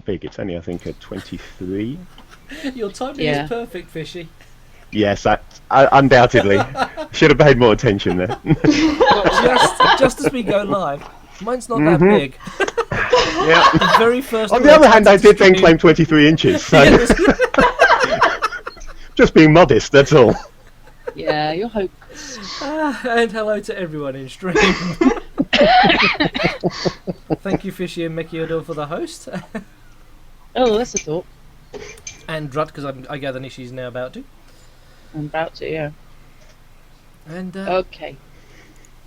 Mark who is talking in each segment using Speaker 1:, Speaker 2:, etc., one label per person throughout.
Speaker 1: that big. It's only, I think, a 23.
Speaker 2: Your timing is perfect, Fishy.
Speaker 1: Yes, undoubtedly. Should have paid more attention there.
Speaker 2: just as we go live, mine's not that big.
Speaker 1: Yeah.
Speaker 2: The very first.
Speaker 1: On the other hand, I did then claim 23 inches. So just being modest, that's all.
Speaker 3: Yeah, you're hopeless.
Speaker 2: And hello to everyone in stream. Thank you, Fishy and Mickey Odell, for the host.
Speaker 3: Oh, that's a thought.
Speaker 2: And Drut, because I gather Nishi's now about to.
Speaker 3: I'm about to, yeah.
Speaker 2: And
Speaker 3: okay.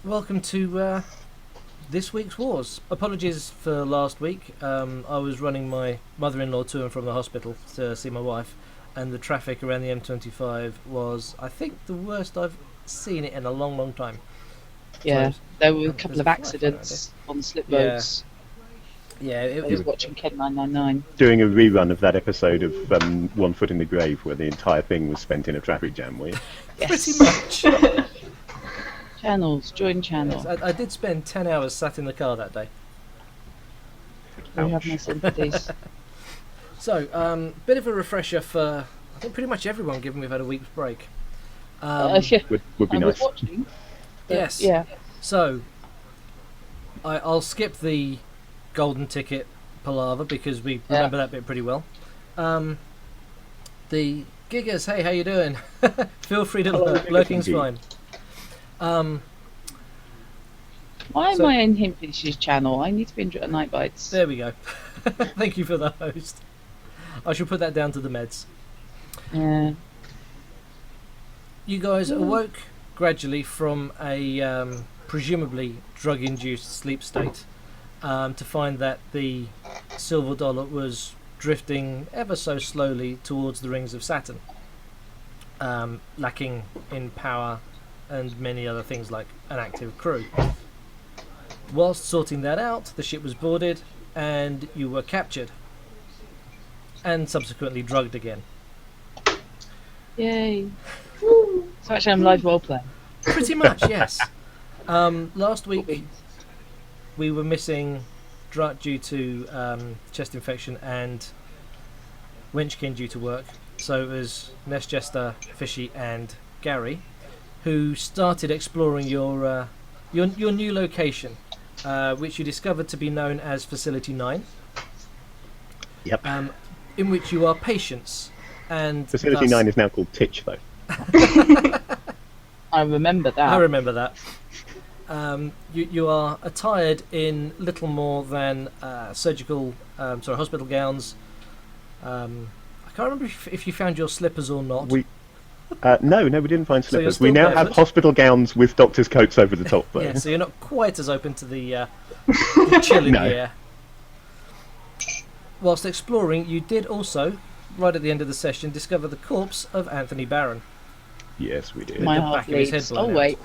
Speaker 2: Welcome to this week's Wars. Apologies for last week. I was running my mother-in-law to and from the hospital to see my wife, and the traffic around the M25 was, I think, the worst I've seen it in a long, long time.
Speaker 3: Yeah, there were a couple of accidents on slip roads.
Speaker 2: Yeah,
Speaker 3: I was watching Ken 999.
Speaker 1: Doing a rerun of that episode of One Foot in the Grave, where the entire thing was spent in a traffic jam, were you?
Speaker 2: Yes. Pretty much.
Speaker 3: Channels, join channel.
Speaker 2: Yes, I did spend 10 hours sat in the car that day.
Speaker 3: You have my sympathies.
Speaker 2: So, bit of a refresher for, I think, pretty much everyone, given we've had a week's break.
Speaker 3: Yeah.
Speaker 1: Would be nice.
Speaker 3: Watching,
Speaker 2: yes.
Speaker 3: Yeah.
Speaker 2: So, I'll skip the golden ticket palaver because we remember that bit pretty well. The giggers, hey, how you doing? Feel free to lurk. Lurking's fine.
Speaker 3: Why am I in Himpish's channel? I need to be in Night Bites.
Speaker 2: There we go. Thank you for the host. I shall put that down to the meds.
Speaker 3: Yeah.
Speaker 2: You guys awoke gradually from a presumably drug-induced sleep state to find that the silver dollar was drifting ever so slowly towards the rings of Saturn, lacking in power and many other things like an active crew. Whilst sorting that out, the ship was boarded and you were captured and subsequently drugged again.
Speaker 3: Yay. So actually I'm live roleplaying.
Speaker 2: Pretty much, yes. Last week we were missing Drut due to chest infection and Winchkin due to work. So it was Nest Jester, Fishy and Gary who started exploring your new location, which you discovered to be known as Facility 9.
Speaker 1: Yep.
Speaker 2: In which you are patients. And
Speaker 1: Facility 9 is now called Titch, though.
Speaker 3: I remember that.
Speaker 2: You are attired in little more than hospital gowns. I can't remember if you found your slippers or not.
Speaker 1: No, we didn't find
Speaker 2: So you're
Speaker 1: slippers. We now have hospital gowns with doctor's coats over the top, though.
Speaker 2: Yeah, so you're not quite as open to the chill in the air. Whilst exploring, you did also, right at the end of the session, discover the corpse of Anthony Barron.
Speaker 1: Yes, we did.
Speaker 3: My
Speaker 2: the
Speaker 3: heart
Speaker 2: back of his head
Speaker 3: bleeds.
Speaker 2: blown
Speaker 3: Oh,
Speaker 2: out.
Speaker 3: wait.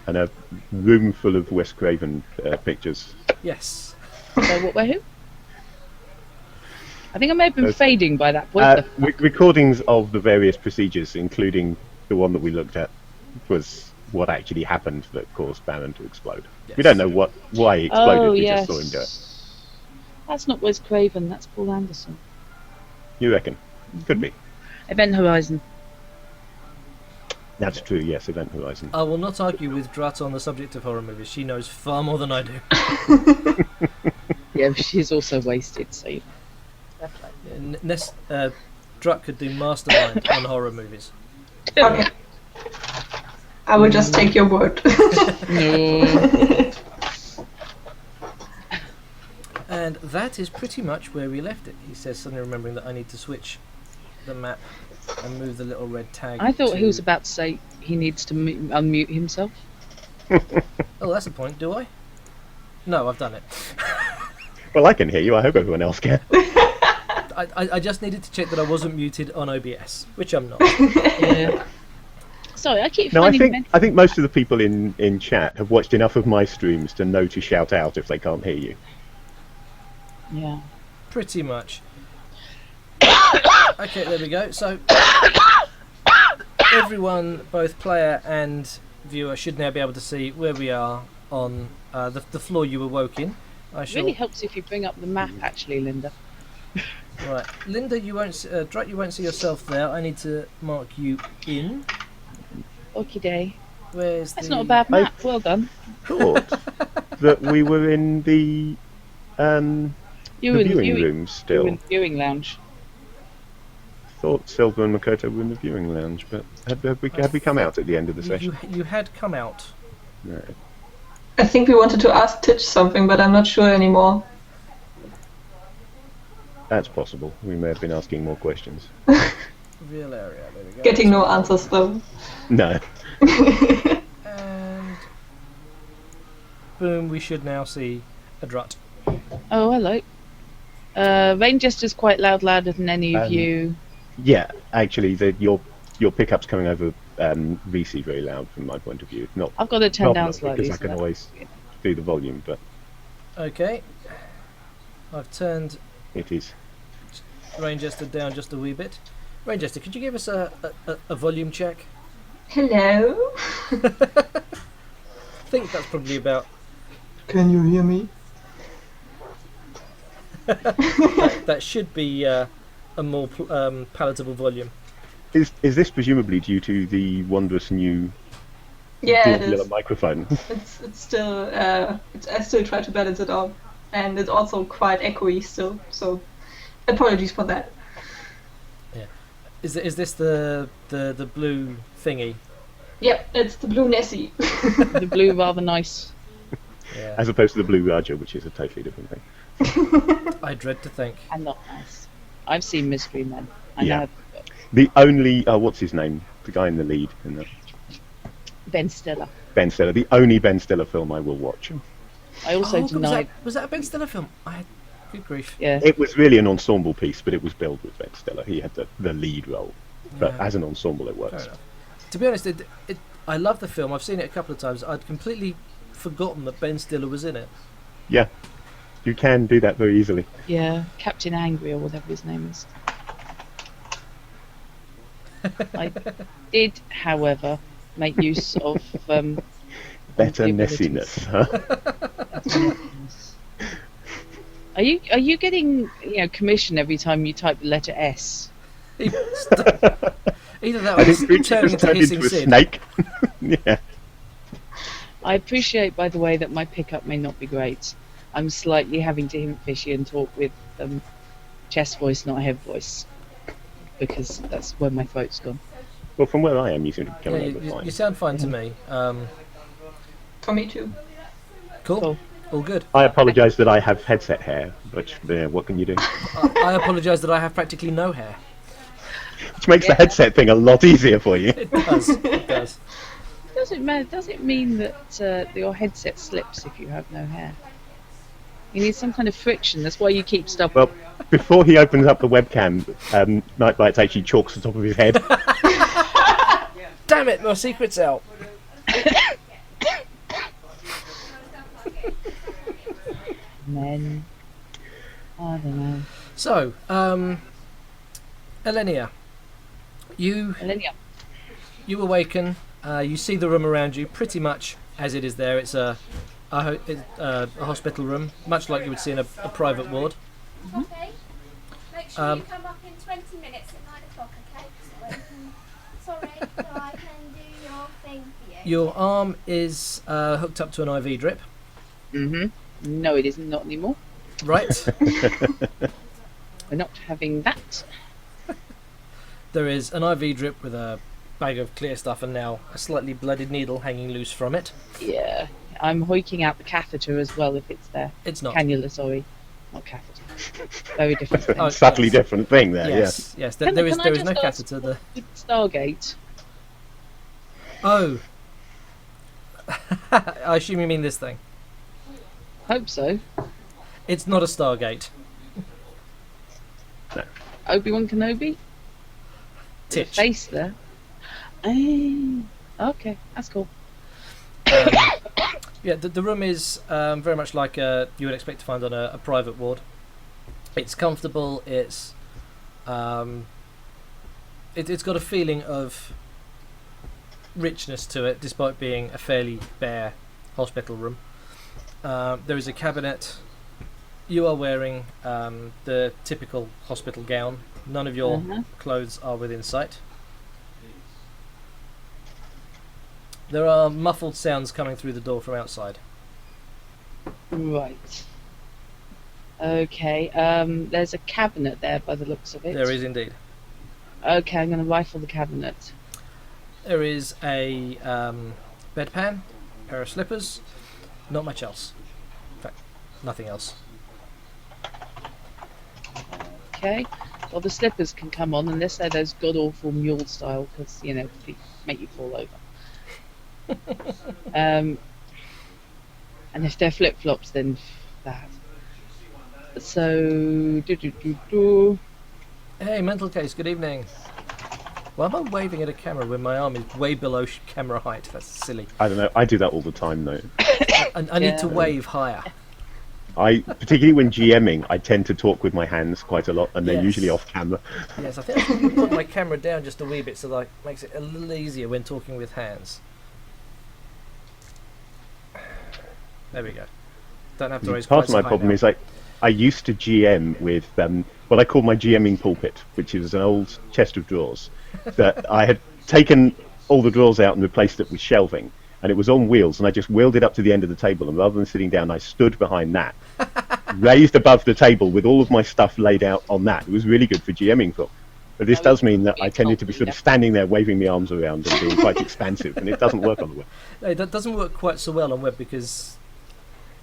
Speaker 1: And a room full of Wes Craven pictures.
Speaker 2: Yes.
Speaker 3: So what were who? I think I may have been fading by that point.
Speaker 1: Recordings of the various procedures, including the one that we looked at, was what actually happened that caused Barron to explode.
Speaker 2: Yes.
Speaker 1: We don't know why he exploded, we
Speaker 3: yes.
Speaker 1: just saw him do it.
Speaker 3: That's not Wes Craven, that's Paul Anderson.
Speaker 1: You reckon? Could be.
Speaker 3: Event Horizon.
Speaker 1: That's true, yes, Event Horizon.
Speaker 2: I will not argue with Drat on the subject of horror movies. She knows far more than I do.
Speaker 3: Yeah, she's also wasted, so you
Speaker 2: Drat could do mastermind on horror movies.
Speaker 4: Okay. I will just take your word.
Speaker 3: No.
Speaker 2: And that is pretty much where we left it. He says, suddenly remembering that I need to switch the map and move the little red tag.
Speaker 3: I thought he was about to say he needs to unmute himself.
Speaker 2: Oh, that's a point, do I? No, I've done it.
Speaker 1: Well, I can hear you, I hope everyone else can.
Speaker 2: I just needed to check that I wasn't muted on OBS, which I'm not.
Speaker 3: Yeah. Sorry, I keep
Speaker 1: No, I
Speaker 3: finding
Speaker 1: think most of the people in chat have watched enough of my streams to know to shout out if they can't hear you.
Speaker 3: Yeah.
Speaker 2: Pretty much. Okay, there we go. So, everyone, both player and viewer, should now be able to see where we are on the floor you awoke in. I
Speaker 3: It
Speaker 2: shall.
Speaker 3: really helps if you bring up the map, actually, Linda.
Speaker 2: Right, Linda, you won't. Drat, you won't see yourself there. I need to mark you in.
Speaker 3: Okie day.
Speaker 2: Where's
Speaker 3: That's
Speaker 2: the?
Speaker 3: not a bad map. Well done.
Speaker 1: Thought that we were in the viewing room still.
Speaker 3: You in the viewing lounge.
Speaker 1: Thought Silver and Makoto were in the viewing lounge, but had we come out at the end of the session?
Speaker 2: You had come out.
Speaker 1: No.
Speaker 4: I think we wanted to ask Titch something, but I'm not sure anymore.
Speaker 2: Uh,
Speaker 1: That's possible. We may have been asking more questions.
Speaker 2: Real area. There we go.
Speaker 4: Getting no answers though.
Speaker 1: No.
Speaker 2: And boom, we should now see a Drut.
Speaker 3: Oh, hello. Rain Jester's quite louder than any of you.
Speaker 1: Yeah, actually, your pickups coming over VC very loud from my point of view. Not
Speaker 3: I've got to turn down
Speaker 1: problem,
Speaker 3: slightly.
Speaker 1: because I can always do the volume, but
Speaker 2: Okay. I've turned
Speaker 1: it is.
Speaker 2: Rainjester down just a wee bit. Rainjester, could you give us a volume check?
Speaker 4: Hello?
Speaker 2: I think that's probably about.
Speaker 5: Can you hear me?
Speaker 2: That should be a more palatable volume.
Speaker 1: Is this presumably due to the wondrous new
Speaker 4: Yeah, it
Speaker 1: dual
Speaker 4: is.
Speaker 1: microphone?
Speaker 4: It's still. I still try to balance it out, and it's also quite echoey still. So, apologies for that.
Speaker 2: Is this the blue thingy?
Speaker 4: Yep, it's the blue Nessie.
Speaker 3: The blue, rather nice.
Speaker 2: Yeah.
Speaker 1: As opposed to the blue Raja, which is a totally different thing.
Speaker 2: I dread to think.
Speaker 3: And not nice. I've seen Mystery Men. I
Speaker 1: Yeah.
Speaker 3: know
Speaker 1: The only what's his name? The guy in the lead in the
Speaker 3: Ben Stiller.
Speaker 1: Ben Stiller. The only Ben Stiller film I will watch.
Speaker 3: I also denied.
Speaker 2: Was that a Ben Stiller film? I had good grief.
Speaker 3: Yeah.
Speaker 1: It was really an ensemble piece, but it was billed with Ben Stiller. He had the lead role, but
Speaker 2: Yeah.
Speaker 1: as an ensemble, it
Speaker 2: Fair
Speaker 1: works.
Speaker 2: enough. To be honest, I love the film. I've seen it a couple of times. I'd completely forgotten that Ben Stiller was in it.
Speaker 1: Yeah, you can do that very easily.
Speaker 3: Yeah. Captain Angry or whatever his name is. I did, however, make use of
Speaker 1: Better
Speaker 3: the
Speaker 1: nessiness, huh?
Speaker 3: Are you getting commission every time you type the letter S?
Speaker 2: Either that or
Speaker 1: I
Speaker 2: he's
Speaker 1: think Gucci
Speaker 2: turning
Speaker 1: just
Speaker 2: into
Speaker 1: turned
Speaker 2: hissing
Speaker 1: into a
Speaker 2: Sid.
Speaker 1: snake. Yeah.
Speaker 3: I appreciate, by the way, that my pickup may not be great. I'm slightly having to hint fishy and talk with chest voice, not head voice, because that's where my throat's gone.
Speaker 1: Well, from where I am, you seem to be
Speaker 2: Yeah,
Speaker 1: coming over
Speaker 2: you
Speaker 1: fine.
Speaker 2: sound fine to me.
Speaker 4: For me too.
Speaker 2: Cool.
Speaker 3: Cool.
Speaker 2: All good.
Speaker 1: I apologise that I have headset hair, but what can you do?
Speaker 2: I apologise that I have practically no hair.
Speaker 1: Which makes the headset thing a lot easier for you.
Speaker 2: It does. It does.
Speaker 3: Does it mean that your headset slips if you have no hair? You need some kind of friction. That's why you keep stuff.
Speaker 1: Well, before he opens up the webcam, Nightbite actually chalks the top of his head.
Speaker 2: Damn it, my secret's out.
Speaker 3: Men. I don't know.
Speaker 2: So, Elenia, you
Speaker 3: Millennium.
Speaker 2: awaken. You see the room around you, pretty much as it is there. It's a hospital room, much like you would see in a private ward.
Speaker 6: Okay. Make sure you come up in 20 minutes at 9 o'clock, okay? Sorry, so I can do your thing for you.
Speaker 2: Your arm is hooked up to an IV drip,
Speaker 3: No, it is not anymore.
Speaker 2: right?
Speaker 3: We're not having that.
Speaker 2: There is an IV drip with a bag of clear stuff and now a slightly blooded needle hanging loose from it.
Speaker 3: Yeah. I'm hoiking out the catheter as well if it's there.
Speaker 2: It's not.
Speaker 3: Cannula, sorry. Not catheter. Very different thing.
Speaker 2: Oh,
Speaker 1: Subtly
Speaker 2: yes.
Speaker 1: different thing there,
Speaker 2: Yes, yes. There is
Speaker 3: Can I
Speaker 2: no
Speaker 3: just
Speaker 2: catheter.
Speaker 3: ask with Stargate.
Speaker 2: Oh. I assume you mean this thing.
Speaker 3: Hope so.
Speaker 2: It's not a Stargate.
Speaker 3: Obi-Wan Kenobi?
Speaker 2: Titch.
Speaker 3: Face there. Okay, that's cool.
Speaker 2: Yeah, the room is very much like you would expect to find on a private ward. It's comfortable. It's got a feeling of richness to it, despite being a fairly bare hospital room. There is a cabinet you are wearing the typical hospital gown. None of your clothes are within sight. There are muffled sounds coming through the door from outside.
Speaker 3: Right. Okay. There's a cabinet there by the looks of it.
Speaker 2: There is indeed.
Speaker 3: Okay, I'm going to rifle the cabinet.
Speaker 2: There is a bedpan, pair of slippers, not much else. In fact, nothing else.
Speaker 3: Okay. Well, the slippers can come on unless they're those god-awful mule style, because, you know, they make you fall over. And if they're flip-flops, then that. So,
Speaker 2: Hey, mental case, good evening. Why am I waving at a camera when my arm is way below camera height? That's silly.
Speaker 1: I don't know. I do that all the time, though.
Speaker 2: I need to wave higher.
Speaker 1: Particularly when GMing, I tend to talk with my hands quite a lot, and they're
Speaker 2: Yes.
Speaker 1: usually off camera.
Speaker 2: Yes, I think I should put my camera down just a wee bit so that it makes it a little easier when talking with hands. There we go. Don't have to raise
Speaker 1: Part
Speaker 2: quite
Speaker 1: of
Speaker 2: so
Speaker 1: my
Speaker 2: high
Speaker 1: problem
Speaker 2: now.
Speaker 1: is I used to GM with what I call my GMing pulpit, which is an old chest of drawers that I had taken all the drawers out and replaced it with shelving, and it was on wheels, and I just wheeled it up to the end of the table, and rather than sitting down, I stood behind that, raised above the table with all of my stuff laid out on that. It was really good for GMing for. But this does mean that I tended to be sort of standing there waving my arms around and being quite expansive, and it doesn't work on the web.
Speaker 2: No, that doesn't work quite so well on web because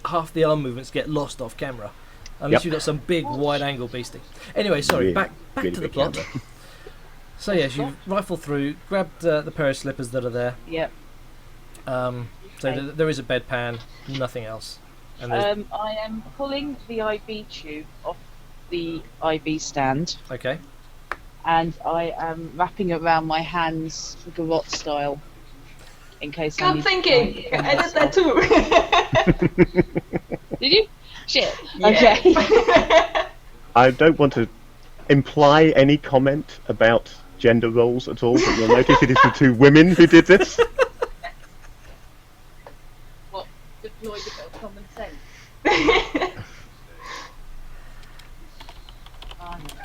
Speaker 2: half the arm movements get lost off camera. Unless
Speaker 1: Yep.
Speaker 2: you've got some big wide-angle beastie. Anyway, sorry,
Speaker 1: Really,
Speaker 2: back
Speaker 1: really
Speaker 2: to the
Speaker 1: big
Speaker 2: plot.
Speaker 1: camera.
Speaker 2: So yes, you rifle through, grabbed the pair of slippers that are there.
Speaker 3: Yep.
Speaker 2: So there is a bedpan, nothing else. And there's,
Speaker 3: I am pulling the IV tube off the IV stand,
Speaker 2: okay.
Speaker 3: and I am wrapping it around my hands, garrote style, in case I
Speaker 4: Good
Speaker 3: need
Speaker 4: thinking.
Speaker 3: to
Speaker 4: I did that too.
Speaker 3: Did you? Shit.
Speaker 4: Yeah.
Speaker 3: Okay.
Speaker 1: I don't want to imply any comment about gender roles at all, but you'll notice it is the two women who did this.
Speaker 3: What? Deploy a bit of common sense. Oh, no.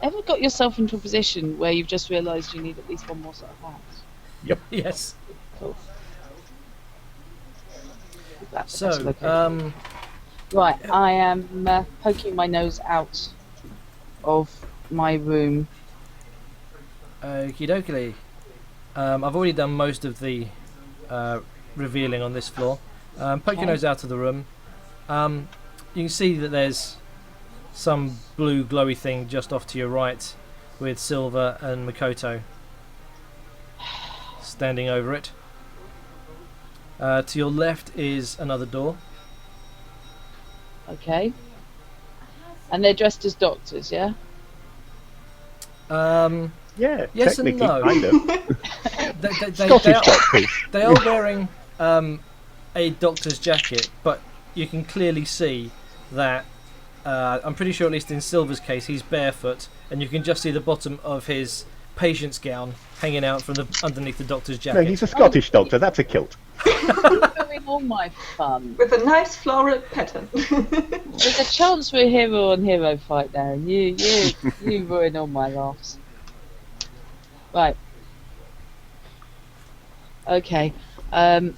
Speaker 3: Ever got yourself into a position where you've just realised you need at least one more set of hands?
Speaker 2: Yes.
Speaker 3: Cool. That's
Speaker 2: So,
Speaker 3: okay. Right, I am poking my nose out of my room.
Speaker 2: okie dokie. I've already done most of the revealing on this floor. Poke your nose out of the room. You can see that there's some blue glowy thing just off to your right with Silver and Makoto standing over it. To your left is another door.
Speaker 3: Okay. And they're dressed as doctors, yeah?
Speaker 1: Yeah,
Speaker 2: Yes and
Speaker 1: technically,
Speaker 2: no.
Speaker 1: kind of.
Speaker 2: They
Speaker 1: Scottish
Speaker 2: are,
Speaker 1: doctors.
Speaker 2: they are wearing a doctor's jacket, but you can clearly see that I'm pretty sure, at least in Silver's case, he's barefoot, and you can just see the bottom of his patient's gown hanging out from underneath the doctor's
Speaker 1: No,
Speaker 2: jacket.
Speaker 1: he's a Scottish doctor. That's a kilt.
Speaker 3: Doing all my fun.
Speaker 4: With a nice floral pattern.
Speaker 3: There's a chance for a hero on hero fight now, and you ruin all my laughs. Right. Okay. I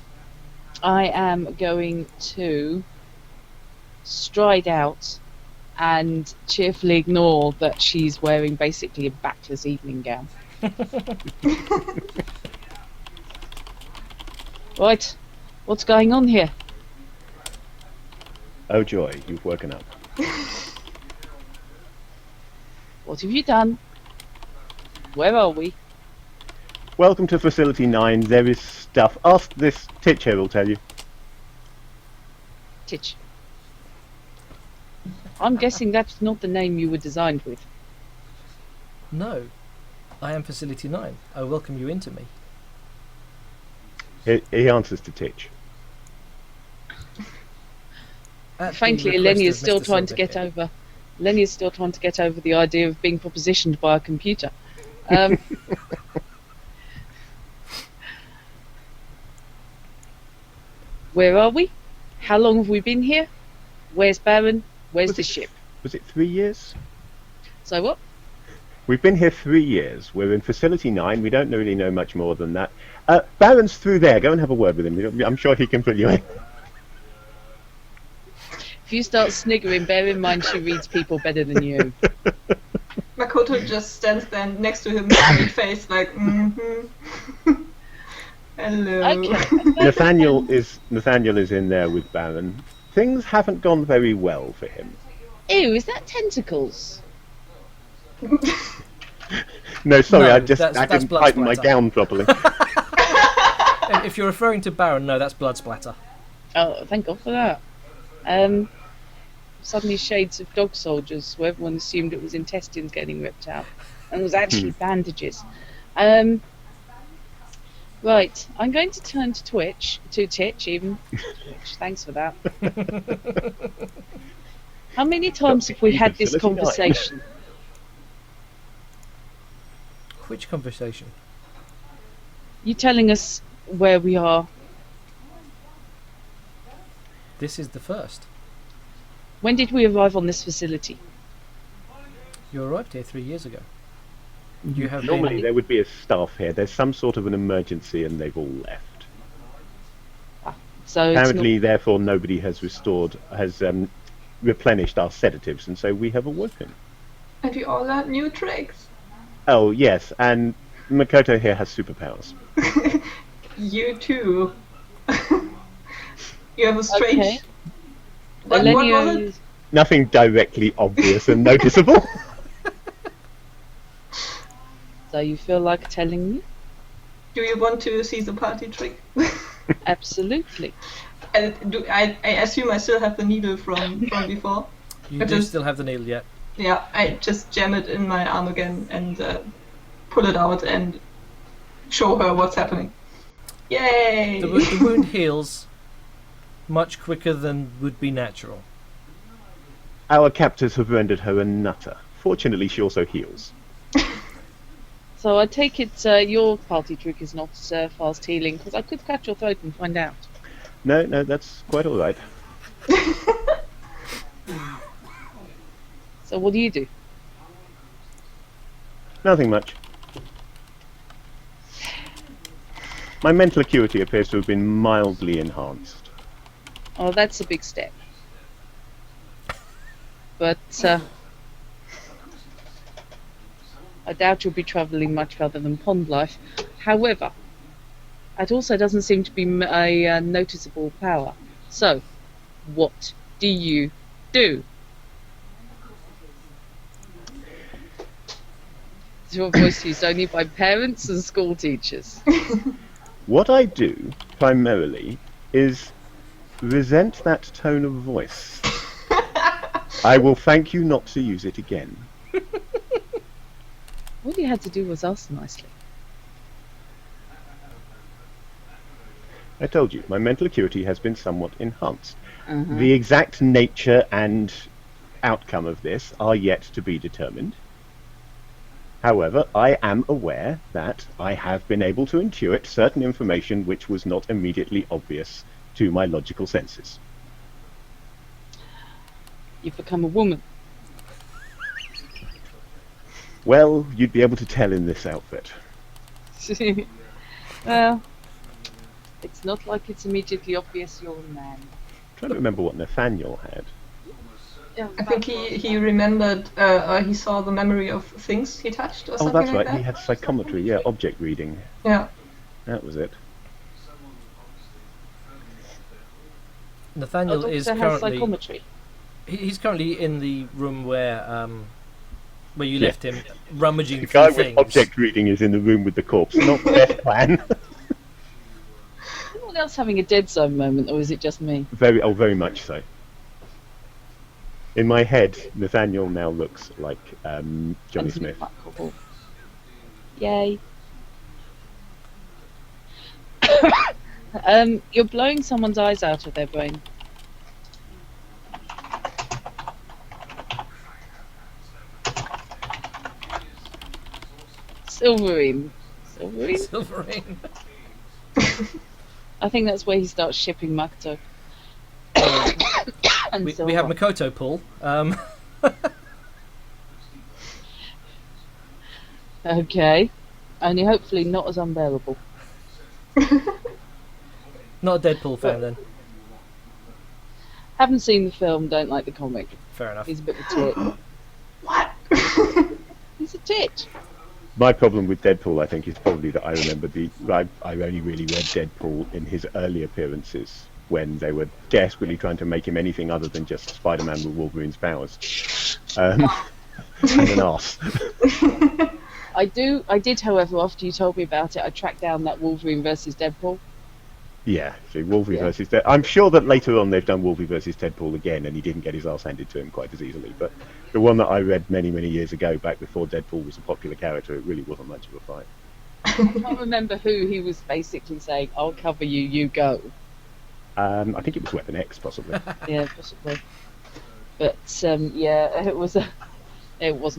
Speaker 3: am going to stride out and cheerfully ignore that she's wearing basically a backless evening gown. Right. What's going on here?
Speaker 1: Oh joy, you've woken up.
Speaker 3: What have you done? Where are we?
Speaker 1: Welcome to Facility 9. There is stuff. Ask this Titch here, will tell you.
Speaker 3: Titch. I'm guessing that's not the name you were designed with.
Speaker 2: No, I am Facility 9. I welcome you into me.
Speaker 1: He answers to Titch.
Speaker 2: At the
Speaker 3: Frankly,
Speaker 2: request
Speaker 3: Eleni
Speaker 2: of
Speaker 3: is still
Speaker 2: Mr.
Speaker 3: trying to get
Speaker 2: Silverhead.
Speaker 3: over Lenny is still trying to get over the idea of being propositioned by a computer. Um, where are we? How long have we been here? Where's Baron? Where's
Speaker 1: Was
Speaker 3: the
Speaker 1: it-
Speaker 3: ship?
Speaker 1: Was it 3 years?
Speaker 3: So what?
Speaker 1: We've been here 3 years. We're in Facility 9. We don't really know much more than that. Baron's through there. Go and have a word with him. I'm sure he can put you in.
Speaker 3: If you start sniggering, bear in mind she reads people better than you.
Speaker 4: Makoto just stands there next to him, straight face, like, mm-hmm. Hello.
Speaker 3: Okay.
Speaker 1: Nathaniel is in there with Baron. Things haven't gone very well for him.
Speaker 3: Ew, is that tentacles?
Speaker 1: No, sorry,
Speaker 2: No,
Speaker 1: I
Speaker 2: that's
Speaker 1: didn't
Speaker 2: blood
Speaker 1: tighten my
Speaker 2: splatter.
Speaker 1: gown properly.
Speaker 2: If you're referring to Baron, no, that's blood splatter.
Speaker 3: Oh, thank God for that. Suddenly shades of dog soldiers, where everyone assumed it was intestines getting ripped out. And it was actually bandages. Right, I'm going to turn to Titch even. Twitch, thanks for that. How many times have we had this
Speaker 1: Facility 9.
Speaker 3: conversation?
Speaker 2: Which conversation?
Speaker 3: You telling us where we are?
Speaker 2: This is the first.
Speaker 3: When did we arrive on this facility?
Speaker 2: You arrived here 3 years ago. You have
Speaker 1: Normally
Speaker 2: been...
Speaker 1: there would be a staff here. There's some sort of an emergency and they've all left.
Speaker 3: So it's
Speaker 1: Apparently, therefore, nobody has replenished our sedatives, and so we have awoken.
Speaker 4: And we all learned new tricks.
Speaker 1: Oh, yes, and Makoto here has superpowers.
Speaker 4: You too. You have a strange...
Speaker 3: Okay.
Speaker 4: What was it?
Speaker 1: Nothing directly obvious and noticeable.
Speaker 3: So you feel like telling me?
Speaker 4: Do you want to see the party trick?
Speaker 3: Absolutely.
Speaker 4: I assume I still have the needle from before.
Speaker 2: You
Speaker 4: But
Speaker 2: do
Speaker 4: just-
Speaker 2: still have the needle yet.
Speaker 4: Yeah, I just jam it in my arm again and pull it out and show her what's happening. Yay!
Speaker 2: The wound heals much quicker than would be natural.
Speaker 1: Our captors have rendered her a nutter. Fortunately, she also heals.
Speaker 3: So I take it your party trick is not fast healing, because I could cut your throat and find out.
Speaker 1: No, that's quite all right.
Speaker 3: So what do you do?
Speaker 1: Nothing much. My mental acuity appears to have been mildly enhanced.
Speaker 3: Oh, that's a big step. But I doubt you'll be travelling much further than Pond Life. However, it also doesn't seem to be a noticeable power. So, what do you do? Your voice used only by parents and school teachers.
Speaker 1: What I do, primarily, is resent that tone of voice. I will thank you not to use it again.
Speaker 3: All you had to do was ask nicely.
Speaker 1: I told you, my mental acuity has been somewhat enhanced.
Speaker 3: Uh-huh.
Speaker 1: The exact nature and outcome of this are yet to be determined. However, I am aware that I have been able to intuit certain information which was not immediately obvious to my logical senses.
Speaker 3: You've become a woman.
Speaker 1: Well, you'd be able to tell in this outfit.
Speaker 3: Well, it's not like it's immediately obvious you're a man.
Speaker 1: I'm trying to remember what Nathaniel had.
Speaker 4: I think he remembered, he saw the memory of things he touched or
Speaker 1: Oh,
Speaker 4: something
Speaker 1: that's
Speaker 4: like
Speaker 1: right,
Speaker 4: that.
Speaker 1: he had psychometry, yeah, object reading.
Speaker 4: Yeah.
Speaker 1: That was it.
Speaker 2: Nathaniel
Speaker 3: Our
Speaker 2: is
Speaker 3: doctor has
Speaker 2: currently...
Speaker 3: psychometry.
Speaker 2: He's currently in the room where you
Speaker 1: Yeah.
Speaker 2: left him, rummaging
Speaker 1: The
Speaker 2: through
Speaker 1: guy with
Speaker 2: things.
Speaker 1: object reading is in the room with the corpse. Not the best plan.
Speaker 3: Anyone else having a dead zone moment, or is it just me?
Speaker 1: Very much so. In my head, Nathaniel now looks like Johnny Smith.
Speaker 3: Alcohol. Yay. You're blowing someone's eyes out of their brain. Silverine. Silverine?
Speaker 2: Silverine.
Speaker 3: I think that's where he starts shipping Makoto. And
Speaker 2: We have
Speaker 3: Silver.
Speaker 2: Makoto Paul.
Speaker 3: Okay. Only hopefully not as unbearable.
Speaker 2: Not a Deadpool fan then.
Speaker 3: Haven't seen the film, don't like the comic.
Speaker 2: Fair enough.
Speaker 3: He's a bit of a tit.
Speaker 4: What?
Speaker 3: He's a tit.
Speaker 1: My problem with Deadpool, I think, is probably that I remember I only really read Deadpool in his early appearances when they were desperately trying to make him anything other than just Spider-Man with Wolverine's powers. And an arse.
Speaker 3: I did, however, after you told me about it, I tracked down that Wolverine versus Deadpool.
Speaker 1: Yeah, so Wolverine versus Deadpool. I'm sure that later on they've done Wolverine versus Deadpool again, and he didn't get his arse handed to him quite as easily. But the one that I read many, many years ago, back before Deadpool was a popular character, it really wasn't much of a fight.
Speaker 3: I can't remember who he was basically saying, I'll cover you, you go.
Speaker 1: I think it was Weapon X, possibly.
Speaker 3: Yeah, possibly. But, yeah, it wasn't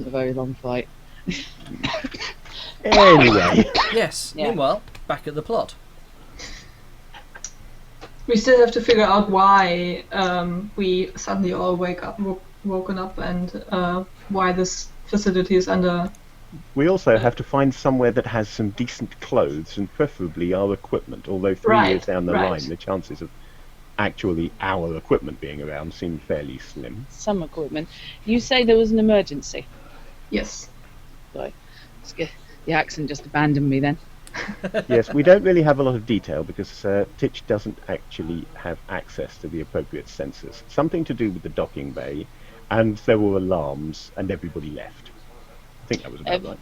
Speaker 3: a very long fight.
Speaker 1: Anyway,
Speaker 2: Yes.
Speaker 3: Yeah.
Speaker 2: Meanwhile, back at the plot.
Speaker 4: We still have to figure out why we suddenly all woken up, and why this facility is under.
Speaker 1: we also have to find somewhere that has some decent clothes and preferably our equipment, although 3
Speaker 4: Right,
Speaker 1: years down the
Speaker 4: right.
Speaker 1: line, the chances of actually our equipment being around seem fairly slim.
Speaker 3: Some equipment. You say there was an emergency.
Speaker 4: Yes.
Speaker 3: Sorry. The accent just abandoned me then.
Speaker 1: Yes, we don't really have a lot of detail because Titch doesn't actually have access to the appropriate sensors. Something to do with the docking bay, and there were alarms, and everybody left. I think that was about right.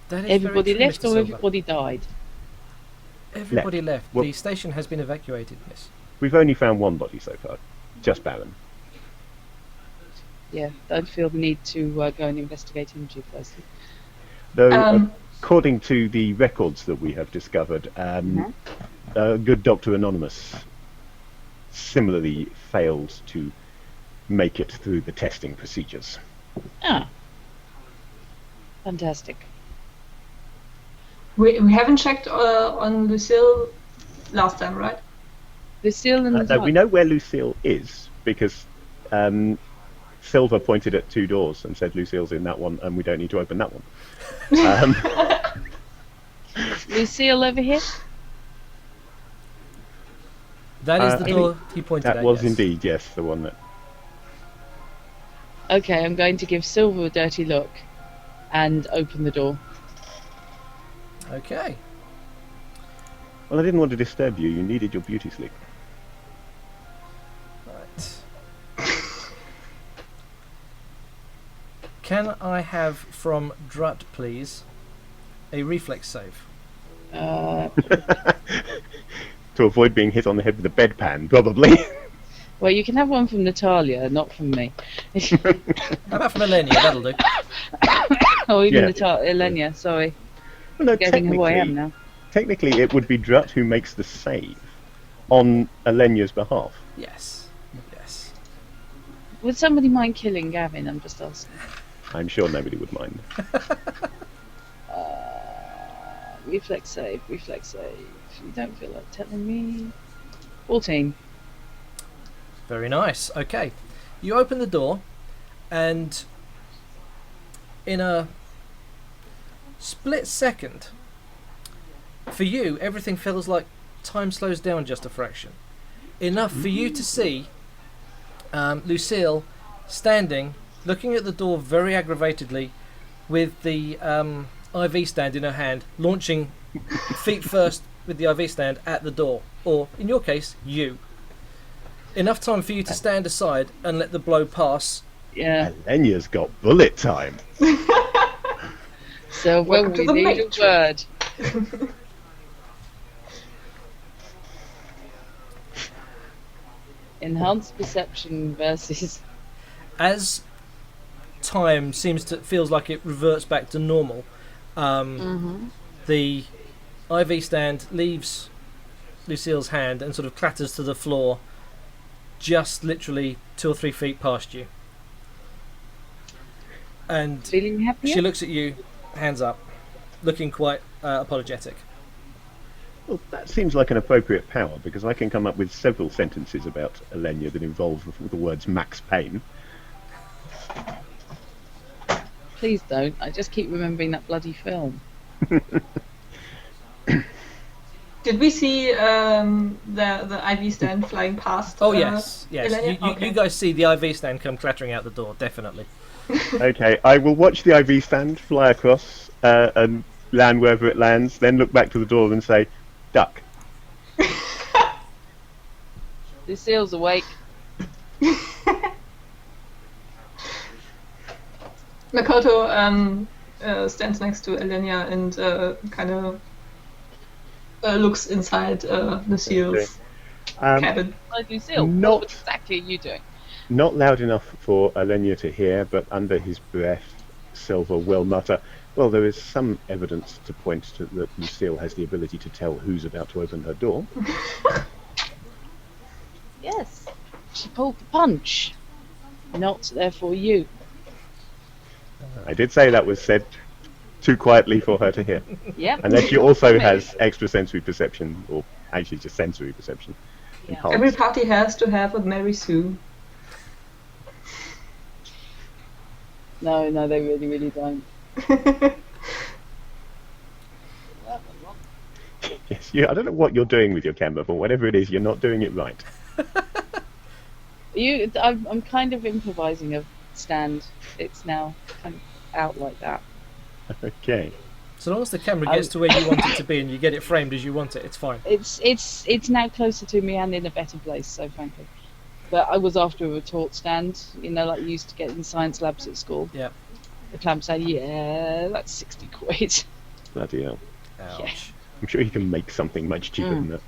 Speaker 2: That is
Speaker 3: Everybody
Speaker 2: very true,
Speaker 3: left
Speaker 2: Mr.
Speaker 3: or
Speaker 2: Silver.
Speaker 3: everybody died?
Speaker 2: Everybody left.
Speaker 1: Well-
Speaker 2: The station has been evacuated, miss.
Speaker 1: We've only found one body so far, just Baron.
Speaker 3: Yeah, don't feel the need to go and investigate him too closely.
Speaker 1: Though, according to the records that we have discovered, good Dr. Anonymous similarly failed to make it through the testing procedures.
Speaker 3: Ah. Fantastic.
Speaker 4: We haven't checked on Lucille last time, right?
Speaker 3: Lucille and
Speaker 1: No, we know where Lucille is because Silver pointed at 2 doors and said Lucille's in that one and we don't need to open that one.
Speaker 3: Lucille over here?
Speaker 2: That is the
Speaker 1: Uh,
Speaker 2: door he pointed
Speaker 1: That
Speaker 2: at.
Speaker 1: was
Speaker 2: yes.
Speaker 1: indeed, yes, the one that...
Speaker 3: Okay, I'm going to give Silver a dirty look and open the door.
Speaker 2: Okay.
Speaker 1: Well, I didn't want to disturb you. You needed your beauty sleep.
Speaker 2: Right. Can I have from Drut, please, a reflex save?
Speaker 1: To avoid being hit on the head with a bedpan, probably.
Speaker 3: Well, you can have one from Natalia, not from me.
Speaker 2: How about from Elenia? That'll do.
Speaker 3: Oh, even
Speaker 1: Yeah.
Speaker 3: Natalia, Elenia, sorry.
Speaker 1: Well, no,
Speaker 3: Getting who I am now.
Speaker 1: technically, it would be Drut who makes the save on Elenia's behalf.
Speaker 2: Yes. Yes.
Speaker 3: Would somebody mind killing Gavin? I'm just asking.
Speaker 1: I'm sure nobody would mind.
Speaker 3: Reflex save, reflex save. You don't feel like telling me. 14.
Speaker 2: Very nice. Okay. You open the door, and in a split second, for you, everything feels like time slows down just a fraction. Enough for you to see Lucille standing, looking at the door very aggravatedly, with the IV stand in her hand, launching feet first with the IV stand at the door. Or, in your case, you. Enough time for you to stand aside and let the blow pass.
Speaker 3: Yeah.
Speaker 1: Elenia's got bullet time.
Speaker 3: So,
Speaker 4: Welcome
Speaker 3: we
Speaker 4: to the
Speaker 3: need
Speaker 4: Matrix.
Speaker 3: a word. Enhanced perception versus.
Speaker 2: As time feels like it reverts back to normal, the IV stand leaves Lucille's hand and sort of clatters to the floor, just literally 2 or 3 feet past you. And
Speaker 3: Feeling happier?
Speaker 2: she looks at you, hands up, looking quite apologetic.
Speaker 1: Well, that seems like an appropriate power, because I can come up with several sentences about Elenia that involve the words Max Payne.
Speaker 3: Please don't. I just keep remembering that bloody film.
Speaker 4: Did we see the IV stand flying past?
Speaker 2: Oh yes.
Speaker 4: Elenia? Okay.
Speaker 2: You guys see the IV stand come clattering out the door, definitely.
Speaker 1: Okay, I will watch the IV stand fly across and land wherever it lands, then look back to the door and say, duck.
Speaker 3: Lucille's awake.
Speaker 4: Makoto stands next to Elenia and kind of looks inside Lucille's cabin.
Speaker 3: Like, Lucille,
Speaker 1: Not-
Speaker 3: what exactly are you doing?
Speaker 1: Not loud enough for Elenia to hear, but under his breath, Silver will mutter, well, there is some evidence to point to that Lucille has the ability to tell who's about to open her door.
Speaker 3: Yes. She pulled the punch. Not therefore you.
Speaker 1: I did say that was said too quietly for her to hear.
Speaker 3: Yep.
Speaker 1: Unless she also has extrasensory perception, or actually just sensory perception.
Speaker 3: Yeah.
Speaker 1: enhanced.
Speaker 4: Every party has to have a Mary Sue.
Speaker 3: No, they really, really don't.
Speaker 1: Yes, I don't know what you're doing with your camera, but whatever it is, you're not doing it right.
Speaker 3: I'm kind of improvising a stand. It's now kind of out like that.
Speaker 1: Okay.
Speaker 2: So long as the camera gets to where you want it to be and you get it framed as you want it, it's fine.
Speaker 3: It's now closer to me and in a better place, so frankly. But I was after a retort stand, like you used to get in science labs at school.
Speaker 2: Yeah.
Speaker 3: The clamp said, yeah, that's 60 quid.
Speaker 1: Bloody hell.
Speaker 2: Ouch.
Speaker 3: Yeah.
Speaker 1: I'm sure you can make something much cheaper than that.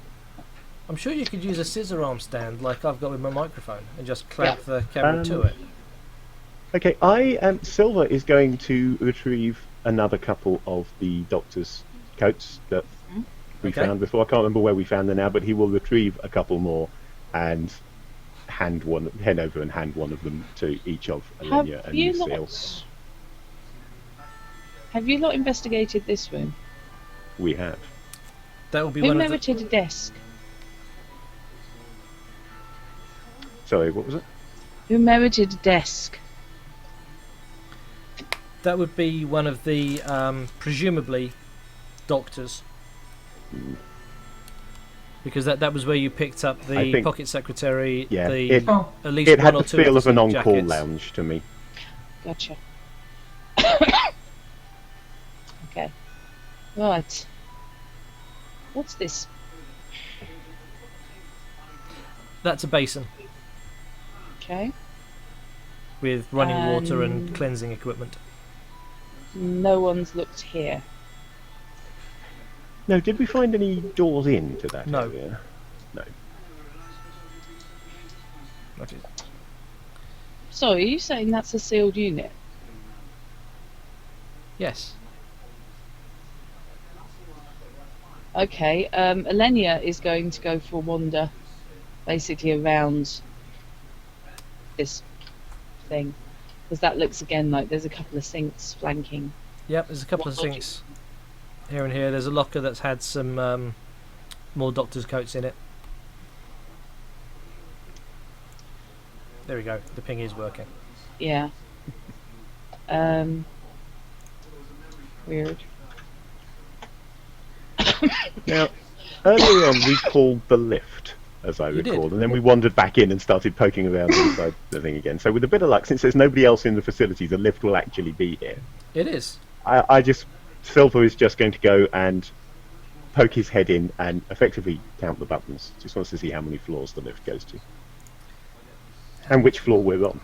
Speaker 2: I'm sure you could use a scissor arm stand like I've got with my microphone and just clamp the camera to it.
Speaker 1: Okay, Silver is going to retrieve another couple of the doctor's coats that we
Speaker 2: Okay.
Speaker 1: found before. I can't remember where we found them now, but he will retrieve a couple more and hand over and hand one of them to each of Elenia and Lucille.
Speaker 3: Have you not investigated this room?
Speaker 1: We have.
Speaker 2: That will be
Speaker 3: Who
Speaker 2: one of the...
Speaker 3: merited a desk?
Speaker 1: Sorry, what was it?
Speaker 3: Who merited a desk?
Speaker 2: That would be one of the presumably doctors, because that was where you picked up
Speaker 1: I
Speaker 2: the
Speaker 1: think-
Speaker 2: pocket secretary.
Speaker 1: Yeah,
Speaker 4: Oh.
Speaker 2: At least
Speaker 1: It
Speaker 2: one
Speaker 1: had
Speaker 2: or
Speaker 1: the
Speaker 2: two
Speaker 1: feel
Speaker 2: of
Speaker 1: of
Speaker 2: the
Speaker 1: an
Speaker 2: suit
Speaker 1: on-call
Speaker 2: jackets.
Speaker 1: lounge to me.
Speaker 3: Gotcha. Okay. Right. What's this?
Speaker 2: That's a basin
Speaker 3: Okay.
Speaker 2: with running water and
Speaker 3: And-
Speaker 2: cleansing equipment.
Speaker 3: No one's looked here.
Speaker 1: No, did we find any doors into that
Speaker 2: No.
Speaker 1: area? No.
Speaker 2: That is-
Speaker 3: So, are you saying that's a sealed unit?
Speaker 2: Yes.
Speaker 3: Okay, Elenia is going to go for a wander, basically around this thing, because that looks again like there's a couple of sinks flanking.
Speaker 2: Yep. There's a couple of sinks here and here. There's a locker that's had some more doctor's coats in it. There we go. The ping is working.
Speaker 3: Yeah. Weird.
Speaker 1: Now, earlier on we called the lift, as I
Speaker 2: You did.
Speaker 1: recall, and then we wandered back in and started poking around inside the thing again. So with a bit of luck, since there's nobody else in the facility, the lift will actually be here.
Speaker 2: It is.
Speaker 1: Silver is just going to go and poke his head in and effectively count the buttons. Just wants to see how many floors the lift goes to. And which floor we're on.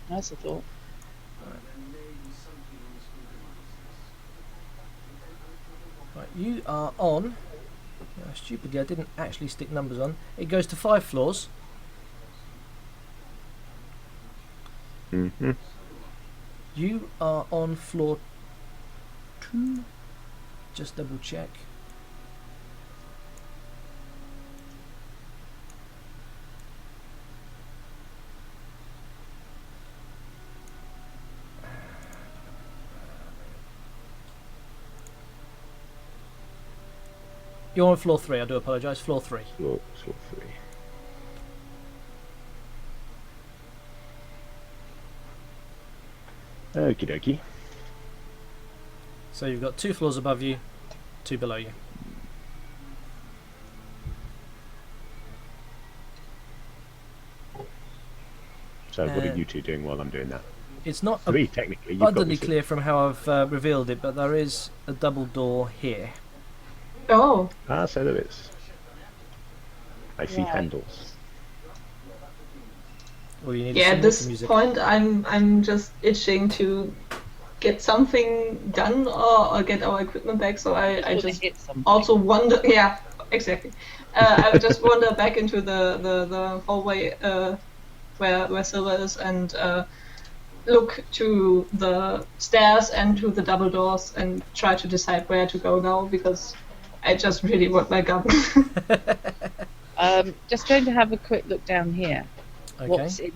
Speaker 3: That's a thought.
Speaker 2: Right, you are on. Stupidly, I didn't actually stick numbers on. It goes to 5 floors.
Speaker 1: Mm-hmm.
Speaker 2: You are on floor 2. Just double check. You're on floor 3. I do apologise. Floor 3.
Speaker 1: Floor 3. Okie dokie.
Speaker 2: So you've got 2 floors above you, 2 below you.
Speaker 1: So what are you two doing while I'm doing that?
Speaker 2: It's not
Speaker 1: 3 technically. You've got
Speaker 2: abundantly
Speaker 1: me to-
Speaker 2: clear from how I've revealed it, but there is a double door here.
Speaker 4: Oh,
Speaker 1: Ah, so there is. I see
Speaker 3: Right.
Speaker 1: handles.
Speaker 2: Or you need
Speaker 4: yeah.
Speaker 2: some
Speaker 4: At this
Speaker 2: music.
Speaker 4: point, I'm just itching to get something done or get our equipment back. So I
Speaker 3: Wanna
Speaker 4: just
Speaker 3: hit something.
Speaker 4: also wander. Yeah, exactly. I would just wander back into the hallway where Silver is and look to the stairs and to the double doors and try to decide where to go now because I just really want my gun.
Speaker 3: Just going to have a quick look down here.
Speaker 2: Okay.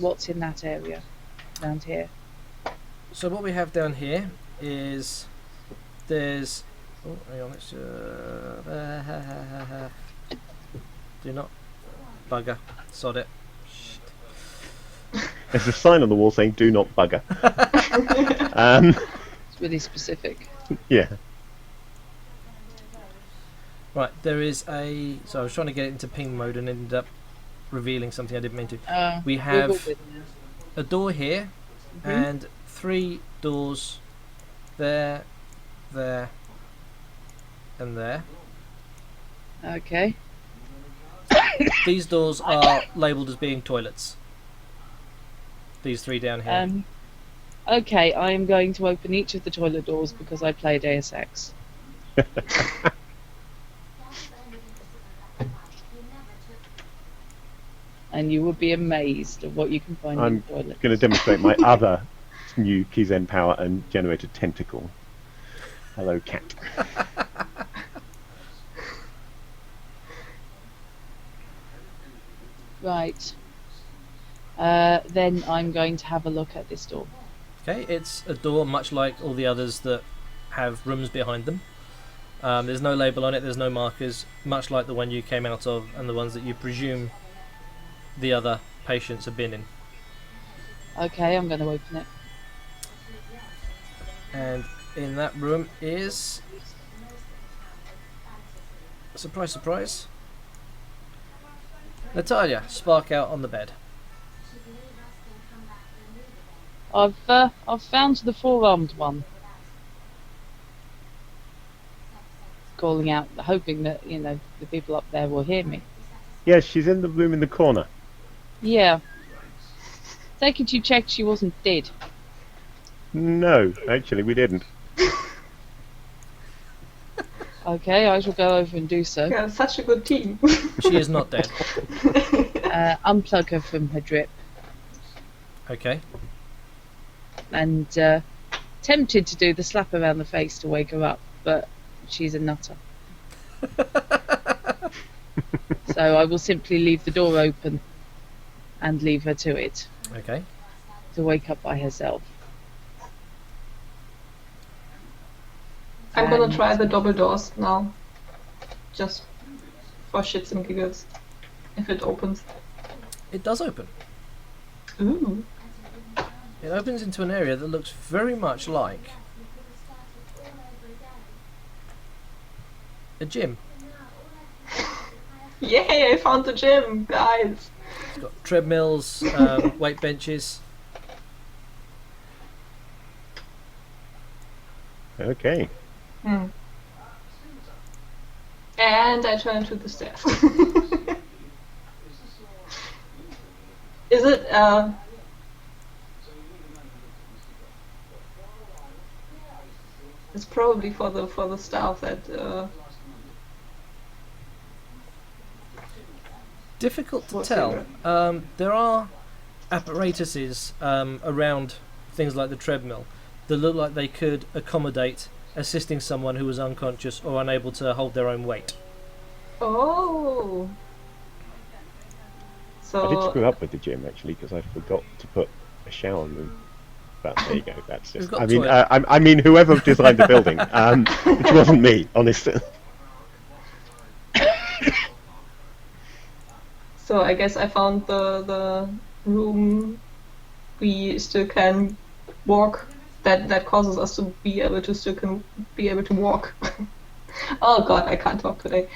Speaker 3: What's in that area? Around here.
Speaker 2: So what we have down here is there's. Oh, hang on. Let's. Do not bugger. Sod it. Shit.
Speaker 1: There's a sign on the wall saying "Do not bugger."
Speaker 3: It's really specific.
Speaker 1: Yeah.
Speaker 2: Right. There is a. So I was trying to get it into ping mode and ended up revealing something I didn't mean to. We
Speaker 3: Google
Speaker 2: have
Speaker 3: it.
Speaker 2: a door here and 3 doors there, there, and there.
Speaker 3: Okay.
Speaker 2: These doors are labelled as being toilets. These 3 down here.
Speaker 3: Okay, I am going to open each of the toilet doors because I play Deus Ex. And you will be amazed at what you can find in
Speaker 1: I'm
Speaker 3: toilets.
Speaker 1: going to demonstrate my other new Keyzen power and generated tentacle. Hello, cat.
Speaker 3: Right. Then I'm going to have a look at this door.
Speaker 2: Okay, it's a door much like all the others that have rooms behind them. There's no label on it, there's no markers, much like the one you came out of and the ones that you presume the other patients have been in.
Speaker 3: Okay, I'm going to open it.
Speaker 2: And in that room is... Surprise, surprise. Natalia, spark out on the bed.
Speaker 3: I've found the 4-armed one. Calling out, hoping that the people up there will hear me.
Speaker 1: Yes, she's in the room in the corner.
Speaker 3: Yeah. Take it you checked she wasn't dead.
Speaker 1: No, actually, we didn't.
Speaker 3: Okay, I shall go over and do so.
Speaker 4: Yeah, such a good team.
Speaker 2: She is not dead.
Speaker 3: Unplug her from her drip.
Speaker 2: Okay.
Speaker 3: And tempted to do the slap around the face to wake her up, but she's a nutter. So I will simply leave the door open and leave her to it,
Speaker 2: Okay.
Speaker 3: to wake up by herself.
Speaker 4: I'm gonna
Speaker 3: And-
Speaker 4: try the double doors now. Just for shits and giggles. If it opens.
Speaker 2: It does open.
Speaker 4: Ooh.
Speaker 2: It opens into an area that looks very much like a gym.
Speaker 4: Yay, I found the gym, guys!
Speaker 2: It's got treadmills, weight benches.
Speaker 1: Okay.
Speaker 4: Hmm. And I turn to the stairs. Is it, it's probably for the staff that,
Speaker 2: Difficult to
Speaker 4: What's
Speaker 2: tell.
Speaker 4: your-
Speaker 2: There are apparatuses around things like the treadmill that look like they could accommodate assisting someone who was unconscious or unable to hold their own weight.
Speaker 4: oh!
Speaker 1: I did
Speaker 4: So,
Speaker 1: screw up with the gym actually because I forgot to put a shower room. But there you go. That's
Speaker 2: We've
Speaker 1: just.
Speaker 2: got
Speaker 1: I mean,
Speaker 2: toilet.
Speaker 1: I mean, whoever designed the building, which wasn't me, honestly.
Speaker 4: So I guess I found the room we still can walk. That causes us to be able to walk. Oh god, I can't talk today.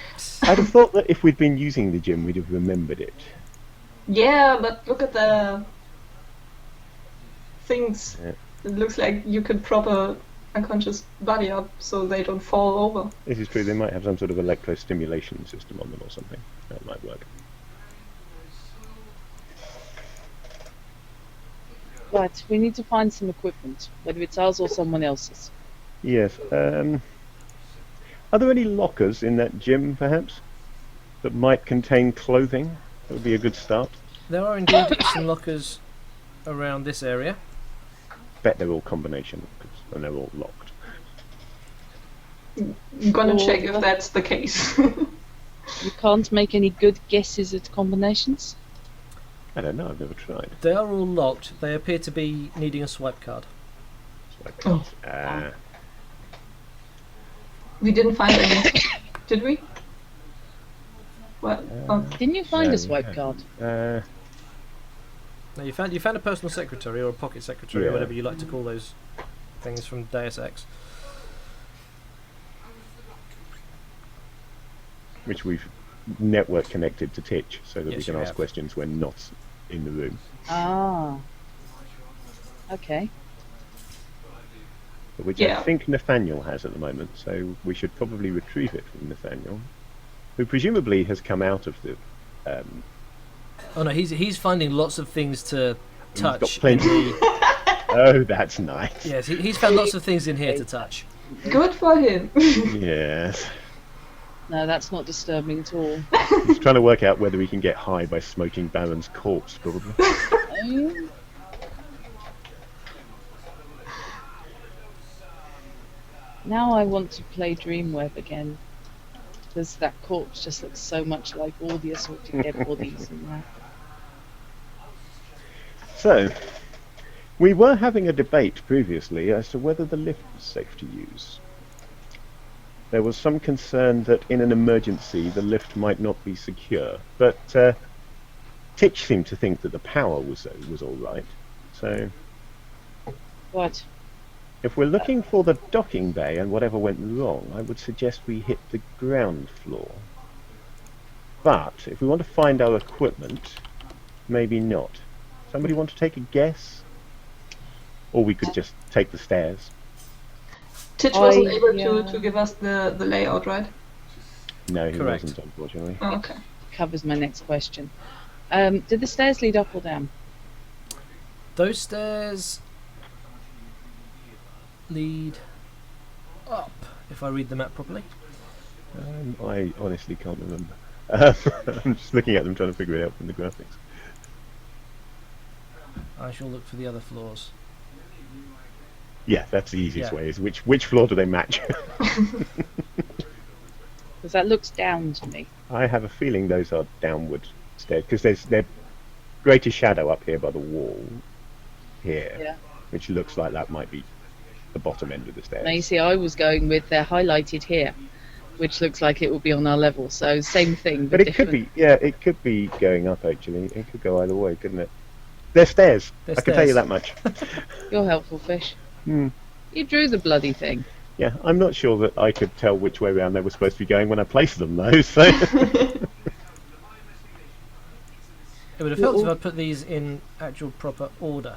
Speaker 1: I'd have thought that if we'd been using the gym, we'd have remembered it.
Speaker 4: Yeah, but look at the things.
Speaker 1: Yeah.
Speaker 4: It looks like you could prop a unconscious body up so they don't fall over.
Speaker 1: This is true. They might have some sort of electrostimulation system on them or something. That might work.
Speaker 3: Right, we need to find some equipment, whether it's ours or someone else's.
Speaker 1: Yes. Are there any lockers in that gym, perhaps, that might contain clothing? That would be a good start.
Speaker 2: There are indeed some lockers around this area.
Speaker 1: Bet they're all combination lockers, and they're all locked.
Speaker 4: I'm gonna check if that's the case.
Speaker 3: You can't make any good guesses at combinations?
Speaker 1: I don't know. I've never tried.
Speaker 2: They are all locked. They appear to be needing a swipe card.
Speaker 1: So,
Speaker 4: We didn't find any, did we? What? Oh,
Speaker 3: Didn't you find
Speaker 1: No,
Speaker 3: a swipe card?
Speaker 2: Now you found a personal secretary or a pocket secretary or
Speaker 1: Yeah.
Speaker 2: whatever you like to call those things from Deus Ex.
Speaker 1: which we've network connected to Titch, so that we
Speaker 2: Yes,
Speaker 1: can
Speaker 2: you
Speaker 1: ask
Speaker 2: have.
Speaker 1: questions when not in the room.
Speaker 3: Ah. Okay.
Speaker 1: Which I
Speaker 4: Yeah.
Speaker 1: think Nathaniel has at the moment, so we should probably retrieve it from Nathaniel, who presumably has come out of the.
Speaker 2: Oh no, he's finding lots of things to
Speaker 1: He's got
Speaker 2: touch.
Speaker 1: plenty.
Speaker 2: In the,
Speaker 1: Oh, that's nice.
Speaker 2: yes, he's found lots of things in here to touch.
Speaker 4: good for him.
Speaker 1: Yes.
Speaker 3: No, that's not disturbing at all.
Speaker 1: He's trying to work out whether he can get high by smoking Baron's corpse, probably.
Speaker 3: Um, Now I want to play Dreamweb again. Because that corpse just looks so much like all the assorted dead bodies and that.
Speaker 1: So, we were having a debate previously as to whether the lift was safe to use. There was some concern that in an emergency the lift might not be secure, but Titch seemed to think that the power was all right. So,
Speaker 3: What?
Speaker 1: if we're looking for the docking bay and whatever went wrong, I would suggest we hit the ground floor. But if we want to find our equipment, maybe not. Somebody want to take a guess? Or we could just take the stairs.
Speaker 4: Titch wasn't able
Speaker 3: yeah.
Speaker 4: to give us the layout, right?
Speaker 1: No, he
Speaker 2: Correct.
Speaker 1: wasn't, unfortunately.
Speaker 4: Oh, okay.
Speaker 3: Covers my next question. Did the stairs lead up or down?
Speaker 2: Those stairs lead up, if I read the map properly.
Speaker 1: I honestly can't remember. I'm just looking at them trying to figure it out from the graphics.
Speaker 2: I shall look for the other floors.
Speaker 1: Yeah, that's the easiest
Speaker 2: Yeah.
Speaker 1: way, is which floor do they match?
Speaker 3: Because that looks down to me.
Speaker 1: I have a feeling those are downward stairs, because there's greater shadow up here by the wall here,
Speaker 3: Yeah.
Speaker 1: which looks like that might be the bottom end of the stairs.
Speaker 3: Now you see, I was going with they're highlighted here, which looks like it will be on our level. So same thing,
Speaker 1: But it could be, yeah, it could be going up actually. It could go either way, couldn't it? They're stairs.
Speaker 2: They're
Speaker 1: I can tell you
Speaker 2: stairs.
Speaker 1: that much.
Speaker 3: You're helpful, fish.
Speaker 1: Hmm.
Speaker 3: You drew the bloody thing.
Speaker 1: Yeah, I'm not sure that I could tell which way round they were supposed to be going when I placed them, though. So
Speaker 2: It would have helped if
Speaker 3: Well-
Speaker 2: I put these in actual proper order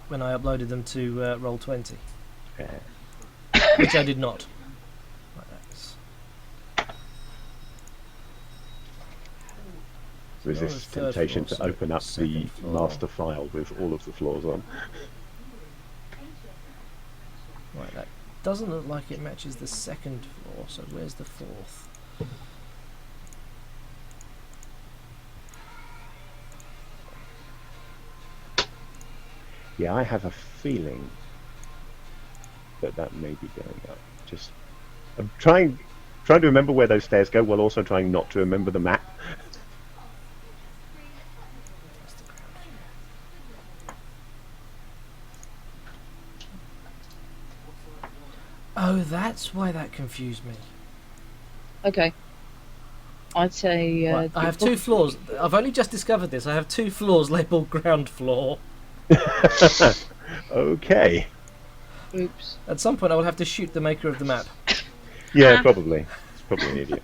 Speaker 2: when I uploaded them to Roll20, which I did not. Right, that's-
Speaker 1: resist
Speaker 2: third
Speaker 1: temptation
Speaker 2: floor,
Speaker 1: to
Speaker 2: so
Speaker 1: open up the
Speaker 2: second floor.
Speaker 1: master file with all of the floors on.
Speaker 2: Right, that doesn't look like it matches the second floor, so where's the fourth?
Speaker 1: Yeah, I have a feeling that that may be going up. Just, I'm trying to remember where those stairs go, while also trying not to remember the map.
Speaker 2: That's the ground floor. Oh, that's why that confused me.
Speaker 3: Okay. I'd say.
Speaker 2: Right, I have 2 floors. I've only just discovered this. I have 2 floors labelled ground floor.
Speaker 1: Okay.
Speaker 3: Oops.
Speaker 2: At some point, I will have to shoot the maker of the map.
Speaker 1: Yeah, probably. It's probably an idiot.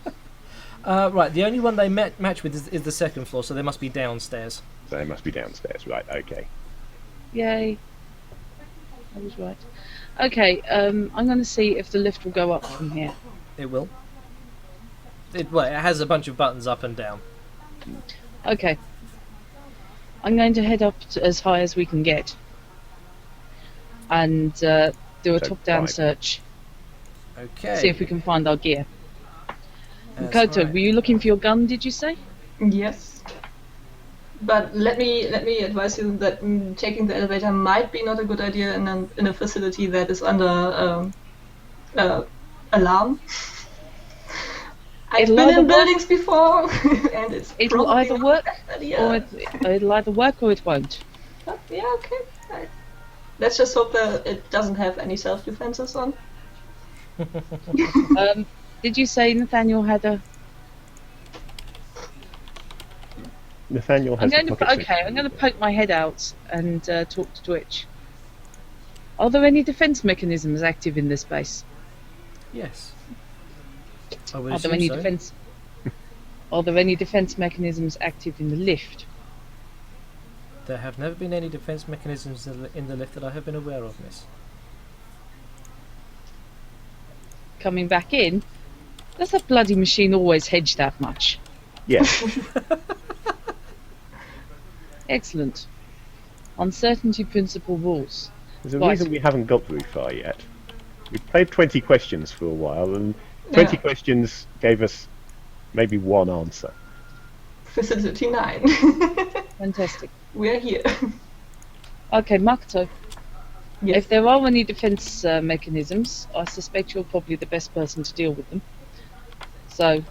Speaker 2: Right, the only one they match with is the 2nd floor, so they must be downstairs.
Speaker 1: So they must be downstairs. Right, okay.
Speaker 3: Yay. I was right. Okay, I'm going to see if the lift will go up from here.
Speaker 2: It will. It has a bunch of buttons up and down.
Speaker 3: Okay. I'm going to head up as high as we can get. And do a
Speaker 1: So
Speaker 3: top-down
Speaker 1: 5.
Speaker 3: search.
Speaker 2: Okay.
Speaker 3: See if we can find our gear.
Speaker 2: That's
Speaker 3: Koto,
Speaker 2: right.
Speaker 3: were you looking for your gun, did you say?
Speaker 4: Yes. But let me advise you that taking the elevator might be not a good idea in a facility that is under alarm. I've
Speaker 3: It'll
Speaker 4: been
Speaker 3: either
Speaker 4: in
Speaker 3: work-
Speaker 4: buildings before, and
Speaker 3: It'll
Speaker 4: probably
Speaker 3: either
Speaker 4: not
Speaker 3: work,
Speaker 4: the best idea.
Speaker 3: or it'll either work or it won't.
Speaker 4: But yeah, okay. Right. Let's just hope that it doesn't have any self-defenses on.
Speaker 3: Did you say Nathaniel had a...
Speaker 1: Nathaniel has
Speaker 3: I'm
Speaker 1: the
Speaker 3: going
Speaker 1: pocket
Speaker 3: to I'm going to poke my head out and talk to Twitch. Are there any defense mechanisms active in this base?
Speaker 2: Yes. I would
Speaker 3: Are there
Speaker 2: assume
Speaker 3: any
Speaker 2: so.
Speaker 3: defense? Are there any defense mechanisms active in the lift?
Speaker 2: There have never been any defense mechanisms in the lift that I have been aware of, miss.
Speaker 3: Coming back in? Does that bloody machine always hedge that much?
Speaker 1: Yes.
Speaker 3: Excellent. Uncertainty principle rules.
Speaker 1: There's a
Speaker 3: Right.
Speaker 1: reason we haven't got very far yet. We played 20 questions for a while, and 20
Speaker 4: Yeah.
Speaker 1: questions gave us maybe one answer.
Speaker 4: Facility 9.
Speaker 3: Fantastic.
Speaker 4: We're here.
Speaker 3: Okay, Makoto.
Speaker 4: Yes.
Speaker 3: If there are any defense mechanisms, I suspect you're probably the best person to deal with them. So,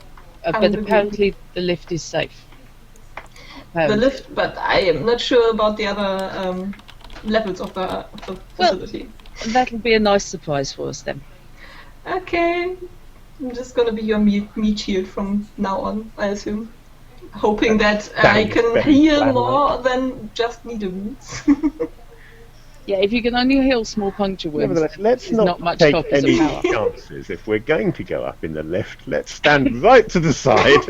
Speaker 3: but
Speaker 4: the
Speaker 3: apparently the lift is safe.
Speaker 4: The
Speaker 3: Apparently.
Speaker 4: lift, but I am not sure about the other levels of the facility.
Speaker 3: That'll be a nice surprise for us then.
Speaker 4: Okay. I'm just gonna be your meat shield from now on, I assume. Hoping that I
Speaker 1: Sounds
Speaker 4: can
Speaker 1: very
Speaker 4: heal
Speaker 1: plan-like.
Speaker 4: more than just needle wounds.
Speaker 3: Yeah, if you can only heal small puncture wounds,
Speaker 1: Nevertheless, let's
Speaker 3: there's
Speaker 1: not
Speaker 3: much
Speaker 1: take
Speaker 3: coppers
Speaker 1: any
Speaker 3: of power.
Speaker 1: chances. If we're going to go up in the lift, let's stand right to the side.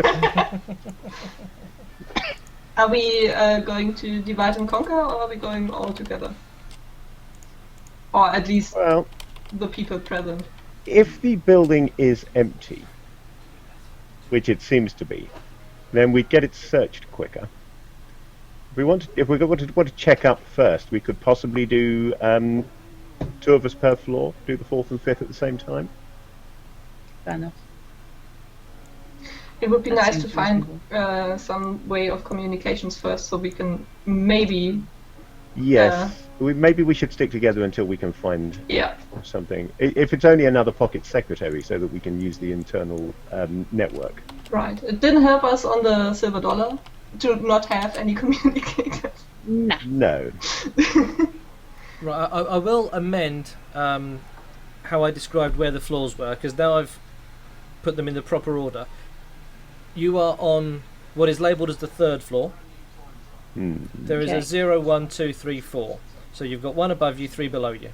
Speaker 4: Are we going to divide and conquer, or are we going all together? Or at least
Speaker 1: Well,
Speaker 4: the people present.
Speaker 1: if the building is empty, which it seems to be, then we get it searched quicker. If we want to check up first, we could possibly do 2 of us per floor, do the 4th and 5th at the same time.
Speaker 3: Fair enough.
Speaker 4: It would be
Speaker 3: That
Speaker 4: nice
Speaker 3: seems
Speaker 4: to find
Speaker 3: reasonable.
Speaker 4: some way of communications first, so we can maybe.
Speaker 1: Yes, maybe we should stick together until we can find
Speaker 4: Yeah.
Speaker 1: something. If it's only another pocket secretary, so that we can use the internal network.
Speaker 4: Right. It didn't help us on the silver dollar to not have any communicators.
Speaker 3: Nah.
Speaker 1: No.
Speaker 2: Right, I will amend how I described where the floors were, because now I've put them in the proper order. You are on what is labelled as the 3rd floor. There is
Speaker 3: Okay.
Speaker 2: a 0, 1, 2, 3, 4. So you've got 1 above you, 3 below you.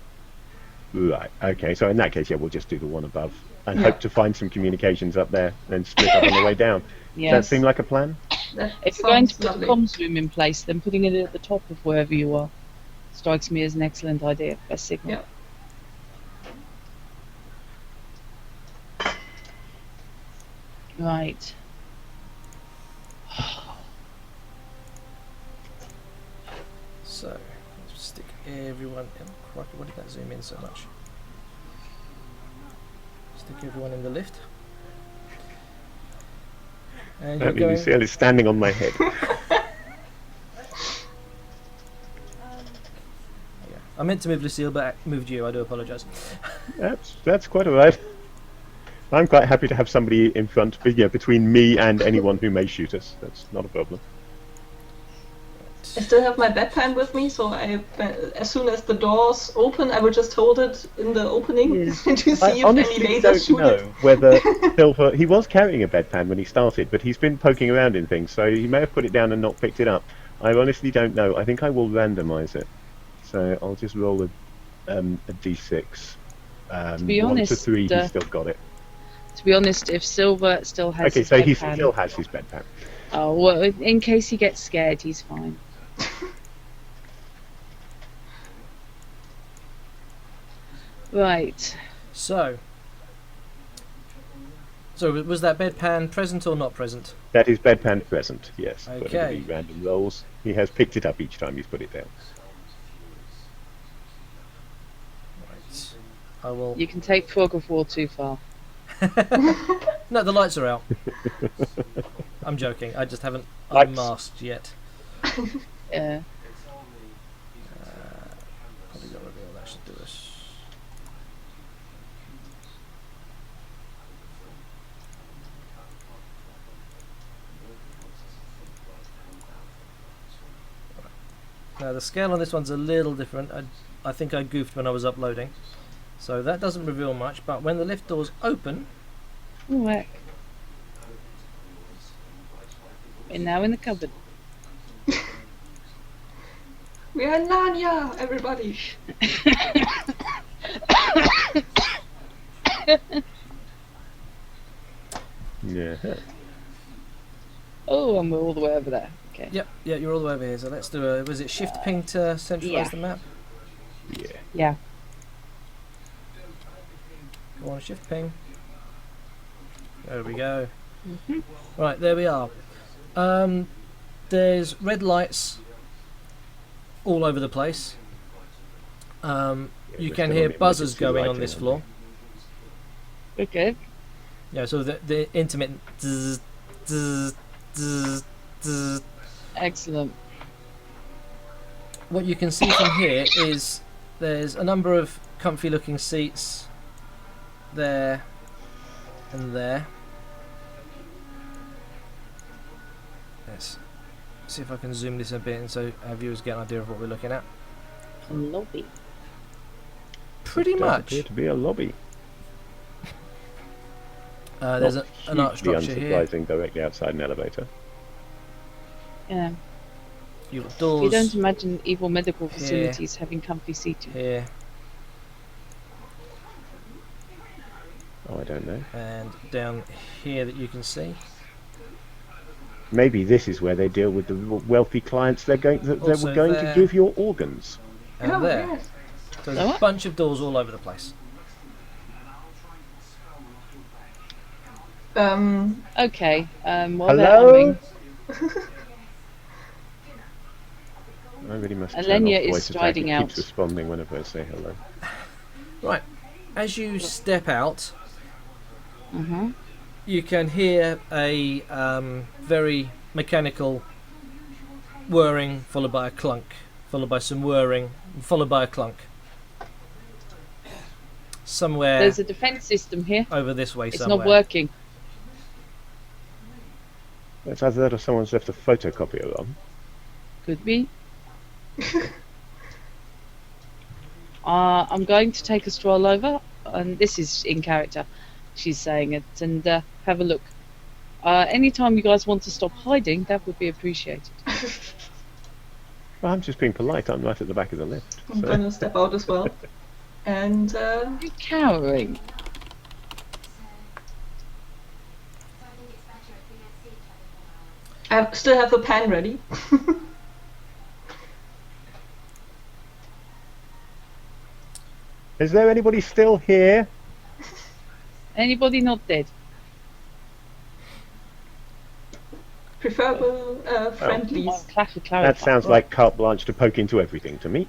Speaker 1: Right. Okay. So in that case, yeah, we'll just do the one above and
Speaker 4: Yeah.
Speaker 1: hope to find some communications up there, then split up on the way down. Does that
Speaker 3: Yes.
Speaker 1: seem like a plan?
Speaker 4: That
Speaker 3: If you're going to
Speaker 4: sounds
Speaker 3: put a
Speaker 4: lovely.
Speaker 3: comms room in place, then putting it at the top of wherever you are strikes me as an excellent idea. Best signal.
Speaker 4: Yeah.
Speaker 3: Right.
Speaker 2: So, let's stick everyone in. Crikey, why did that zoom in so much? Stick everyone in the lift. And you're
Speaker 1: That means
Speaker 2: going.
Speaker 1: Lucille is standing on my head.
Speaker 2: Yeah. I meant to move Lucille, but I moved you. I do apologise.
Speaker 1: That's quite alright. I'm quite happy to have somebody in front, between me and anyone who may shoot us. That's not a problem.
Speaker 4: I still have my bedpan with me, so as soon as the doors open, I will just hold it in the opening
Speaker 3: Yes.
Speaker 4: to see
Speaker 1: I
Speaker 4: if any
Speaker 1: honestly
Speaker 4: lasers
Speaker 1: don't
Speaker 4: shoot
Speaker 1: know
Speaker 4: it.
Speaker 1: whether Silver. He was carrying a bedpan when he started, but he's been poking around in things, so he may have put it down and not picked it up. I honestly don't know. I think I will randomize it. So I'll just roll a d6.
Speaker 3: To be
Speaker 1: 1 to
Speaker 3: honest,
Speaker 1: 3, he's still got it.
Speaker 3: if Silver still has
Speaker 1: Okay,
Speaker 3: his
Speaker 1: so he
Speaker 3: bedpan,
Speaker 1: still has his bedpan.
Speaker 3: oh well, in case he gets scared, he's fine. Right.
Speaker 2: So was that bedpan present or not present?
Speaker 1: That is bedpan present, yes. But it'll
Speaker 2: Okay.
Speaker 1: be random rolls. He has picked it up each time he's put it down.
Speaker 2: Right. I will.
Speaker 3: You can take Fog of War too far.
Speaker 2: No, the lights are out. I'm joking. I just haven't
Speaker 1: Lights.
Speaker 2: unmasked yet.
Speaker 3: Yeah.
Speaker 2: Probably got to reveal that should do us. Now the scale on this one's a little different. I think I goofed when I was uploading, so that doesn't reveal much. But when the lift doors open,
Speaker 3: Oh, heck. We're now in the cupboard.
Speaker 4: We are in Narnia, everybody.
Speaker 1: Yeah.
Speaker 3: Oh, and we're all the way over there. Okay.
Speaker 2: yep, yeah, you're all the way over here. So let's do a. Was it Shift Ping to centralise
Speaker 3: Yeah.
Speaker 2: the map?
Speaker 1: Yeah.
Speaker 3: Yeah.
Speaker 2: Go on, Shift Ping. There we go. Right, there we are. There's red lights all over the place. You
Speaker 1: we're
Speaker 2: can
Speaker 1: still
Speaker 2: hear
Speaker 1: on the
Speaker 2: buzzers
Speaker 1: emergency
Speaker 2: going on
Speaker 1: lighting,
Speaker 2: this
Speaker 1: aren't
Speaker 2: floor.
Speaker 3: Okay.
Speaker 2: Yeah, so the intermittent zzz, zzz, zzz, zzz.
Speaker 3: Excellent.
Speaker 2: What you can see from here is there's a number of comfy looking seats there and there. Let's see if I can zoom this a bit and so our viewers get an idea of what we're looking at.
Speaker 3: Lobby.
Speaker 2: Pretty
Speaker 1: Does
Speaker 2: much.
Speaker 1: appear to be a lobby.
Speaker 2: There's
Speaker 1: Not
Speaker 2: an arch
Speaker 1: hugely
Speaker 2: structure here.
Speaker 1: unsurprising directly outside an elevator.
Speaker 3: Yeah.
Speaker 2: You've got
Speaker 3: You
Speaker 2: doors
Speaker 3: don't imagine evil medical facilities having comfy seating.
Speaker 2: here
Speaker 1: Oh, I don't know.
Speaker 2: and down here that you can see.
Speaker 1: Maybe this is where they deal with the wealthy clients that they
Speaker 2: Also
Speaker 1: were going to
Speaker 2: there.
Speaker 1: give your organs.
Speaker 2: And
Speaker 4: Oh,
Speaker 2: there.
Speaker 4: yes.
Speaker 2: So there's a
Speaker 3: what?
Speaker 2: bunch of doors all over the place.
Speaker 3: Okay. While
Speaker 1: Hello?
Speaker 3: they're humming,
Speaker 1: I really must turn
Speaker 3: Alenia
Speaker 1: off
Speaker 3: is
Speaker 1: voice attack.
Speaker 3: striding
Speaker 1: It
Speaker 3: out.
Speaker 1: keeps responding whenever I say hello.
Speaker 2: Right. As you step out,
Speaker 3: Mhm.
Speaker 2: you can hear a very mechanical whirring, followed by a clunk, followed by some whirring, followed by a clunk. Somewhere
Speaker 3: There's a defense system here.
Speaker 2: over this way
Speaker 3: It's
Speaker 2: somewhere.
Speaker 3: not working.
Speaker 1: It's either that or someone's left a photocopier on.
Speaker 3: Could be. I'm going to take a stroll over, and this is in character. She's saying it, and have a look. Anytime you guys want to stop hiding, that would be appreciated.
Speaker 1: Well, I'm just being polite. I'm right at the back of the lift.
Speaker 4: I'm
Speaker 1: So.
Speaker 4: gonna step out as well. And
Speaker 3: You're cowering.
Speaker 4: I still have the pan ready.
Speaker 1: Is there anybody still here?
Speaker 3: Anybody not dead?
Speaker 4: Preferable friendlies.
Speaker 3: Oh, clash of
Speaker 1: That
Speaker 3: clarify.
Speaker 1: sounds like carte blanche to poke into everything to me.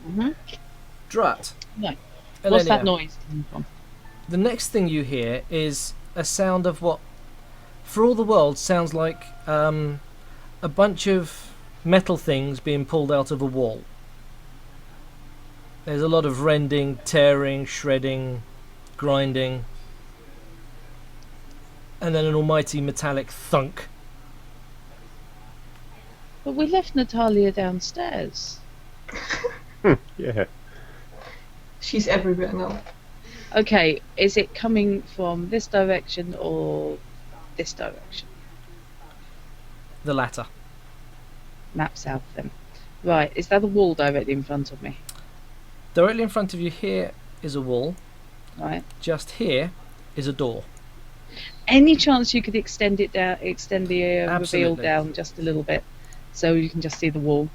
Speaker 2: Drat.
Speaker 3: No. What's that
Speaker 2: Elenia,
Speaker 3: noise coming from?
Speaker 2: the next thing you hear is a sound of what, for all the world, sounds like a bunch of metal things being pulled out of a wall. There's a lot of rending, tearing, shredding, grinding, and then an almighty metallic thunk.
Speaker 3: But we left Natalia downstairs.
Speaker 1: Yeah.
Speaker 4: She's everywhere now.
Speaker 3: Okay, is it coming from this direction or this direction?
Speaker 2: The latter.
Speaker 3: Map south then. Right, is that a wall directly in front of me?
Speaker 2: Directly in front of you here is a wall.
Speaker 3: Right.
Speaker 2: Just here is a door.
Speaker 3: Any chance you could extend it down, extend the reveal
Speaker 2: Absolutely.
Speaker 3: down just a little bit, so you can just see the wall?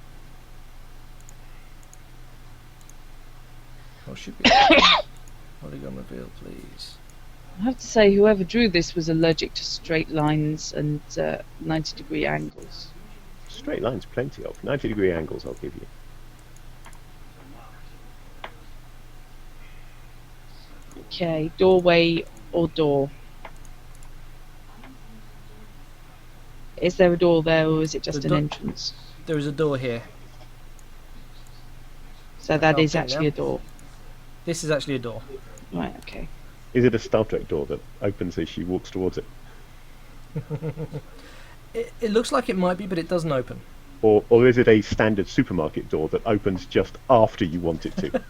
Speaker 2: Or should be. Polygon reveal, please.
Speaker 3: I have to say, whoever drew this was allergic to straight lines and 90-degree angles.
Speaker 1: Straight lines, plenty of. 90-degree angles, I'll give you.
Speaker 3: Okay, doorway or door? Is there a door there, or is it just
Speaker 2: The
Speaker 3: an
Speaker 2: door-
Speaker 3: entrance?
Speaker 2: There is a door here.
Speaker 3: So that
Speaker 2: can't
Speaker 3: is
Speaker 2: think
Speaker 3: actually
Speaker 2: now.
Speaker 3: a door.
Speaker 2: This is actually a door.
Speaker 3: Right, okay.
Speaker 1: Is it a Star Trek door that opens as she walks towards it?
Speaker 2: It looks like it might be, but it doesn't open.
Speaker 1: Or is it a standard supermarket door that opens just after you want it to?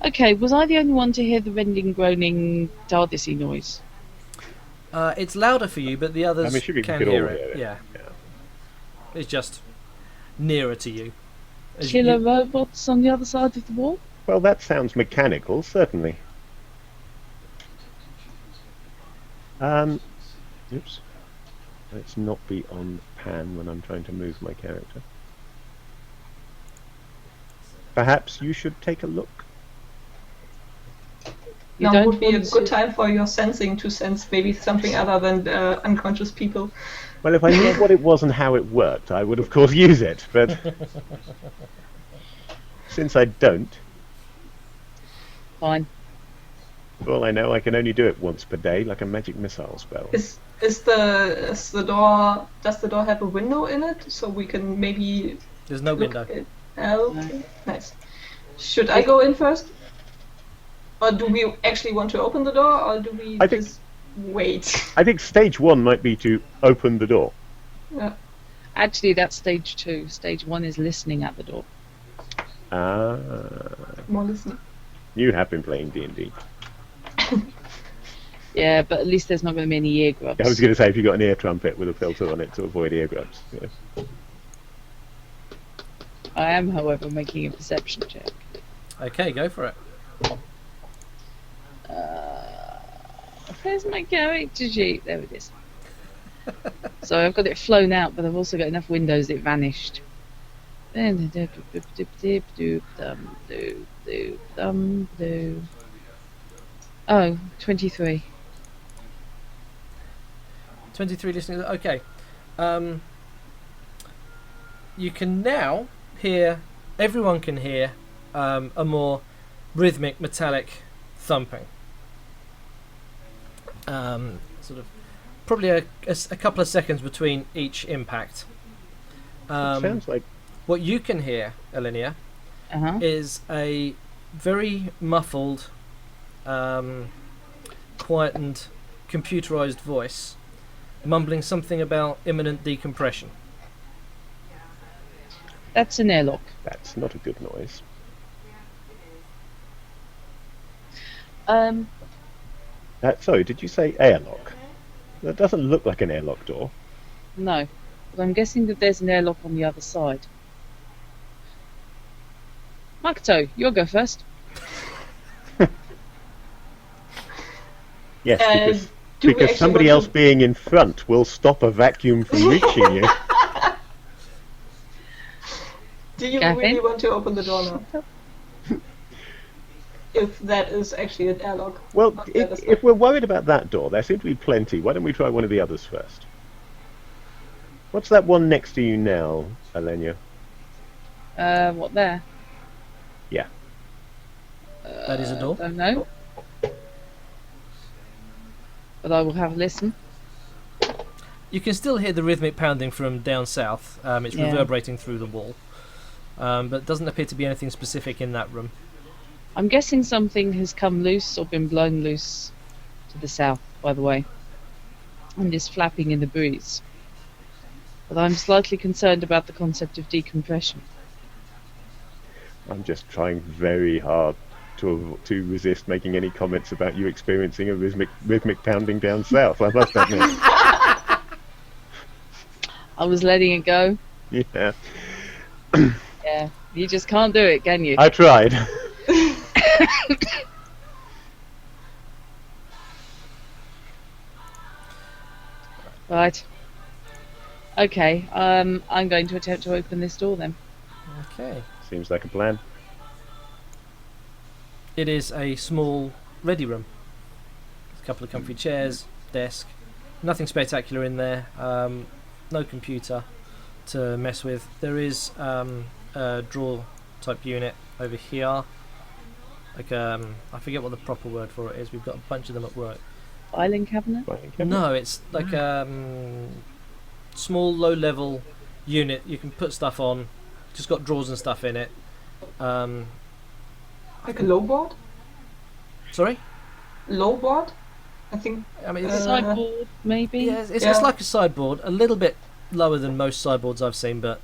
Speaker 3: Okay, was I the only one to hear the rending, groaning, TARDIS-y noise?
Speaker 2: It's louder for you, but the others
Speaker 1: I'm assuming we
Speaker 2: can
Speaker 1: could
Speaker 2: hear
Speaker 1: all
Speaker 2: it.
Speaker 1: hear it.
Speaker 2: Yeah.
Speaker 1: Yeah.
Speaker 2: It's just nearer to you. As
Speaker 3: Killer
Speaker 2: you-
Speaker 3: robots on the other side of the wall?
Speaker 1: Well, that sounds mechanical, certainly. Oops. Let's not be on pan when I'm trying to move my character. Perhaps you should take a look.
Speaker 3: You
Speaker 4: Now
Speaker 3: don't
Speaker 4: would be a
Speaker 3: want
Speaker 4: good
Speaker 3: to-
Speaker 4: time for your sensing to sense maybe something other than unconscious people.
Speaker 1: Well, if I knew what it was and how it worked, I would of course use it, but since I don't,
Speaker 3: Fine.
Speaker 1: for all I know, I can only do it once per day, like a magic missile spell.
Speaker 4: Is the door? Does the door have a window in it so we can maybe
Speaker 2: There's no
Speaker 4: look
Speaker 2: window.
Speaker 4: it out? Nice. Should I go in first, or do we actually want to open the door, or do we
Speaker 1: I think-
Speaker 4: just wait?
Speaker 1: I think stage one might be to open the door.
Speaker 4: Yeah.
Speaker 3: Actually, that's stage 2. Stage 1 is listening at the door.
Speaker 1: Ah,
Speaker 4: More listening.
Speaker 1: you have been playing D&D.
Speaker 3: Yeah, but at least there's not going to be any ear grubs.
Speaker 1: I was going to say, if you got an ear trumpet with a filter on it to avoid eargrubs. Yeah.
Speaker 3: I am, however, making a perception check.
Speaker 2: Okay, go for it.
Speaker 3: Where's my character sheet? There it is. So I've got it flown out, but I've also got enough windows that it vanished. Oh, 23.
Speaker 2: 23 listeners. Okay. You can now hear, everyone can hear a more rhythmic, metallic thumping. Sort of, probably a couple of seconds between each impact.
Speaker 1: Sounds like
Speaker 2: What you can hear, Alinea,
Speaker 3: Uh-huh.
Speaker 2: is a very muffled, quietened, computerized voice mumbling something about imminent decompression.
Speaker 3: That's an airlock.
Speaker 1: that's not a good noise. Sorry, did you say airlock? That doesn't look like an airlock door.
Speaker 3: No. But I'm guessing that there's an airlock on the other side. Makoto, you'll go first.
Speaker 1: Yes, because,
Speaker 4: Do we
Speaker 1: because
Speaker 4: actually
Speaker 1: somebody
Speaker 4: want
Speaker 1: else being in front will stop a vacuum from reaching you.
Speaker 4: Do you
Speaker 3: Gavin?
Speaker 4: really want to open the door now? If that is actually an airlock.
Speaker 1: Well,
Speaker 4: Not that is
Speaker 1: if we're worried about that door, there seem to be plenty. Why don't we try one of the others first? What's that one next to you now, Alenia?
Speaker 3: What there?
Speaker 1: Yeah.
Speaker 2: That is a door.
Speaker 3: Don't know. But I will have a listen.
Speaker 2: You can still hear the rhythmic pounding from down south. It's
Speaker 3: Yeah.
Speaker 2: reverberating through the wall. But it doesn't appear to be anything specific in that room.
Speaker 3: I'm guessing something has come loose or been blown loose to the south, by the way. And is flapping in the breeze. But I'm slightly concerned about the concept of decompression.
Speaker 1: I'm just trying very hard to resist making any comments about you experiencing a rhythmic pounding down south. I must admit.
Speaker 3: I was letting it go.
Speaker 1: Yeah,
Speaker 3: Yeah, you just can't do it, can you?
Speaker 1: I tried.
Speaker 3: Right. Okay, I'm going to attempt to open this door then.
Speaker 2: Okay.
Speaker 1: Seems like a plan.
Speaker 2: It is a small ready room. A couple of comfy chairs, desk. Nothing spectacular in there. No computer to mess with. There is a drawer type unit over here. Like I forget what the proper word for it is. We've got a bunch of them at work.
Speaker 3: Filing cabinet?
Speaker 2: No, it's like small, low-level unit. You can put stuff on. Just got drawers and stuff in it.
Speaker 4: Like a low board?
Speaker 2: Sorry?
Speaker 4: Low board? I think.
Speaker 2: I mean,
Speaker 3: A
Speaker 2: it's,
Speaker 3: sideboard, maybe?
Speaker 2: yeah, it's
Speaker 4: Yeah.
Speaker 2: like a sideboard. A little bit lower than most sideboards I've seen, but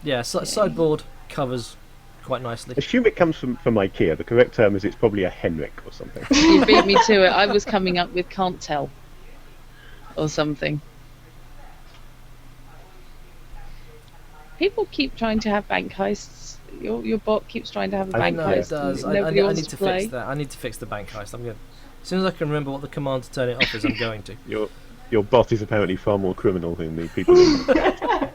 Speaker 2: yeah, sideboard covers quite nicely.
Speaker 1: Assume it comes from IKEA. The correct term is it's probably a Henrik or something.
Speaker 3: You beat me to it. I was coming up with can't tell. Or something. People keep trying to have bank heists. Your bot keeps trying to have a
Speaker 1: I
Speaker 3: bank
Speaker 1: know,
Speaker 2: No,
Speaker 3: heist.
Speaker 2: it does.
Speaker 3: and
Speaker 2: I
Speaker 3: nobody wants
Speaker 2: need to
Speaker 3: play.
Speaker 2: fix that. I need to fix the bank heist. I'm going. As soon as I can remember what the command to turn it off is, I'm going to.
Speaker 1: Your bot is apparently far more criminal than the people. In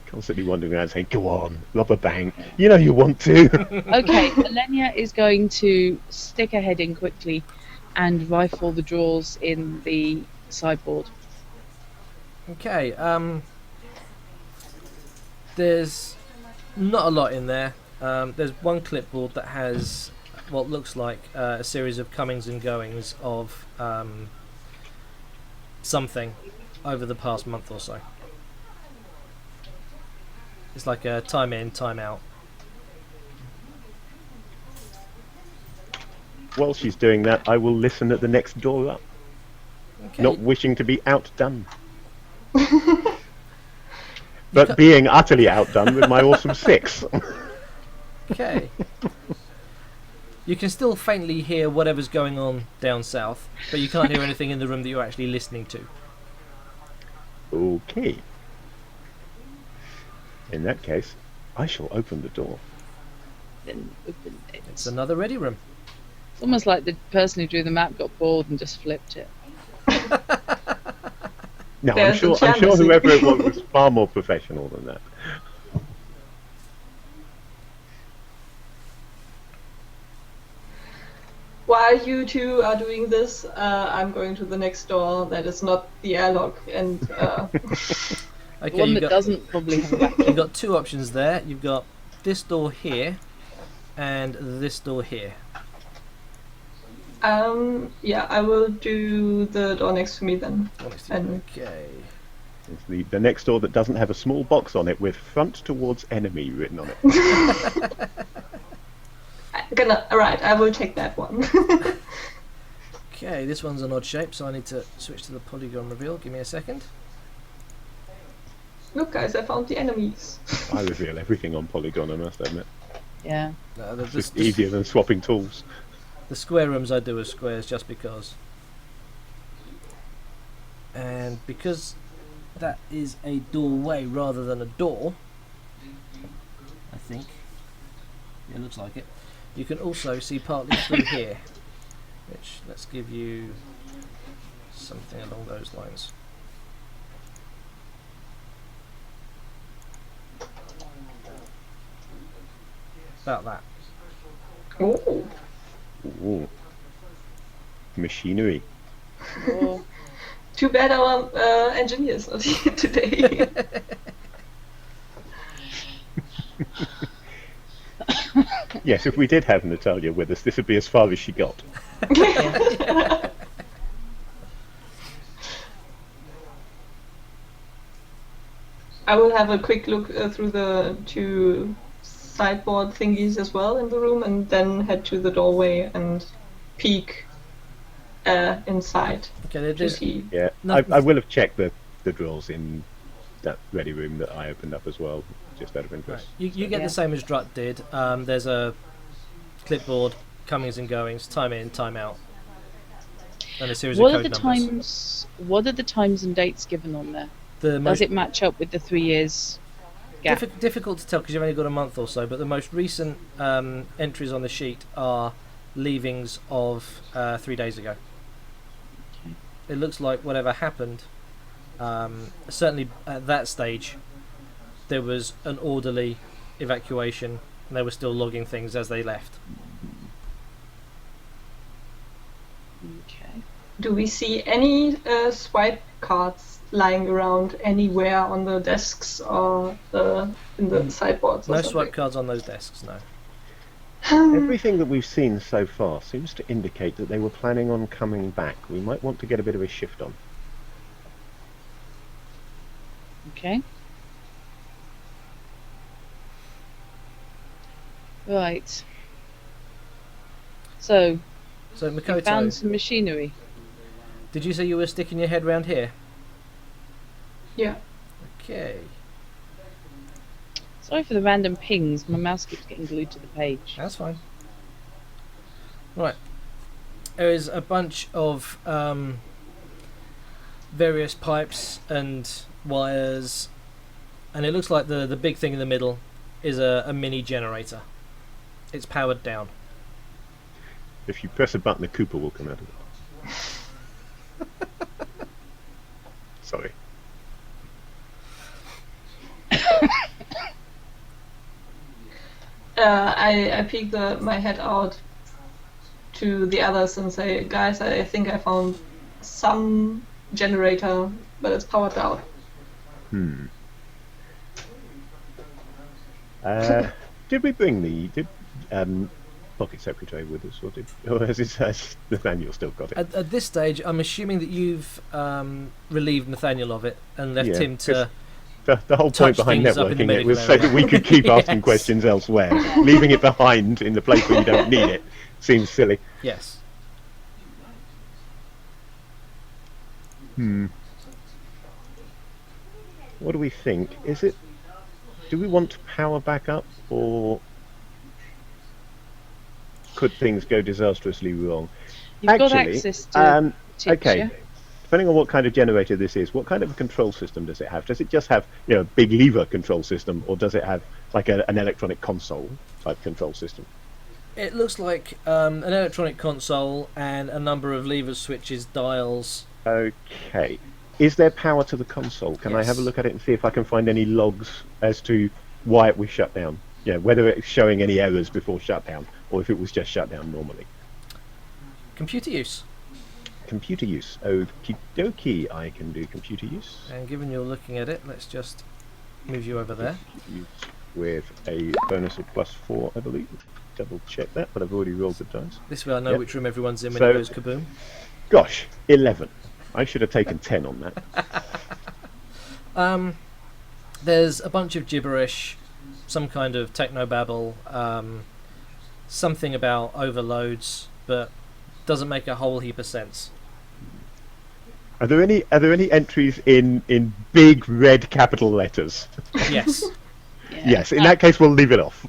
Speaker 1: Constantly wandering around saying, "Go on, rob a bank. You know you want to."
Speaker 3: Okay, Elenia is going to stick her head in quickly and rifle the drawers in the sideboard.
Speaker 2: Okay. There's not a lot in there. There's one clipboard that has what looks like a series of comings and goings of something over the past month or so. It's like a time in, time out.
Speaker 1: While she's doing that, I will listen at the next door up,
Speaker 2: Okay.
Speaker 1: not wishing to be outdone. But being utterly outdone with my awesome 6.
Speaker 2: Okay. You can still faintly hear whatever's going on down south, but you can't hear anything in the room that you're actually listening to.
Speaker 1: Okay. In that case, I shall open the door.
Speaker 3: Then open it.
Speaker 2: It's another ready room.
Speaker 3: It's almost like the person who drew the map got bored and just flipped it.
Speaker 1: No, I'm
Speaker 4: There's
Speaker 1: sure
Speaker 4: a chair
Speaker 1: whoever it
Speaker 4: missing.
Speaker 1: was far more professional than that.
Speaker 4: While you two are doing this, I'm going to the next door that is not the airlock, and
Speaker 2: Okay,
Speaker 3: The one
Speaker 2: you've
Speaker 3: that
Speaker 2: got,
Speaker 3: doesn't probably have a back.
Speaker 2: you've got two options there. You've got this door here and this door here.
Speaker 4: yeah, I will do the door next to me then. And
Speaker 2: Okay.
Speaker 1: It's the next door that doesn't have a small box on it with "front towards enemy" written on it.
Speaker 4: right, I will take that one.
Speaker 2: Okay, this one's an odd shape, so I need to switch to the polygon reveal. Give me a second.
Speaker 4: Look, guys, I found the enemies.
Speaker 1: I reveal everything on Polygon, I must admit.
Speaker 3: Yeah.
Speaker 1: It's just easier than swapping tools.
Speaker 2: The square rooms I do as squares just because. And because that is a doorway rather than a door, I think. It looks like it. You can also see partly through here, which let's give you something along those lines. About that.
Speaker 4: Oh,
Speaker 1: Ooh. Machinery.
Speaker 3: Or
Speaker 4: too bad our engineer's not here today.
Speaker 1: Yes, if we did have Natalia with us, this would be as far as she got.
Speaker 4: I will have a quick look through the two sideboard thingies as well in the room, and then head to the doorway and peek inside
Speaker 2: Okay,
Speaker 4: to
Speaker 2: there's
Speaker 4: see.
Speaker 1: Yeah,
Speaker 2: No-
Speaker 1: I will have checked the drawers in that ready room that I opened up as well, just out of
Speaker 2: right.
Speaker 1: interest.
Speaker 2: You get
Speaker 3: Yeah.
Speaker 2: the same as Drut did. There's a clipboard, comings and goings, time in, time out, and a series
Speaker 3: What
Speaker 2: of
Speaker 3: are
Speaker 2: code
Speaker 3: the
Speaker 2: numbers.
Speaker 3: times? What are the times and dates given on there?
Speaker 2: The
Speaker 3: Does
Speaker 2: most
Speaker 3: it match up with the 3 years gap?
Speaker 2: difficult to tell because you've only got a month or so, but the most recent entries on the sheet are leavings of 3 days ago.
Speaker 3: Okay.
Speaker 2: It looks like whatever happened, certainly at that stage, there was an orderly evacuation and they were still logging things as they left.
Speaker 3: Okay.
Speaker 4: Do we see any swipe cards lying around anywhere on the desks or in the sideboards? Or
Speaker 2: No
Speaker 4: something?
Speaker 2: swipe cards on those desks, no.
Speaker 1: Everything that we've seen so far seems to indicate that they were planning on coming back. We might want to get a bit of a shift on.
Speaker 3: Okay. Right. So,
Speaker 2: So
Speaker 3: you
Speaker 2: Makoto,
Speaker 3: found some machinery.
Speaker 2: did you say you were sticking your head round here?
Speaker 4: Yeah.
Speaker 2: Okay,
Speaker 3: Sorry for the random pings. My mouse keeps getting glued to the page.
Speaker 2: that's fine. Right, there is a bunch of various pipes and wires, and it looks like the big thing in the middle is a mini generator. It's powered down.
Speaker 1: If you press a button, the Cooper will come out of it. Sorry.
Speaker 4: I peek my head out to the others and say, guys, I think I found some generator, but it's powered down.
Speaker 1: Did we bring the pocket secretary with us, or has Nathaniel still got it?
Speaker 2: At this stage, I'm assuming that you've relieved Nathaniel of it and left
Speaker 1: Yeah,
Speaker 2: him to.
Speaker 1: The whole
Speaker 2: touch
Speaker 1: point behind
Speaker 2: things up in the
Speaker 1: networking it was
Speaker 2: medical
Speaker 1: so that we could keep asking
Speaker 2: Yes.
Speaker 1: questions elsewhere. Leaving it behind in the place where you don't need it seems silly.
Speaker 2: Yes.
Speaker 1: What do we think? Do we want to power back up, or could things go disastrously wrong?
Speaker 3: You've got access to tips,
Speaker 1: okay.
Speaker 3: yeah?
Speaker 1: Depending on what kind of generator this is, what kind of a control system does it have? Does it just have, a big lever control system, or does it have like an electronic console type control system?
Speaker 2: It looks like an electronic console and a number of levers, switches, dials.
Speaker 1: Okay. Is there power to the console? Can I have a
Speaker 2: Yes.
Speaker 1: look at it and see if I can find any logs as to why it was shut down? Whether it's showing any errors before shutdown, or if it was just shut down normally.
Speaker 2: Computer use.
Speaker 1: Computer use. Okie dokie, I can do computer use.
Speaker 2: And given you're looking at it, let's just move you over there.
Speaker 1: Use with a bonus of +4, I believe. Double check that, but I've already rolled the dice.
Speaker 2: This way I know
Speaker 1: Yep.
Speaker 2: which room everyone's in when
Speaker 1: So-
Speaker 2: it goes kaboom.
Speaker 1: Gosh, 11. I should have taken 10 on that.
Speaker 2: There's a bunch of gibberish, some kind of technobabble, something about overloads, but doesn't make a whole heap of sense.
Speaker 1: Are there any entries in big red capital letters?
Speaker 2: Yes.
Speaker 3: Yeah.
Speaker 1: Yes, in that case we'll leave it off.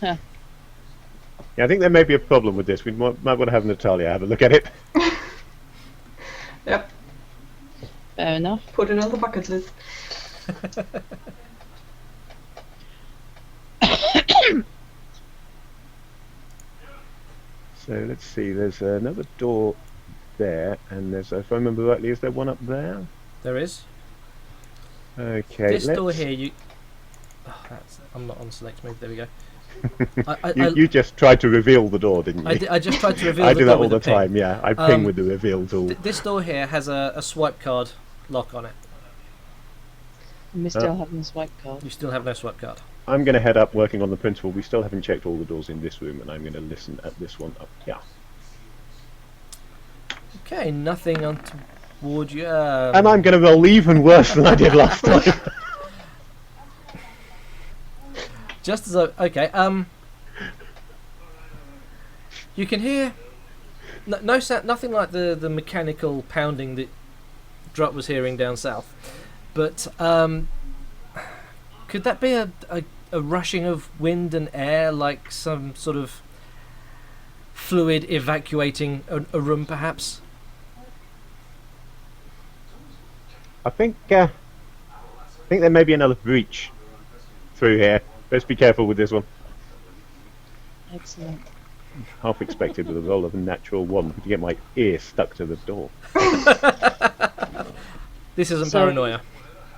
Speaker 3: Huh.
Speaker 1: Yeah, I think there may be a problem with this. We might want to have Natalia have a look at it.
Speaker 4: Yep.
Speaker 3: Fair enough.
Speaker 4: Put it on the bucket list.
Speaker 1: So let's see, there's another door there, and there's, if I remember rightly, is there one up there?
Speaker 2: There is.
Speaker 1: Okay,
Speaker 2: This door
Speaker 1: let's...
Speaker 2: here, you... Oh, I'm not on select move, there we go.
Speaker 1: You just tried to reveal the door, didn't you?
Speaker 2: I just tried to reveal
Speaker 1: I
Speaker 2: the
Speaker 1: do
Speaker 2: door
Speaker 1: that all
Speaker 2: with
Speaker 1: the
Speaker 2: a ping.
Speaker 1: time, yeah. I ping with the reveal tool.
Speaker 2: This door here has a swipe card lock on it.
Speaker 3: And we're still having a swipe card.
Speaker 2: You still have no swipe card.
Speaker 1: I'm going to head up working on the principle. We still haven't checked all the doors in this room, and I'm going to listen at this one up here.
Speaker 2: Okay, nothing on toward you.
Speaker 1: And I'm going to roll even worse than I did last time.
Speaker 2: Just as I... Okay, You can hear no sound, nothing like the mechanical pounding that Drup was hearing down south. But could that be a rushing of wind and air, like some sort of fluid evacuating a room, perhaps?
Speaker 1: I think there may be another breach through here. Let's be careful with this one.
Speaker 3: Excellent.
Speaker 1: Half expected with a roll of a natural 1 to get my ear stuck to the door.
Speaker 2: This isn't
Speaker 3: So-
Speaker 2: paranoia.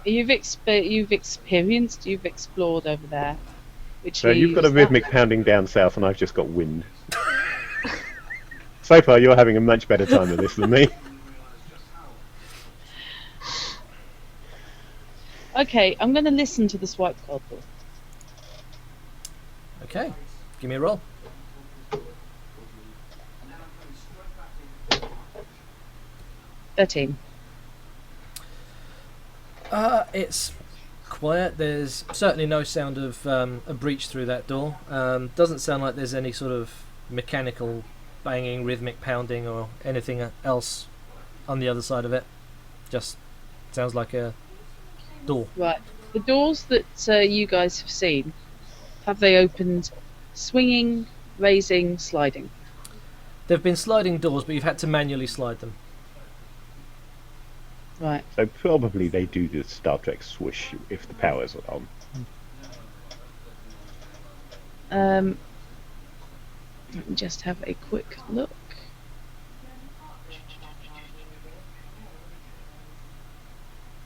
Speaker 3: You've experienced, you've explored over there. Which
Speaker 1: So you've got a
Speaker 3: used-
Speaker 1: rhythmic pounding down south, and I've just got wind. So far, you're having a much better time of this than me.
Speaker 3: Okay, I'm going to listen to the swipe card though.
Speaker 2: Okay, give me a roll. It's quiet. There's certainly no sound of a breach through that door. Doesn't sound like there's any sort of mechanical banging, rhythmic pounding, or anything else on the other side of it. Just sounds like a door.
Speaker 3: Right. The doors that you guys have seen, have they opened swinging, raising, sliding?
Speaker 2: There've been sliding doors, but you've had to manually slide them.
Speaker 3: Right.
Speaker 1: So probably they do the Star Trek swoosh if the power's on.
Speaker 3: Let me just have a quick look.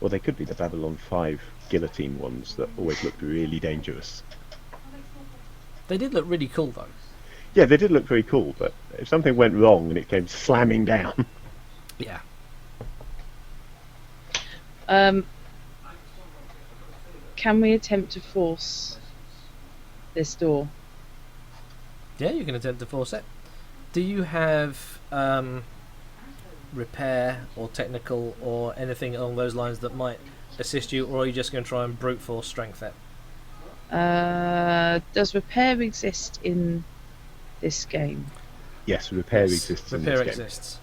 Speaker 1: Or they could be the Babylon 5 guillotine ones that always looked really dangerous.
Speaker 2: They did look really cool, though.
Speaker 1: Yeah, they did look very cool, but if something went wrong and it came slamming down...
Speaker 2: Yeah.
Speaker 3: Can we attempt to force this door?
Speaker 2: Yeah, you can attempt to force it. Do you have repair or technical or anything along those lines that might assist you, or are you just going to try and brute force strength it?
Speaker 3: Does repair exist in this game?
Speaker 1: Yes, repair
Speaker 2: Yes,
Speaker 1: exists in
Speaker 2: repair
Speaker 1: this game.
Speaker 2: exists.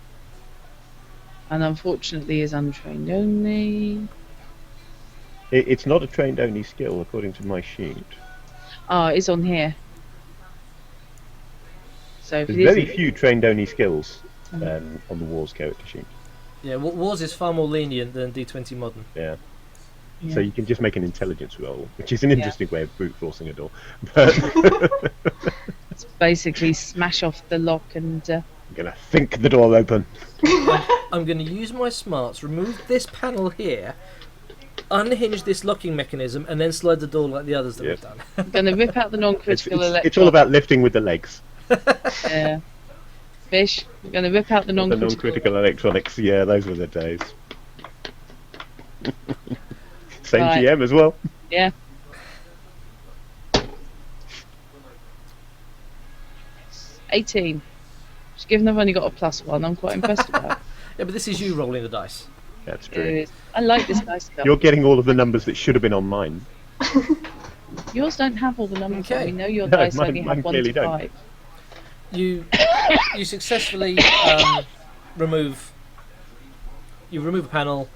Speaker 3: And unfortunately is untrained only.
Speaker 1: It's not a trained-only skill, according to my sheet.
Speaker 3: It's on here. So if
Speaker 1: There's
Speaker 3: it
Speaker 1: very
Speaker 3: isn't-
Speaker 1: few trained-only skills on the Wars character sheet.
Speaker 2: Yeah, Wars is far more lenient than D20 Modern.
Speaker 1: Yeah.
Speaker 3: Yeah.
Speaker 1: So you can just make an intelligence roll, which is an interesting way of brute forcing a door. But
Speaker 3: It's basically smash off the lock and
Speaker 1: I'm gonna think the door open.
Speaker 2: I'm going to use my smarts, remove this panel here, unhinge this locking mechanism, and then slide the door like the others that
Speaker 1: Yeah.
Speaker 2: we've done.
Speaker 3: I'm going to rip out the non-critical electron.
Speaker 1: It's all about lifting with the legs.
Speaker 3: Yeah. Fish. I'm going to rip out the
Speaker 1: The
Speaker 3: non-critical.
Speaker 1: non-critical electronics. Yeah, those were the days. Same
Speaker 3: Right.
Speaker 1: GM as well.
Speaker 3: Yeah. $18. Just given I've only got a +1, I'm quite impressed about it.
Speaker 2: Yeah, but this is you rolling the dice.
Speaker 1: That's
Speaker 3: It
Speaker 1: true.
Speaker 3: is. I like this nice stuff.
Speaker 1: You're getting all of the numbers that should have been on mine.
Speaker 3: Yours don't have all the numbers.
Speaker 2: Okay.
Speaker 3: We know your
Speaker 1: No,
Speaker 3: dice
Speaker 1: mine-
Speaker 3: only
Speaker 1: mine
Speaker 3: have 1
Speaker 1: clearly
Speaker 3: to
Speaker 1: don't.
Speaker 3: 5.
Speaker 2: You successfully remove a panel,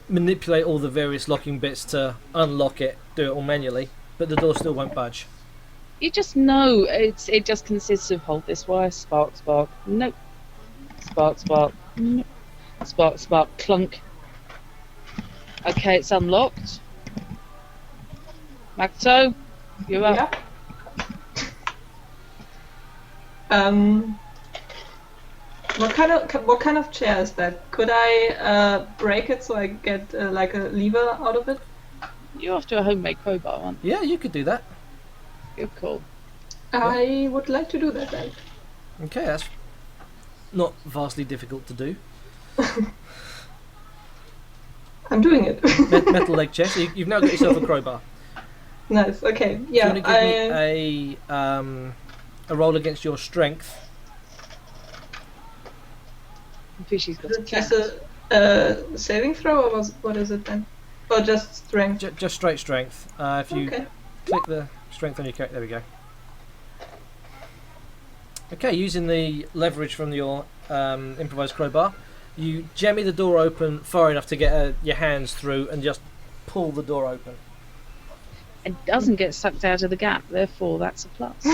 Speaker 2: manipulate all the various locking bits to unlock it, do it all manually, but the door still won't budge.
Speaker 3: You just know it just consists of hold this wire, spark, spark, nope. Spark, spark, nope. Spark, spark, clunk. Okay, it's unlocked. Magto, you're up.
Speaker 4: Yeah. What kind of chair is that? Could I break it so I get like a lever out of it?
Speaker 3: You're after a homemade crowbar, aren't
Speaker 2: Yeah, you could do that.
Speaker 3: you? Good call.
Speaker 4: I would like to do that then.
Speaker 2: Okay, that's not vastly difficult to do.
Speaker 4: I'm doing it.
Speaker 2: Metal leg chest. You've now got yourself a crowbar.
Speaker 4: Nice. Okay.
Speaker 2: Do
Speaker 4: Yeah.
Speaker 2: you want to give me a roll against your strength?
Speaker 3: Fishy's got
Speaker 4: Is
Speaker 3: a
Speaker 4: it
Speaker 3: cat.
Speaker 4: just a saving throw, or what is it then? Or just strength?
Speaker 2: Just straight strength. If you
Speaker 4: Okay.
Speaker 2: click the strength on your character, there we go. Okay, using the leverage from your improvised crowbar, you jemmy the door open far enough to get your hands through and just pull the door open.
Speaker 3: It doesn't get sucked out of the gap, therefore that's a plus.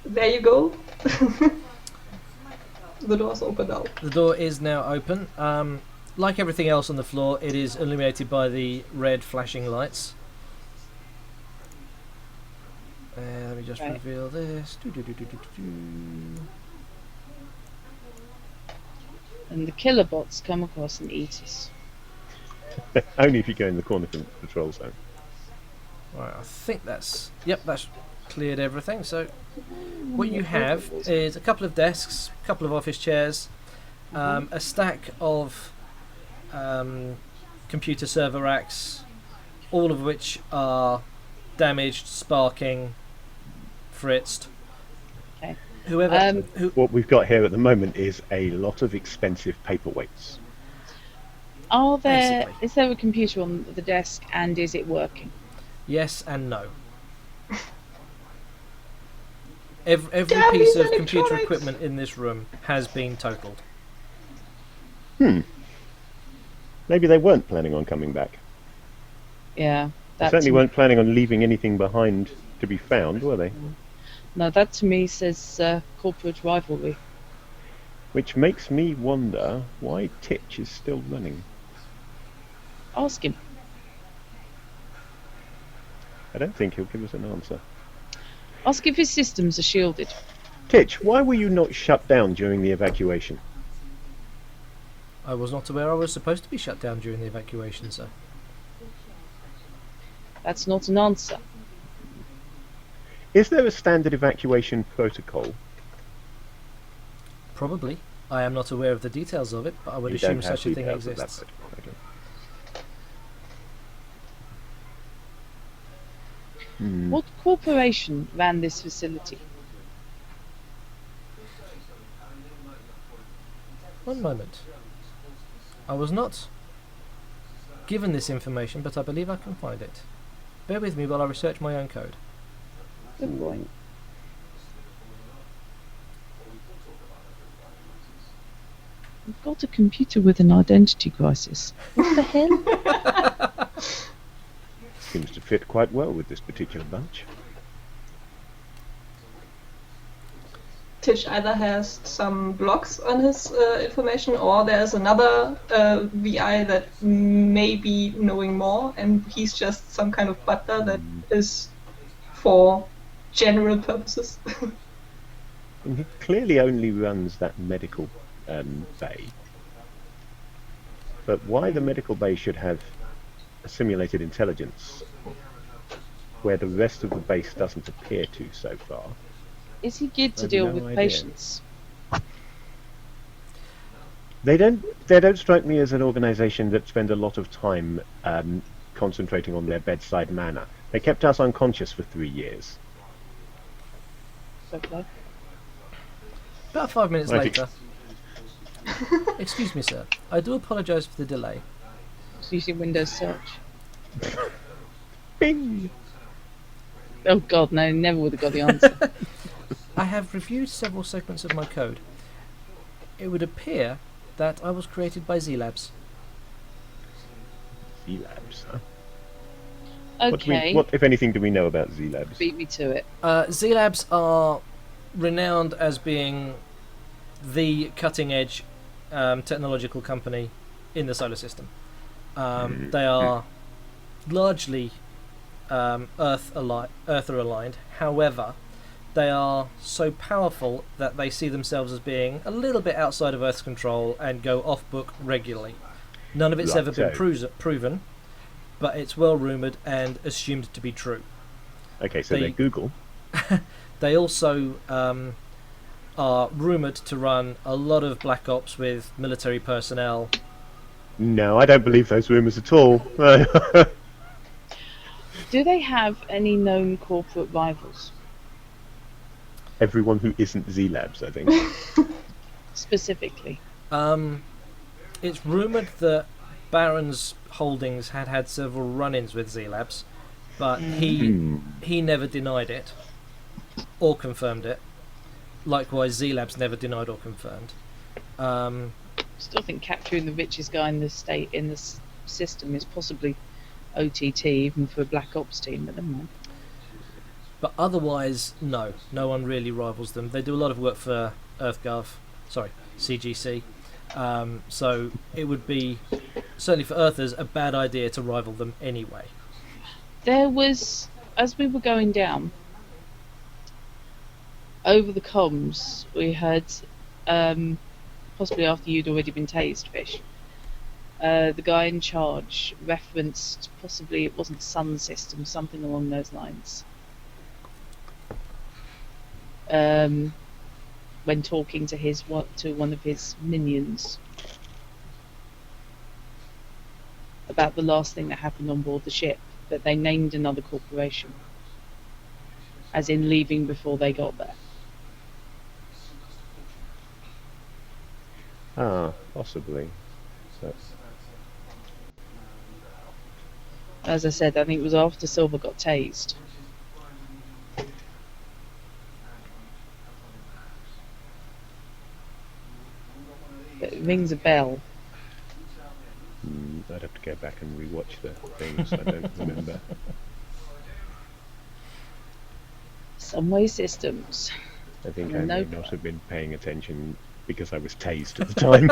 Speaker 4: There you go. The door's open now.
Speaker 2: The door is now open. Like everything else on the floor, it is illuminated by the red flashing lights. Let me just reveal this.
Speaker 3: And the killer bots come across and eat us.
Speaker 1: Only if you go in the corner from the patrol zone.
Speaker 2: Right, I think that's... Yep, that's cleared everything. So what you have is a couple of desks, a couple of office chairs, a stack of computer server racks, all of which are damaged, sparking, fritzed.
Speaker 3: Okay.
Speaker 2: Whoever...
Speaker 1: What we've got here at the moment is a lot of expensive paperweights.
Speaker 2: Basically.
Speaker 3: Is there a computer on the desk and is it working?
Speaker 2: Yes and no. Every piece of computer equipment in this room has been totaled.
Speaker 1: Maybe they weren't planning on coming back.
Speaker 3: Yeah.
Speaker 1: They certainly weren't planning on leaving anything behind to be found, were they?
Speaker 3: No, that to me says corporate rivalry.
Speaker 1: Which makes me wonder why Titch is still running.
Speaker 3: Ask him.
Speaker 1: I don't think he'll give us an answer.
Speaker 3: Ask if his systems are shielded.
Speaker 1: Titch, why were you not shut down during the evacuation?
Speaker 2: I was not aware I was supposed to be shut down during the evacuation, sir.
Speaker 3: That's not an answer.
Speaker 1: Is there a standard evacuation protocol?
Speaker 2: Probably. I am not aware of the details of it, but I would
Speaker 1: You
Speaker 2: assume
Speaker 1: don't have
Speaker 2: such a thing
Speaker 1: details of that
Speaker 2: exists.
Speaker 1: protocol, okay.
Speaker 3: What corporation ran this facility?
Speaker 2: One moment. I was not given this information, but I believe I can find it. Bear with me while I research my own code.
Speaker 3: Good boy. We've got a computer with an identity crisis. What the hell?
Speaker 1: Seems to fit quite well with this particular bunch.
Speaker 4: Tish either has some blocks on his information, or there's another VI that may be knowing more, and he's just some kind of butler that is for general purposes.
Speaker 1: And he clearly only runs that medical bay. But why the medical bay should have a simulated intelligence where the rest of the base doesn't appear to so far?
Speaker 3: Is he geared to
Speaker 1: I've
Speaker 3: deal
Speaker 1: no
Speaker 3: with
Speaker 1: idea.
Speaker 3: patients?
Speaker 1: They don't strike me as an organisation that spend a lot of time concentrating on their bedside manner. They kept us unconscious for 3 years.
Speaker 3: Okay.
Speaker 2: About 5 minutes
Speaker 1: Right,
Speaker 2: later. Excuse me, sir. I do apologise for the delay.
Speaker 3: It's using Windows search.
Speaker 1: Bing!
Speaker 3: Oh god, no, never would have got the answer.
Speaker 2: I have reviewed several segments of my code. It would appear that I was created by Z-Labs.
Speaker 1: Z-Labs, huh?
Speaker 3: Okay,
Speaker 1: What, if anything, do we know about Z-Labs?
Speaker 3: beat me to it.
Speaker 2: Z-Labs are renowned as being the cutting-edge technological company in the solar system. They are largely Earther-aligned. However, they are so powerful that they see themselves as being a little bit outside of Earth's control and go off-book regularly. None of it's ever been proven, but it's well rumoured and assumed to be true.
Speaker 1: Okay, so they're Google.
Speaker 2: They also are rumoured to run a lot of black ops with military personnel.
Speaker 1: No, I don't believe those rumours at all.
Speaker 3: Do they have any known corporate rivals?
Speaker 1: Everyone who isn't Z-Labs, I think.
Speaker 3: Specifically?
Speaker 2: It's rumoured that Barron's Holdings had several run-ins with Z-Labs, but he never denied it or confirmed it. likewise, Z-Lab's never denied or confirmed.
Speaker 3: Still think capturing the richest guy in the state in this system is possibly OTT, even for a Black Ops team. But never mind.
Speaker 2: But otherwise, no one really rivals them. They do a lot of work for CGC. So it would be, certainly for Earthers, a bad idea to rival them anyway.
Speaker 3: There was, as we were going down, over the comms, we heard, possibly after you'd already been tased, Fish, the guy in charge referenced possibly it wasn't Sun System, something along those lines. When talking to one of his minions about the last thing that happened on board the ship, that they named another corporation, as in leaving before they got there.
Speaker 1: Ah, possibly. So,
Speaker 3: As I said, I think it was after Silver got tased. It rings a bell.
Speaker 1: I'd have to go back and rewatch the things. I don't remember.
Speaker 3: Sunway Systems.
Speaker 1: I think
Speaker 3: No.
Speaker 1: I may not have been paying attention because I was tased at the time.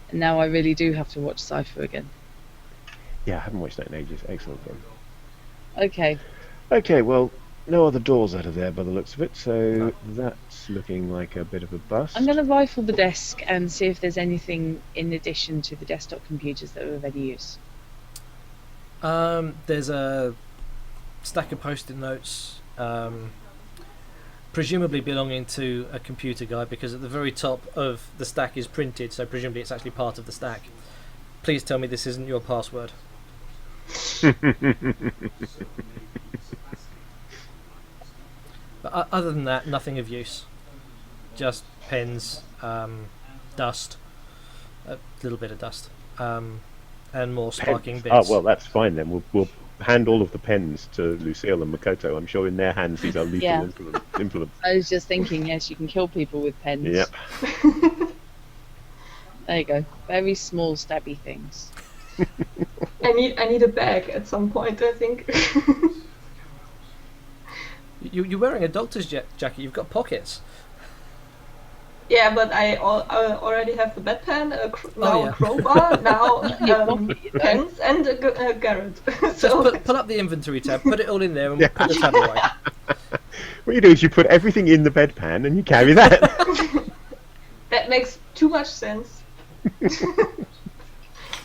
Speaker 3: And now I really do have to watch Cypher again.
Speaker 1: Yeah, I haven't watched that in ages. Excellent film.
Speaker 3: Okay.
Speaker 1: Okay, well, no other doors out of there by the looks of it, so that's looking like a bit of a bust.
Speaker 3: I'm going to rifle the desk and see if there's anything in addition to the desktop computers that are of any use.
Speaker 2: There's a stack of post-it notes, presumably belonging to a computer guy, because at the very top of the stack is printed, so presumably it's actually part of the stack. Please tell me this isn't your password. But other than that, nothing of use. Just pens, dust, a little bit of dust, and more sparking bits.
Speaker 1: Oh, well, that's fine then. We'll hand all of the pens to Lucille and Makoto. I'm sure in their hands these are lethal
Speaker 3: Yeah.
Speaker 1: implements.
Speaker 3: I was just thinking, yes, you can kill people with pens.
Speaker 1: Yep.
Speaker 3: There you go. Very small, stabby things.
Speaker 4: I need a bag at some point, I think.
Speaker 2: You're wearing a doctor's jacket. You've got pockets.
Speaker 4: Yeah, but I already have the bedpan, a
Speaker 2: yeah.
Speaker 4: crowbar, now
Speaker 3: pocket, you know.
Speaker 4: pens, and a garret.
Speaker 2: Just
Speaker 4: So
Speaker 2: pull up the inventory tab, put it all in there, and we'll put the tab away.
Speaker 1: What you do is you put everything in the bedpan and you carry that.
Speaker 4: that makes too much sense.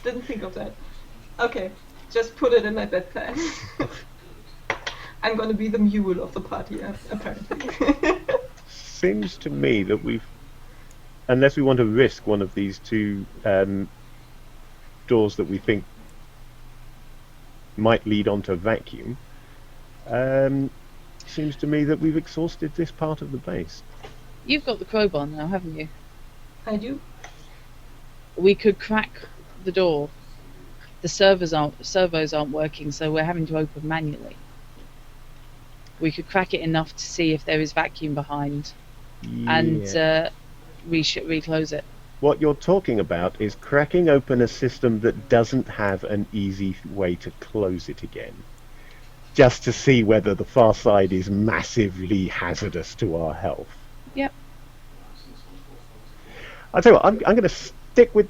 Speaker 4: Didn't think of that. Okay, just put it in my bedpan. I'm gonna be the mule of the party, apparently.
Speaker 1: Seems to me that unless we want to risk one of these two doors that we think might lead onto vacuum, seems to me that we've exhausted this part of the base.
Speaker 3: You've got the crowbar now, haven't you?
Speaker 4: I do.
Speaker 3: We could crack the door. The servos aren't working, so we're having to open manually. We could crack it enough to see if there is vacuum behind, and reclose it.
Speaker 1: What you're talking about is cracking open a system that doesn't have an easy way to close it again, just to see whether the far side is massively hazardous to our health.
Speaker 3: Yep.
Speaker 1: I'll tell you what, I'm going to stick with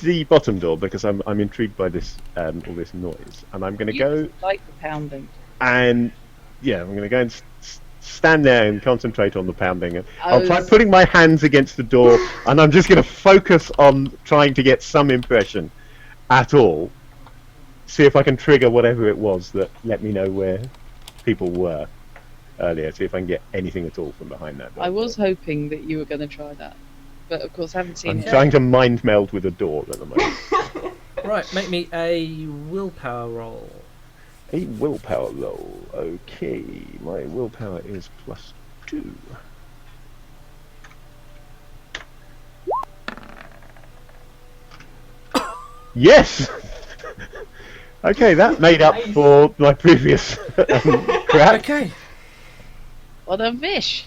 Speaker 1: the bottom door because I'm intrigued by this all this noise, and I'm going to go
Speaker 3: like the pounding.
Speaker 1: and I'm going to go and stand there and concentrate on the pounding. I'll try
Speaker 3: was-
Speaker 1: putting my hands against the door, and I'm just going to focus on trying to get some impression at all. See if I can trigger whatever it was that let me know where people were earlier. See if I can get anything at all from behind that door.
Speaker 3: I was hoping that you were going to try that, but of course I haven't seen
Speaker 1: I'm
Speaker 3: it.
Speaker 1: trying to mind meld with a door at the moment.
Speaker 2: Right, make me a willpower roll.
Speaker 1: A willpower roll. Okay, my willpower is +2. Yes! Okay, that made up
Speaker 4: Nice.
Speaker 1: for my previous crap.
Speaker 2: Okay.
Speaker 3: What a fish!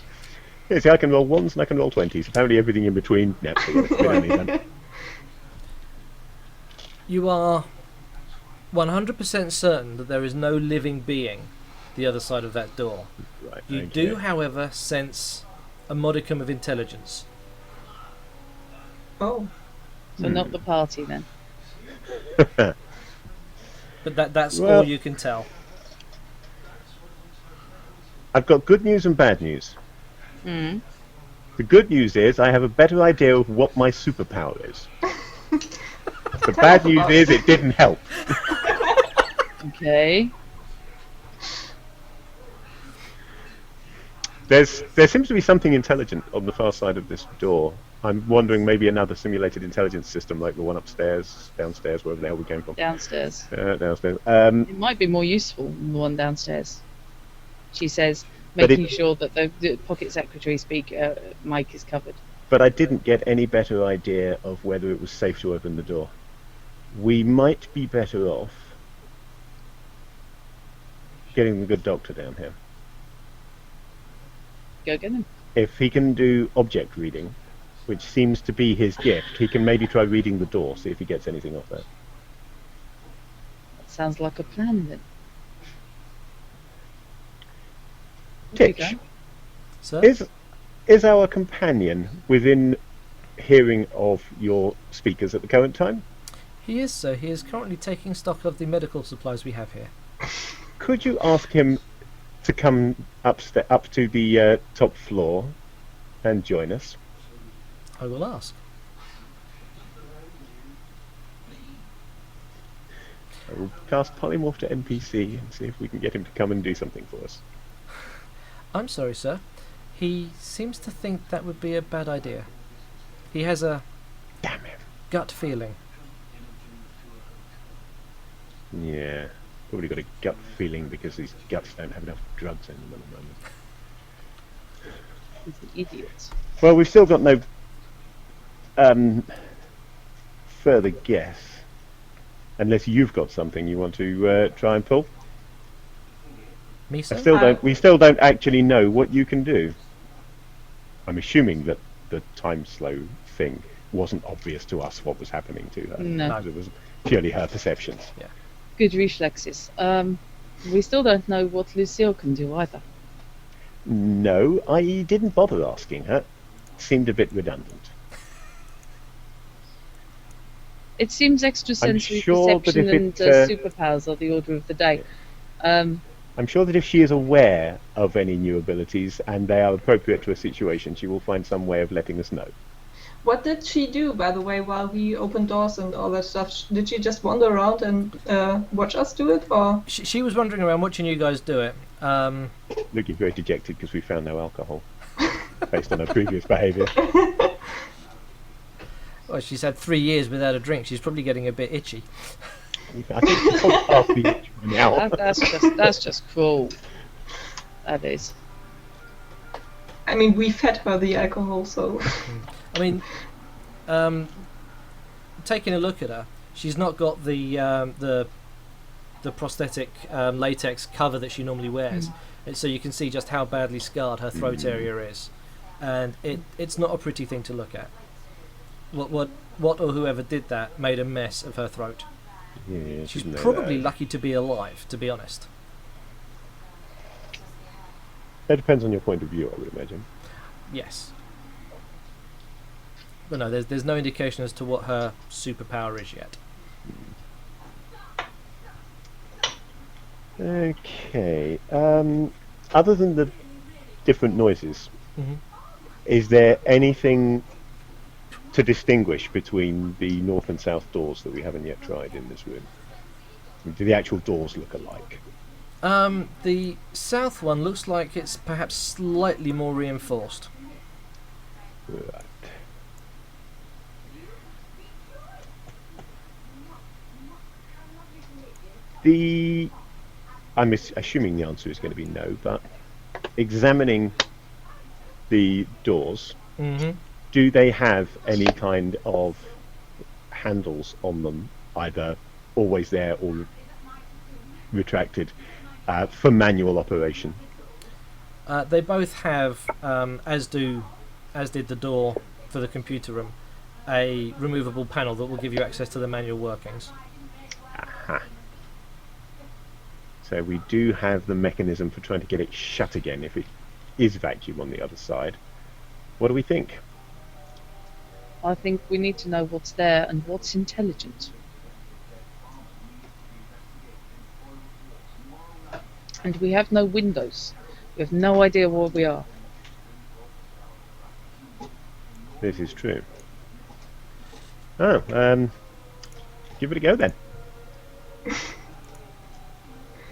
Speaker 1: Yeah, see, I can roll 1s and I can roll 20s. Apparently everything in between... No, forget it. We don't need them.
Speaker 2: You are 100% certain that there is no living being the other side of that door.
Speaker 1: Right,
Speaker 2: You
Speaker 1: okay.
Speaker 2: do, however, sense a modicum of intelligence.
Speaker 4: Oh.
Speaker 3: So not the party then.
Speaker 2: But that's
Speaker 1: Well-
Speaker 2: all you can tell.
Speaker 1: I've got good news and bad news.
Speaker 3: Hmm.
Speaker 1: The good news is I have a better idea of what my superpower is. The bad news is it didn't help.
Speaker 3: Okay.
Speaker 1: There seems to be something intelligent on the far side of this door. I'm wondering maybe another simulated intelligence system like the one upstairs, downstairs, wherever the hell we came from.
Speaker 3: Downstairs.
Speaker 1: Downstairs.
Speaker 3: It might be more useful than the one downstairs. She says,
Speaker 1: But
Speaker 3: making sure that the pocket secretary mic is covered.
Speaker 1: But I didn't get any better idea of whether it was safe to open the door. We might be better off getting the good doctor down here.
Speaker 3: Go get him.
Speaker 1: If he can do object reading, which seems to be his gift, he can maybe try reading the door, see if he gets anything off that.
Speaker 3: That sounds like a plan then. There you
Speaker 1: Titch,
Speaker 3: go.
Speaker 2: So,
Speaker 1: is our companion within hearing of your speakers at the current time?
Speaker 2: he is, sir. He is currently taking stock of the medical supplies we have here.
Speaker 1: Could you ask him to come up to the top floor and join us?
Speaker 2: I will ask.
Speaker 1: I will cast polymorph to NPC and see if we can get him to come and do something for us.
Speaker 2: I'm sorry, sir. He seems to think that would be a bad idea. He has a
Speaker 1: Damn him.
Speaker 2: gut feeling.
Speaker 1: Yeah, probably got a gut feeling because these guts don't have enough drugs in them at the moment.
Speaker 3: He's an idiot.
Speaker 1: Well, we've still got no further guess, unless you've got something you want to try and pull.
Speaker 2: Me, sir?
Speaker 1: We still don't actually know what you can do. I'm assuming that the time slow thing wasn't obvious to us what was happening to her.
Speaker 3: No.
Speaker 1: Because it was purely her perceptions.
Speaker 3: Good reflexes. We still don't know what Lucille can do either.
Speaker 1: No, I didn't bother asking her. Seemed a bit redundant.
Speaker 3: It seems extrasensory
Speaker 1: sure that
Speaker 3: perception
Speaker 1: if
Speaker 3: and superpowers are the order of the day.
Speaker 1: I'm sure that if she is aware of any new abilities and they are appropriate to a situation, she will find some way of letting us know.
Speaker 4: What did she do, by the way, while we opened doors and all that stuff? Did she just wander around and watch us do it, or?
Speaker 2: She was wandering around watching you guys do it.
Speaker 1: Looking very dejected because we found no alcohol, based on her previous behaviour.
Speaker 2: Well, she's had 3 years without a drink. She's probably getting a bit itchy.
Speaker 1: I think she's probably half the age now.
Speaker 3: That's just cruel. That is.
Speaker 4: I mean, we fed her the alcohol, so.
Speaker 2: I mean, taking a look at her, she's not got the prosthetic latex cover that she normally wears, and so you can see just how badly scarred her throat area is, and it's not a pretty thing to look at. What or whoever did that made a mess of her throat.
Speaker 1: Yeah,
Speaker 2: She's
Speaker 1: no,
Speaker 2: probably lucky to be alive, to be honest.
Speaker 1: That depends on your point of view, I would imagine.
Speaker 2: Yes. But no, there's no indication as to what her superpower is yet.
Speaker 1: Okay. Other than the different noises,
Speaker 2: Mhm.
Speaker 1: is there anything to distinguish between the north and south doors that we haven't yet tried in this room? Do the actual doors look alike?
Speaker 2: The south one looks like it's perhaps slightly more reinforced.
Speaker 1: Right. I'm assuming the answer is going to be no, but examining the doors,
Speaker 2: Mm-hmm.
Speaker 1: do they have any kind of handles on them, either always there or retracted, for manual operation?
Speaker 2: They both have, as did the door for the computer room, a removable panel that will give you access to the manual workings.
Speaker 1: Aha. So we do have the mechanism for trying to get it shut again if it is vacuum on the other side. What do we think?
Speaker 3: I think we need to know what's there and what's intelligent. And we have no windows. We have no idea where we are.
Speaker 1: This is true. Oh, give it a go then.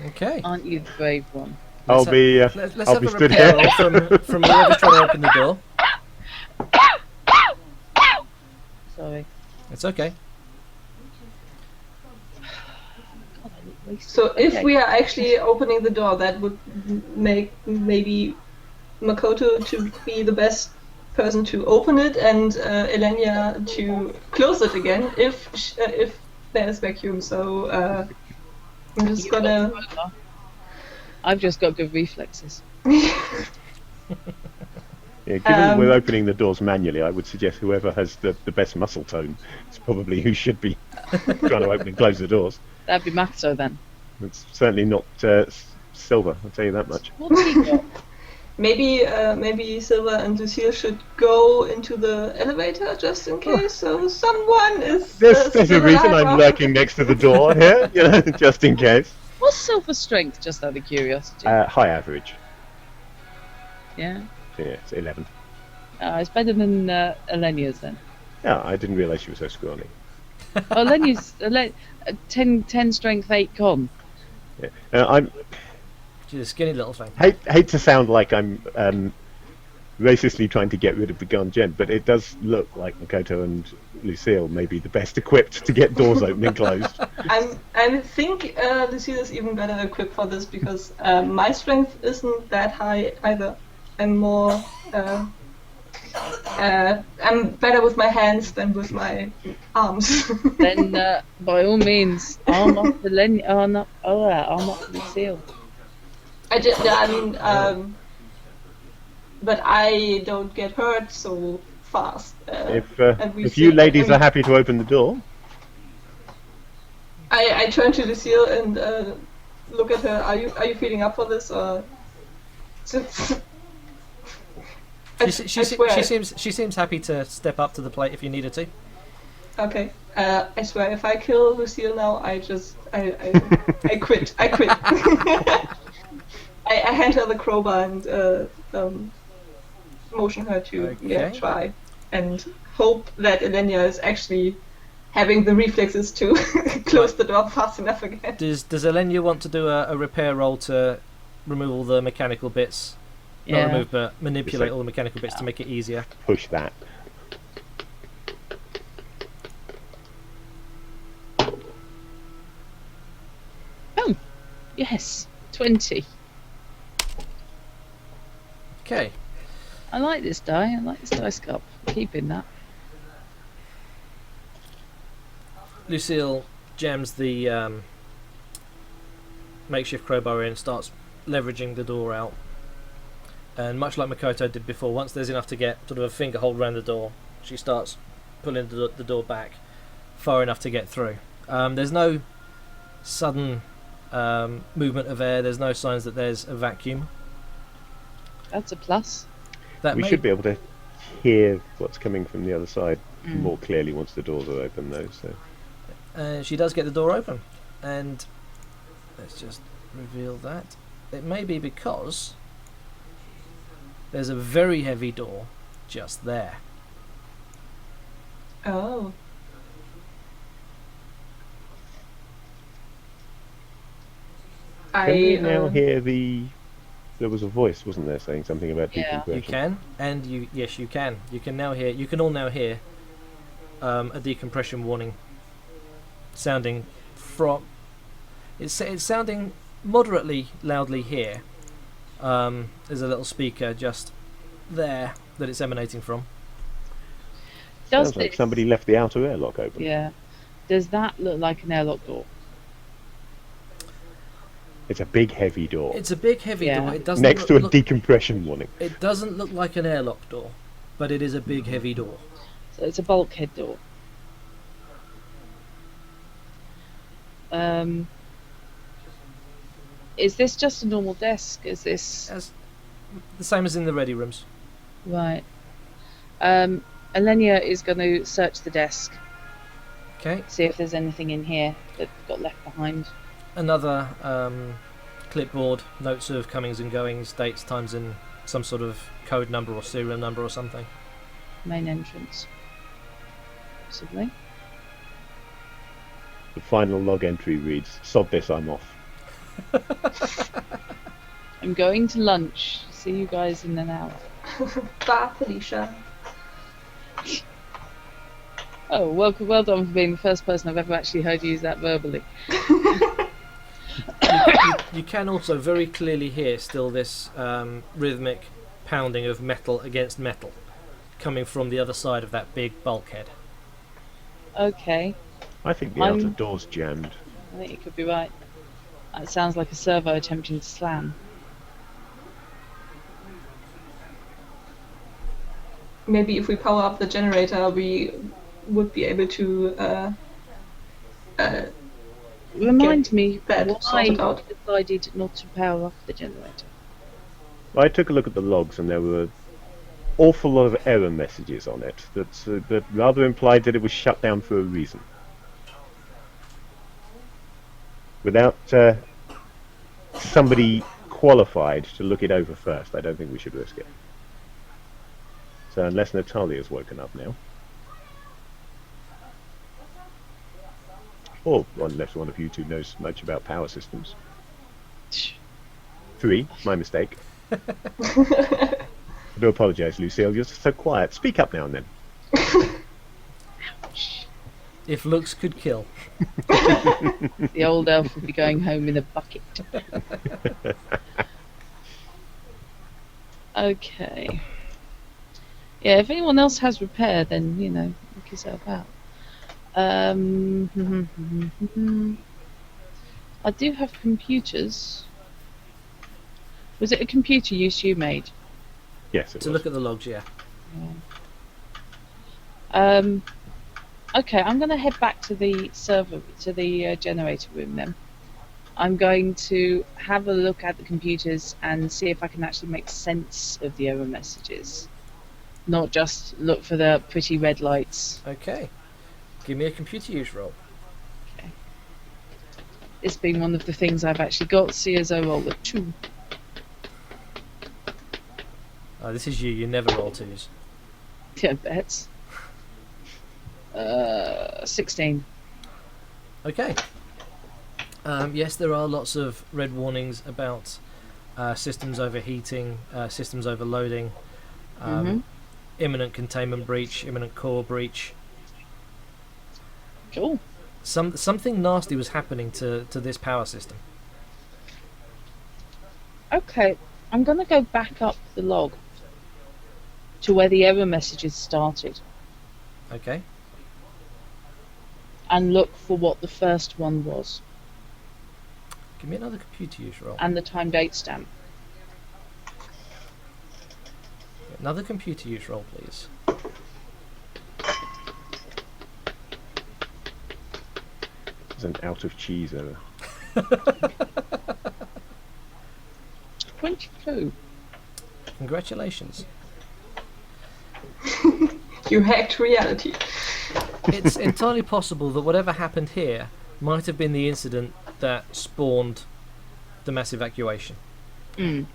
Speaker 2: Okay.
Speaker 3: Aren't you the brave one?
Speaker 1: I'll be
Speaker 2: Let's
Speaker 1: I'll
Speaker 2: have
Speaker 1: be
Speaker 2: a
Speaker 1: stood
Speaker 2: repair
Speaker 1: here.
Speaker 2: roll from whoever's trying to open the door.
Speaker 3: Sorry.
Speaker 2: It's okay.
Speaker 3: God, I look wasted.
Speaker 4: So if
Speaker 3: Okay.
Speaker 4: we are actually opening the door, that would make maybe Makoto to be the best person to open it, and Elenia to close it again if there's vacuum. So I'm just
Speaker 3: You've got
Speaker 4: gonna.
Speaker 3: the crowbar. I've just got good reflexes.
Speaker 1: Yeah, given we're opening the doors manually, I would suggest whoever has the best muscle tone is probably who should be trying to open and close the doors.
Speaker 3: That'd be Makoto then.
Speaker 1: It's certainly not Silver, I'll tell you that much.
Speaker 3: What's he got?
Speaker 4: Maybe Silva and Lucille should go into the elevator just in case. So someone is.
Speaker 1: There's a
Speaker 4: still
Speaker 1: reason
Speaker 4: alive.
Speaker 1: I'm lurking next to the door here, you know, just in case.
Speaker 3: What's Silver strength, just out of curiosity?
Speaker 1: High average.
Speaker 3: Yeah.
Speaker 1: Yeah, it's 11.
Speaker 3: It's better than Elenia's then.
Speaker 1: Yeah, I didn't realise she was so scrawny.
Speaker 3: Oh, Elenia's 10 strength, 8 con.
Speaker 1: Yeah. I'm
Speaker 2: She's a skinny little thing.
Speaker 1: hate to sound like I'm racistly trying to get rid of the gun gen, but it does look like Makoto and Lucille may be the best equipped to get doors open and closed.
Speaker 4: I think Lucille is even better equipped for this because my strength isn't that high either. I'm more. I'm better with my hands than with my arms.
Speaker 3: Then, by all means, arm up Elenia. Arm up Lucille.
Speaker 4: But I don't get hurt so fast.
Speaker 1: If you ladies are happy to open the door,
Speaker 4: I turn to Lucille and look at her. Are you feeling up for this or?
Speaker 2: She seems happy to step up to the plate if you needed to.
Speaker 4: Okay. I swear, if I kill Lucille now, I quit. I quit. I hand her the crowbar and motion her to try, and hope that Elenia is actually having the reflexes to close the door fast enough again.
Speaker 2: Does Elenia want to do a repair roll to remove all the mechanical bits?
Speaker 3: Yeah.
Speaker 2: Not remove, but manipulate all the mechanical bits to make it easier.
Speaker 1: push that.
Speaker 3: Oh, yes, 20.
Speaker 2: Okay.
Speaker 3: I like this die. I like this dice cup. I'm keeping that.
Speaker 2: Lucille jams the makeshift crowbar in, starts leveraging the door out. And much like Makoto did before, once there's enough to get sort of a finger hold around the door, she starts pulling the door back far enough to get through. There's no sudden movement of air. There's no signs that there's a vacuum.
Speaker 3: That's a plus.
Speaker 1: We should be able to hear what's coming from the other side more clearly once the doors are open, though. So
Speaker 2: she does get the door open, and let's just reveal that. It may be because there's a very heavy door just there.
Speaker 4: Oh.
Speaker 1: can we now hear the? There was a voice, wasn't there, saying something about decompression?
Speaker 2: You can, and yes, you can. You can now hear. You can all now hear a decompression warning sounding from. It's sounding moderately loudly here. There's a little speaker just there that it's emanating from.
Speaker 3: Does
Speaker 1: Sounds like
Speaker 3: this-
Speaker 1: somebody left the outer airlock open.
Speaker 3: Yeah. Does that look like an airlock door?
Speaker 1: It's a big, heavy door
Speaker 2: It's a big, heavy
Speaker 3: Yeah.
Speaker 2: door. It doesn't
Speaker 1: next to a
Speaker 2: look,
Speaker 1: decompression warning.
Speaker 2: it doesn't look like an airlock door, but it is a big, heavy door.
Speaker 3: So it's a bulkhead door. Is this just a normal desk? Is this
Speaker 2: As the same as in the ready rooms.
Speaker 3: right? Elenia is going to search the desk,
Speaker 2: Okay.
Speaker 3: see if there's anything in here that got left behind.
Speaker 2: Another clipboard, notes of comings and goings, dates, times, and some sort of code number or serial number or something.
Speaker 3: Main entrance, possibly.
Speaker 1: The final log entry reads, "Sod this, I'm off."
Speaker 3: I'm going to lunch. See you guys in an hour.
Speaker 4: Bye, Felicia.
Speaker 3: Oh, well done for being the first person I've ever actually heard use that verbally.
Speaker 2: You can also very clearly hear still this rhythmic pounding of metal against metal coming from the other side of that big bulkhead.
Speaker 3: Okay,
Speaker 1: I think the
Speaker 3: I'm-
Speaker 1: outer door's jammed.
Speaker 3: I think you could be right. That sounds like a servo attempting to slam.
Speaker 4: Maybe if we power up the generator, we would be able to
Speaker 3: Remind me
Speaker 4: that
Speaker 3: why
Speaker 4: sorted
Speaker 3: you
Speaker 4: out.
Speaker 3: decided not to power up the generator.
Speaker 1: I took a look at the logs, and there were an awful lot of error messages on it that rather implied that it was shut down for a reason. Without somebody qualified to look it over first, I don't think we should risk it. So unless Natalia's woken up now. Or unless one of you two knows much about power systems. 3, my mistake. I do apologise, Lucille, you're so quiet. Speak up now and then.
Speaker 2: If looks could kill.
Speaker 3: The old elf would be going home in a bucket. Okay. Yeah, if anyone else has repair, then, you know, look yourself out. I do have computers. Was it a computer use you made?
Speaker 1: Yes, it
Speaker 2: To
Speaker 1: was.
Speaker 2: look at the logs, yeah.
Speaker 3: Okay, I'm going to head back to the server, to the generator room then. I'm going to have a look at the computers and see if I can actually make sense of the error messages. Not just look for the pretty red lights.
Speaker 2: Okay. Give me a computer use roll.
Speaker 3: It's been one of the things I've actually got. CSO roll of 2.
Speaker 2: Oh, this is you. You never roll twos.
Speaker 3: Yeah, bets. 16.
Speaker 2: Okay. Yes, there are lots of red warnings about systems overheating, systems overloading, imminent containment breach, imminent core breach.
Speaker 3: Cool.
Speaker 2: Something nasty was happening to this power system.
Speaker 3: Okay, I'm going to go back up the log to where the error messages started
Speaker 2: Okay.
Speaker 3: and look for what the first one was
Speaker 2: Give me another computer use roll.
Speaker 3: and the time date stamp.
Speaker 2: Another computer use roll, please.
Speaker 1: It's an out of cheese error.
Speaker 3: 22.
Speaker 2: Congratulations.
Speaker 4: You hacked reality.
Speaker 2: It's entirely possible that whatever happened here might have been the incident that spawned the mass evacuation. Seems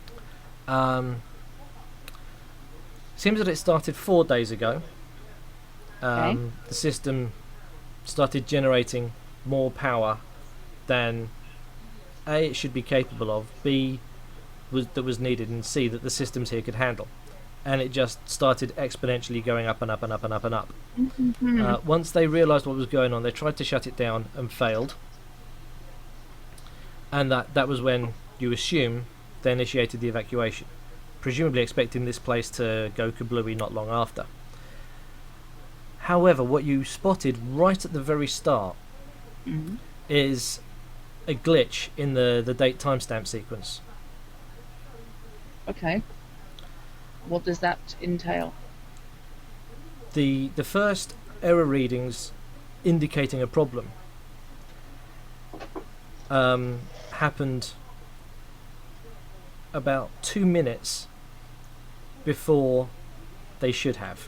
Speaker 2: that it started 4 days ago.
Speaker 3: Okay.
Speaker 2: The system started generating more power than A, it should be capable of, B, that was needed, and C, that the systems here could handle. And it just started exponentially going up and up and up and up and up. Once they realised what was going on, they tried to shut it down and failed. And that was when, you assume, they initiated the evacuation, presumably expecting this place to go kablooey not long after. However, what you spotted right at the very start is a glitch in the date timestamp sequence.
Speaker 3: Okay. What does that entail?
Speaker 2: The first error readings indicating a problem happened about 2 minutes before they should have.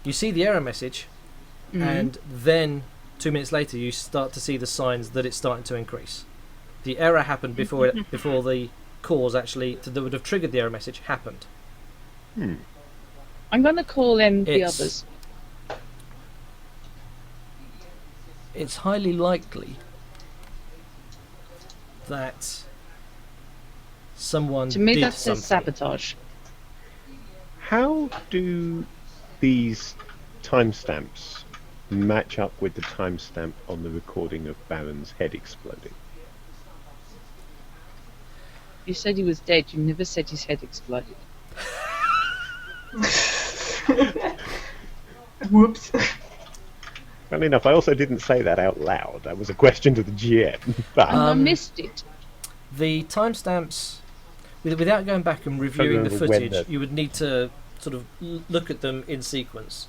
Speaker 2: You see the error message, and then 2 minutes later you start to see the signs that it's starting to increase. The error happened before before the cause actually that would have triggered the error message happened.
Speaker 3: I'm going to call in the
Speaker 2: It's-
Speaker 3: others.
Speaker 2: It's highly likely that someone
Speaker 3: To me,
Speaker 2: did
Speaker 3: that says
Speaker 2: something.
Speaker 3: sabotage.
Speaker 1: How do these timestamps match up with the timestamp on the recording of Baron's head exploding?
Speaker 3: You said he was dead. You never said his head exploded.
Speaker 4: Whoops.
Speaker 1: Funny enough, I also didn't say that out loud. That was a question to the GM. But
Speaker 3: I missed it.
Speaker 2: The timestamps, without going back and reviewing the
Speaker 1: remember when
Speaker 2: footage,
Speaker 1: the-
Speaker 2: you would need to sort of look at them in sequence.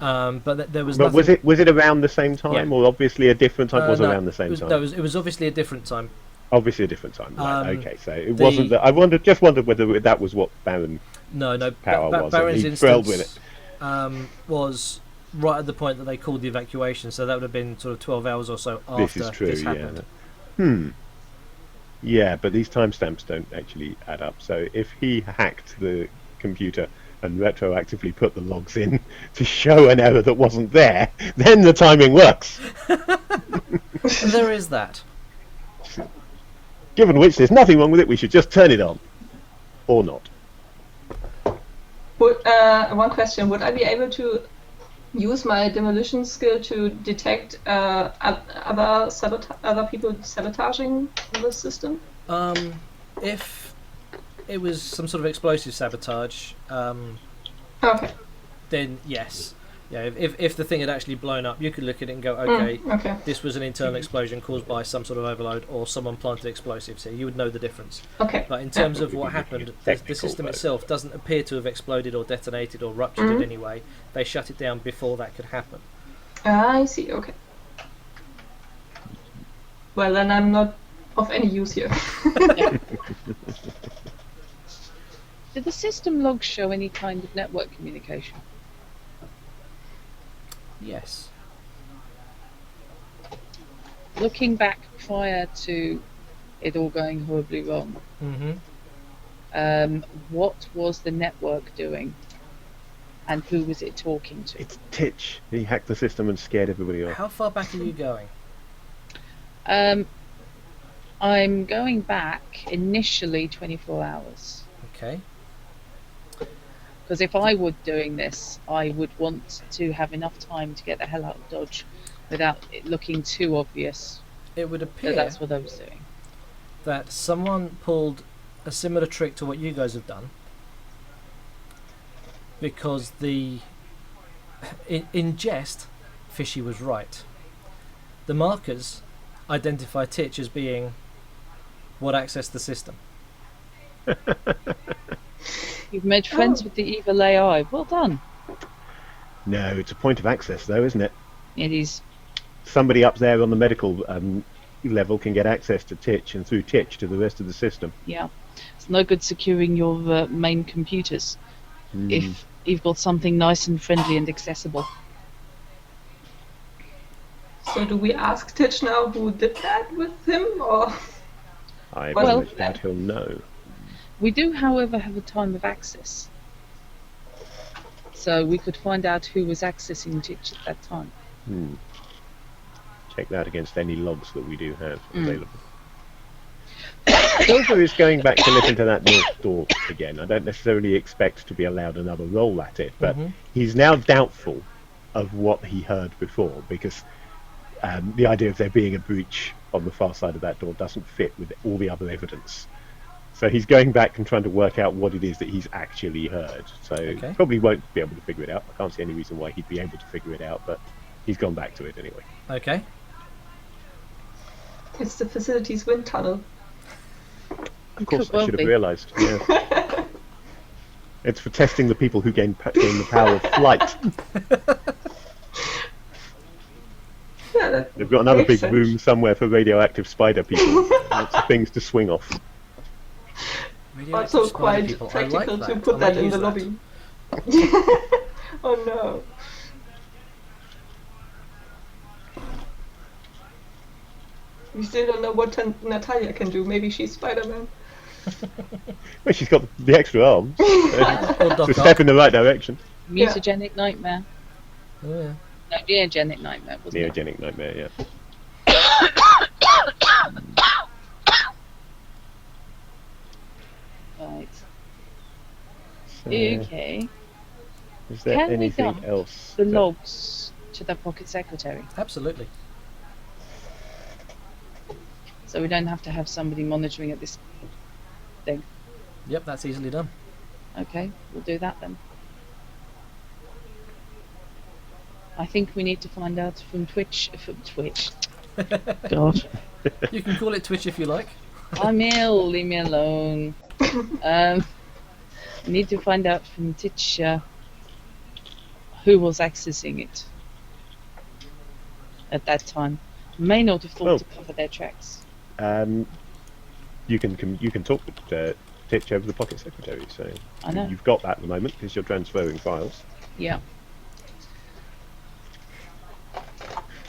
Speaker 2: But there was
Speaker 1: but
Speaker 2: nothing.
Speaker 1: was it around the same time,
Speaker 2: Yeah.
Speaker 1: or obviously a different time? Was
Speaker 2: No,
Speaker 1: around the same time?
Speaker 2: it was obviously a different time.
Speaker 1: Obviously a different time. Right,
Speaker 2: Um,
Speaker 1: okay, so it wasn't that. I just wondered whether that was what Baron
Speaker 2: No,
Speaker 1: power was. and
Speaker 2: Baron's
Speaker 1: he thrilled
Speaker 2: instance
Speaker 1: with it.
Speaker 2: was right at the point that they called the evacuation, so that would have been sort of 12 hours or so after
Speaker 1: This is true.
Speaker 2: this
Speaker 1: Yeah.
Speaker 2: happened.
Speaker 1: Yeah, but these timestamps don't actually add up. So if he hacked the computer and retroactively put the logs in to show an error that wasn't there, then the timing works.
Speaker 2: And there is that.
Speaker 1: Given which there's nothing wrong with it, we should just turn it on. Or not.
Speaker 4: One question: would I be able to use my demolition skill to detect other people sabotaging the system?
Speaker 2: If it was some sort of explosive sabotage,
Speaker 4: Okay.
Speaker 2: then yes. Yeah, if the thing had actually blown up, you could look at it and go, okay,
Speaker 4: Okay.
Speaker 2: this was an internal explosion caused by some sort of overload, or someone planted explosives here. You would know the difference.
Speaker 4: Okay.
Speaker 2: But in terms of
Speaker 1: We
Speaker 2: what
Speaker 1: could look at
Speaker 2: happened,
Speaker 1: the
Speaker 2: the
Speaker 1: technical
Speaker 2: system
Speaker 1: mode.
Speaker 2: itself doesn't appear to have exploded or detonated or ruptured in any way. They shut it down before that could happen.
Speaker 4: I see. Okay. Well, then I'm not of any use here.
Speaker 3: Did the system logs show any kind of network communication?
Speaker 2: Yes.
Speaker 3: Looking back prior to it all going horribly wrong,
Speaker 2: Mm-hmm.
Speaker 3: what was the network doing? And who was it talking to?
Speaker 1: It's Titch. He hacked the system and scared everybody off.
Speaker 2: How far back are you going?
Speaker 3: I'm going back initially 24 hours.
Speaker 2: Okay.
Speaker 3: Because if I were doing this, I would want to have enough time to get the hell out of Dodge without it looking too obvious
Speaker 2: It would
Speaker 3: that
Speaker 2: appear
Speaker 3: that's what I was doing.
Speaker 2: that someone pulled a similar trick to what you guys have done, because in jest, Fishy was right. The markers identify Titch as being what accessed the system.
Speaker 3: You've made friends with the evil AI. Well done.
Speaker 1: No, it's a point of access, though, isn't it?
Speaker 3: It is.
Speaker 1: Somebody up there on the medical level can get access to Titch, and through Titch to the rest of the system.
Speaker 3: Yeah. It's no good securing your main computers if you've got something nice and friendly and accessible.
Speaker 4: So do we ask Titch now who did that with him, or?
Speaker 1: I
Speaker 4: Well-
Speaker 1: very much doubt he'll know.
Speaker 3: We do, however, have a time of access. So we could find out who was accessing Titch at that time.
Speaker 1: Check that against any logs that we do have
Speaker 3: Mm.
Speaker 1: available. Silver is going back to listen to that north door again. I don't necessarily expect to be allowed another roll at it, but he's now doubtful of what he heard before, because the idea of there being a breach on the far side of that door doesn't fit with all the other evidence. So he's going back and trying to work out what it is that he's actually heard. So
Speaker 2: Okay.
Speaker 1: probably won't be able to figure it out. I can't see any reason why he'd be able to figure it out, but he's gone back to it anyway.
Speaker 2: Okay.
Speaker 4: It's the facility's wind tunnel.
Speaker 1: Of course,
Speaker 3: Could
Speaker 1: I
Speaker 3: well
Speaker 1: should have
Speaker 3: be.
Speaker 1: realised. Yeah. It's for testing the people who gain the power of flight.
Speaker 4: Yeah, that
Speaker 1: They've got another
Speaker 4: makes
Speaker 1: big
Speaker 4: sense.
Speaker 1: room somewhere for radioactive spider people. Lots of things to swing off.
Speaker 2: Radioactive
Speaker 4: Also
Speaker 2: spider
Speaker 4: quite
Speaker 2: people. I
Speaker 4: practical
Speaker 2: like
Speaker 4: to
Speaker 2: that.
Speaker 4: put
Speaker 2: I might
Speaker 4: that in
Speaker 2: use
Speaker 4: the
Speaker 2: that.
Speaker 4: lobby. Oh no. We still don't know what Natalia can do. Maybe she's Spider-Man.
Speaker 1: Well, she's got the extra arms.
Speaker 2: Or
Speaker 1: It's
Speaker 2: Doc
Speaker 1: a
Speaker 2: Ock.
Speaker 1: step in the right direction.
Speaker 3: Mutagenic nightmare.
Speaker 2: Yeah.
Speaker 3: No, neogenic nightmare, wasn't it?
Speaker 1: Neogenic nightmare, yeah.
Speaker 3: Right.
Speaker 1: So,
Speaker 3: Okay.
Speaker 1: is there
Speaker 3: Can we
Speaker 1: anything
Speaker 3: dump
Speaker 1: else?
Speaker 3: The
Speaker 1: that-
Speaker 3: logs to the pocket secretary,
Speaker 2: Absolutely.
Speaker 3: so we don't have to have somebody monitoring at this thing.
Speaker 2: Yep, that's easily done.
Speaker 3: Okay, we'll do that then. I think we need to find out from Twitch. God,
Speaker 2: You can call it Twitch if you like.
Speaker 3: I'm ill. Leave me alone. We need to find out from Twitch who was accessing it at that time. May not have thought
Speaker 1: Oh.
Speaker 3: to cover their tracks.
Speaker 1: You can talk with Titch over the pocket secretary. So
Speaker 3: I know.
Speaker 1: you've got that at the moment because you're transferring files.
Speaker 3: Yeah.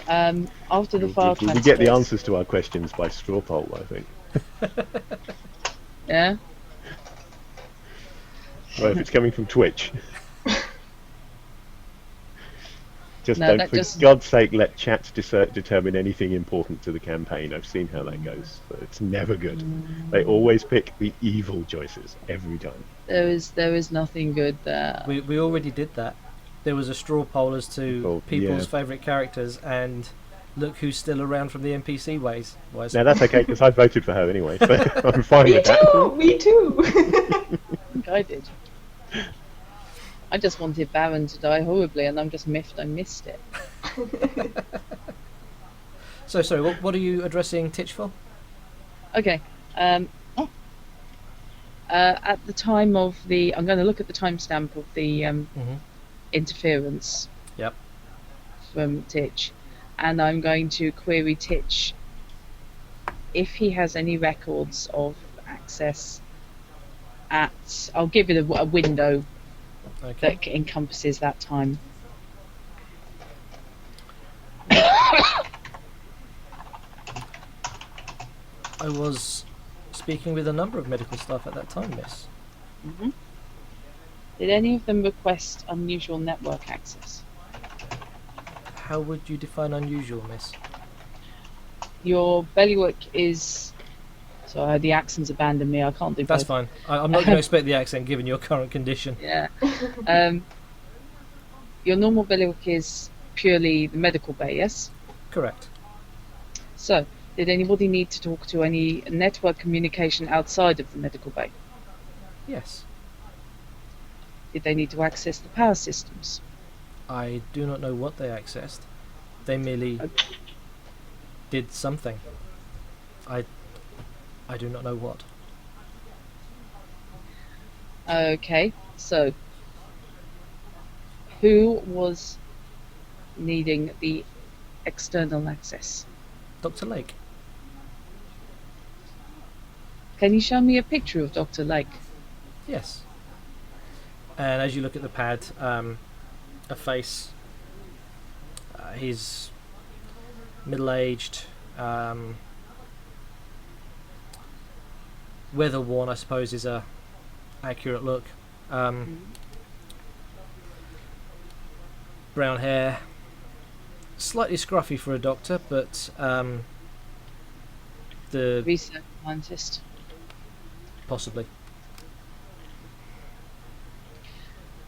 Speaker 3: After the
Speaker 1: We
Speaker 3: file
Speaker 1: get the
Speaker 3: transfers-
Speaker 1: answers to our questions by straw poll, I think.
Speaker 3: Yeah.
Speaker 1: Well, if it's coming from Twitch. Just
Speaker 3: No,
Speaker 1: don't,
Speaker 3: that
Speaker 1: for
Speaker 3: doesn't-
Speaker 1: God's sake, let chats determine anything important to the campaign. I've seen how that goes. So it's never good. They always pick the evil choices every time.
Speaker 3: There is nothing good there.
Speaker 2: We already did that. There was a straw poll as to
Speaker 1: Oh,
Speaker 2: people's
Speaker 1: yeah.
Speaker 2: favourite characters, and look who's still around from the NPC ways.
Speaker 1: Now that's okay because I voted for her anyway, so I'm fine
Speaker 4: Me
Speaker 1: with that.
Speaker 4: too! Me too!
Speaker 3: I think I did. I just wanted Baron to die horribly, and I'm just miffed I missed it.
Speaker 2: So sorry, what are you addressing Titch for?
Speaker 3: Okay. At the time of the, I'm going to look at the timestamp of the interference.
Speaker 2: Yep.
Speaker 3: From Titch, and I'm going to query Titch if he has any records of access at. I'll give it a window
Speaker 2: Okay.
Speaker 3: that encompasses that time.
Speaker 2: I was speaking with a number of medical staff at that time, miss.
Speaker 3: hmm Did any of them request unusual network access?
Speaker 2: How would you define unusual, miss?
Speaker 3: Your bailiwick is. Sorry, the accent's abandoned me. I can't do
Speaker 2: That's
Speaker 3: both.
Speaker 2: fine. I'm not going to expect the accent given your current condition.
Speaker 3: Yeah. Your normal bailiwick is purely the medical bay, yes?
Speaker 2: Correct.
Speaker 3: So, did anybody need to talk to any network communication outside of the medical bay?
Speaker 2: Yes.
Speaker 3: Did they need to access the power systems?
Speaker 2: I do not know what they accessed. They merely
Speaker 3: Okay.
Speaker 2: did something. I do not know what.
Speaker 3: Okay, so who was needing the external access?
Speaker 2: Dr. Lake.
Speaker 3: Can you show me a picture of Dr. Lake?
Speaker 2: Yes. And as you look at the pad, a face. He's middle-aged, weather-worn, I suppose, is a accurate look. Brown hair, slightly scruffy for a doctor, but the
Speaker 3: Research scientist.
Speaker 2: possibly.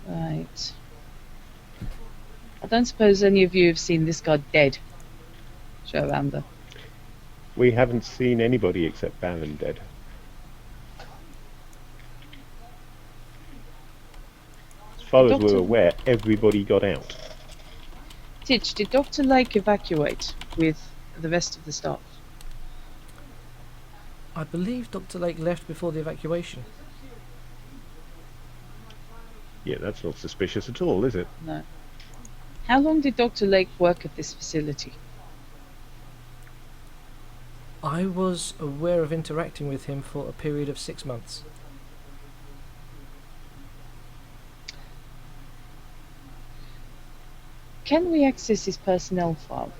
Speaker 3: Right. I don't suppose any of you have seen this guy dead. Show around there.
Speaker 1: We haven't seen anybody except Baron dead. As far as
Speaker 3: Doctor-
Speaker 1: we're aware, everybody got out.
Speaker 3: Titch, did Dr. Lake evacuate with the rest of the staff?
Speaker 2: I believe Dr. Lake left before the evacuation.
Speaker 1: Yeah, that's not suspicious at all, is it?
Speaker 3: No. How long did Dr. Lake work at this facility?
Speaker 2: I was aware of interacting with him for a period of 6 months.
Speaker 3: Can we access his personnel file?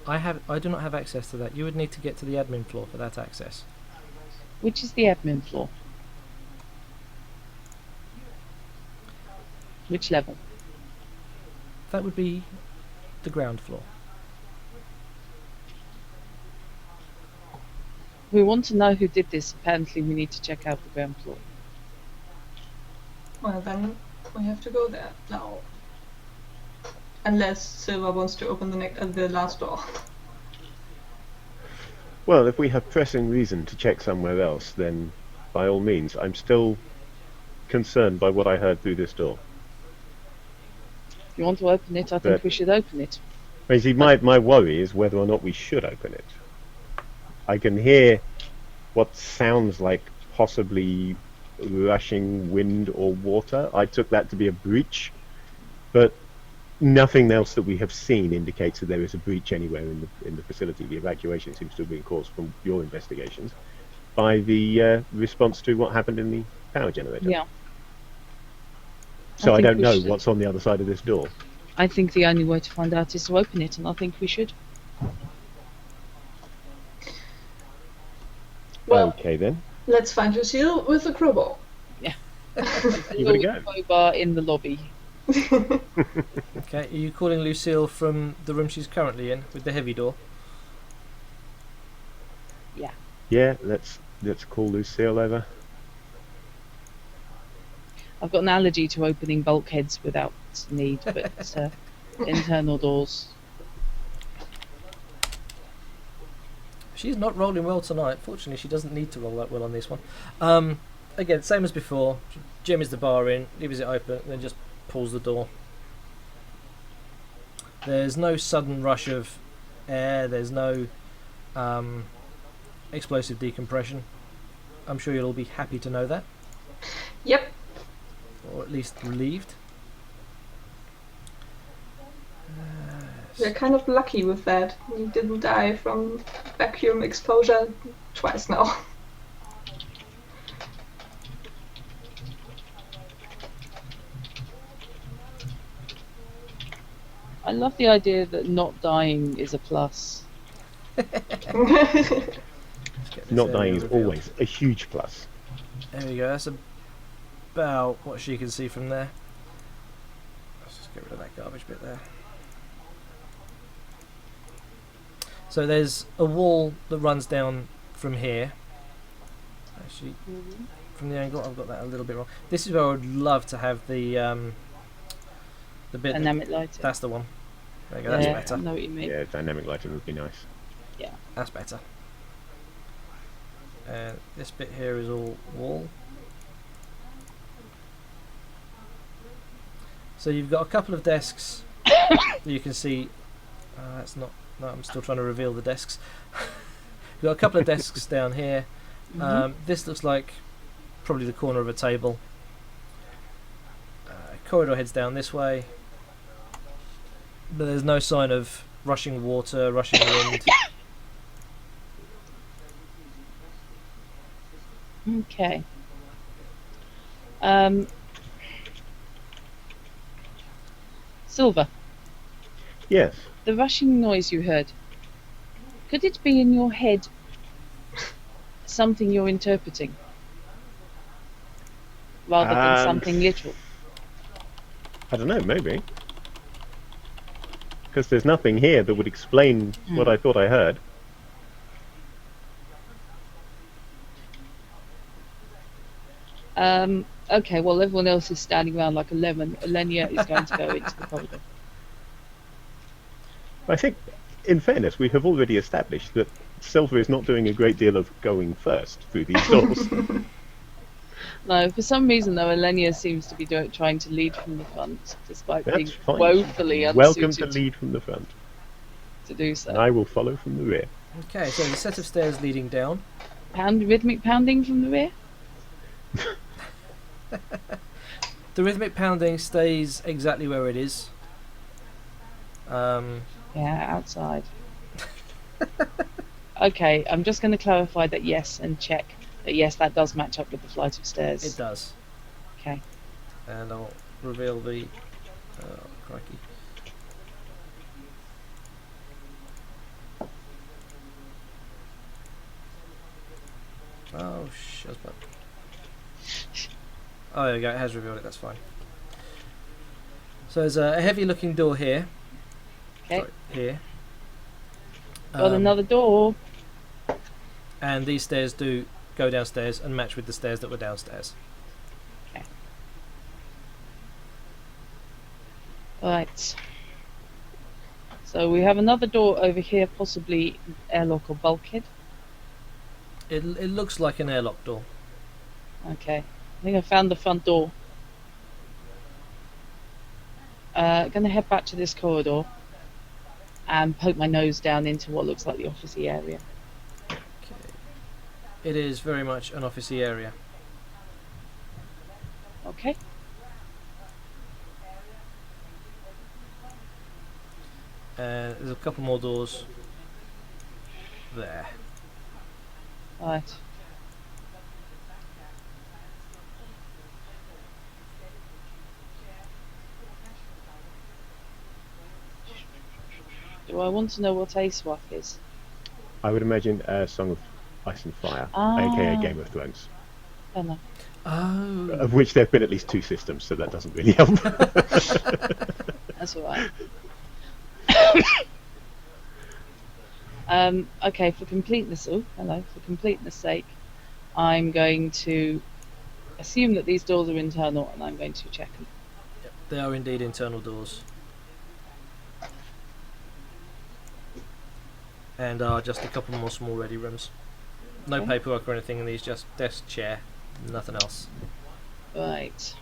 Speaker 2: I do not have access to that. You would need to get to the admin floor for that access.
Speaker 3: Which is the admin floor? Which level?
Speaker 2: That would be the ground floor.
Speaker 3: We want to know who did this. Apparently we need to check out the ground floor.
Speaker 4: Well, then we have to go there now. Unless Silva wants to open the last door.
Speaker 1: Well, if we have pressing reason to check somewhere else, then by all means. I'm still concerned by what I heard through this door.
Speaker 3: If you want to open it, I think we should open it.
Speaker 1: Basically, my worry is whether or not we should open it. I can hear what sounds like possibly rushing wind or water. I took that to be a breach, but nothing else that we have seen indicates that there is a breach anywhere in the facility. The evacuation seems to have been caused from your investigations by the response to what happened in the power generator.
Speaker 3: Yeah.
Speaker 1: So I don't know
Speaker 3: should.
Speaker 1: what's on the other side of this door.
Speaker 3: I think the only way to find out is to open it, and I think we should.
Speaker 4: Well,
Speaker 1: Okay then.
Speaker 4: let's find Lucille with the crowbar.
Speaker 1: Give it a go.
Speaker 3: Crowbar in the lobby.
Speaker 2: Okay, are you calling Lucille from the room she's currently in with the heavy door?
Speaker 1: Yeah, let's call Lucille over.
Speaker 3: I've got an allergy to opening bulkheads without need, but internal doors.
Speaker 2: She's not rolling well tonight. Fortunately, she doesn't need to roll that well on this one. Again, same as before. She jimmies the bar in, leaves it open, and then just pulls the door. There's no sudden rush of air. There's no explosive decompression. I'm sure you'll all be happy to know that,
Speaker 4: Yep.
Speaker 2: or at least relieved.
Speaker 4: We're kind of lucky with that. We didn't die from vacuum exposure twice now.
Speaker 3: I love the idea that not dying is a plus.
Speaker 2: Let's get this
Speaker 1: Not
Speaker 2: area
Speaker 1: dying is
Speaker 2: revealed.
Speaker 1: always a huge plus.
Speaker 2: There we go. That's about what she can see from there. Let's just get rid of that garbage bit there. So there's a wall that runs down from here. Actually, from the angle, I've got that a little bit wrong. This is where I would love to have the bit.
Speaker 3: Dynamic lighting.
Speaker 2: That's the one. There you go. That's
Speaker 3: Yeah, I
Speaker 2: better.
Speaker 3: know what you mean.
Speaker 1: Yeah, dynamic lighting would be nice.
Speaker 2: That's better. And this bit here is all wall. So you've got a couple of desks that you can see. That's not. No, I'm still trying to reveal the desks. You've got a couple of desks down here. This looks like probably the corner of a table. Corridor heads down this way. But there's no sign of rushing water, rushing wind.
Speaker 3: Okay. Silver,
Speaker 1: Yes.
Speaker 3: the rushing noise you heard, could it be in your head something you're interpreting rather than something literal?
Speaker 1: I don't know, maybe. Because there's nothing here that would explain what I thought I heard.
Speaker 3: Okay, well, everyone else is standing around like a lemon. Elenia is going to go into the corridor.
Speaker 1: I think, in fairness, we have already established that Silver is not doing a great deal of going first through these doors.
Speaker 3: No, for some reason, though, Elenia seems to be trying to lead from the front, despite being
Speaker 1: That's fine.
Speaker 3: woefully unsuited
Speaker 1: Welcome to lead from the front,
Speaker 3: to do so.
Speaker 1: and I will follow from the rear.
Speaker 2: Okay, so the set of stairs leading down.
Speaker 3: Rhythmic pounding from the rear.
Speaker 2: The rhythmic pounding stays exactly where it is. Um,
Speaker 3: Yeah, outside. Okay, I'm just going to clarify that yes, and check that yes, that does match up with the flight of stairs.
Speaker 2: it does.
Speaker 3: Okay.
Speaker 2: And I'll reveal the... Oh, crikey. Oh, shazbut. Oh, there we go, it has revealed it, that's fine. So there's a heavy looking door here.
Speaker 3: Okay.
Speaker 2: Sorry, here.
Speaker 3: Got another door.
Speaker 2: And these stairs do go downstairs and match with the stairs that were downstairs.
Speaker 3: Right. So we have another door over here, possibly airlock or bulkhead.
Speaker 2: It looks like an airlock door.
Speaker 3: Okay. I think I found the front door. Gonna head back to this corridor and poke my nose down into what looks like the officey area.
Speaker 2: Okay. It is very much an officey area.
Speaker 3: Okay.
Speaker 2: And there's a couple more doors there.
Speaker 3: Right. Do I want to know what ASWAF is?
Speaker 1: I would imagine a Song of Ice and Fire,
Speaker 3: Ah.
Speaker 1: aka Game of Thrones,
Speaker 3: Oh no.
Speaker 2: Oh.
Speaker 1: of which there have been at least 2 systems, so that doesn't really help.
Speaker 3: That's alright. Okay, for completeness, for completeness sake, I'm going to assume that these doors are internal, and I'm going to check them.
Speaker 2: Yep, they are indeed internal doors. And are just a couple more small ready rooms. No
Speaker 3: Okay.
Speaker 2: paperwork or anything in these, just desk, chair, nothing else.
Speaker 3: Right.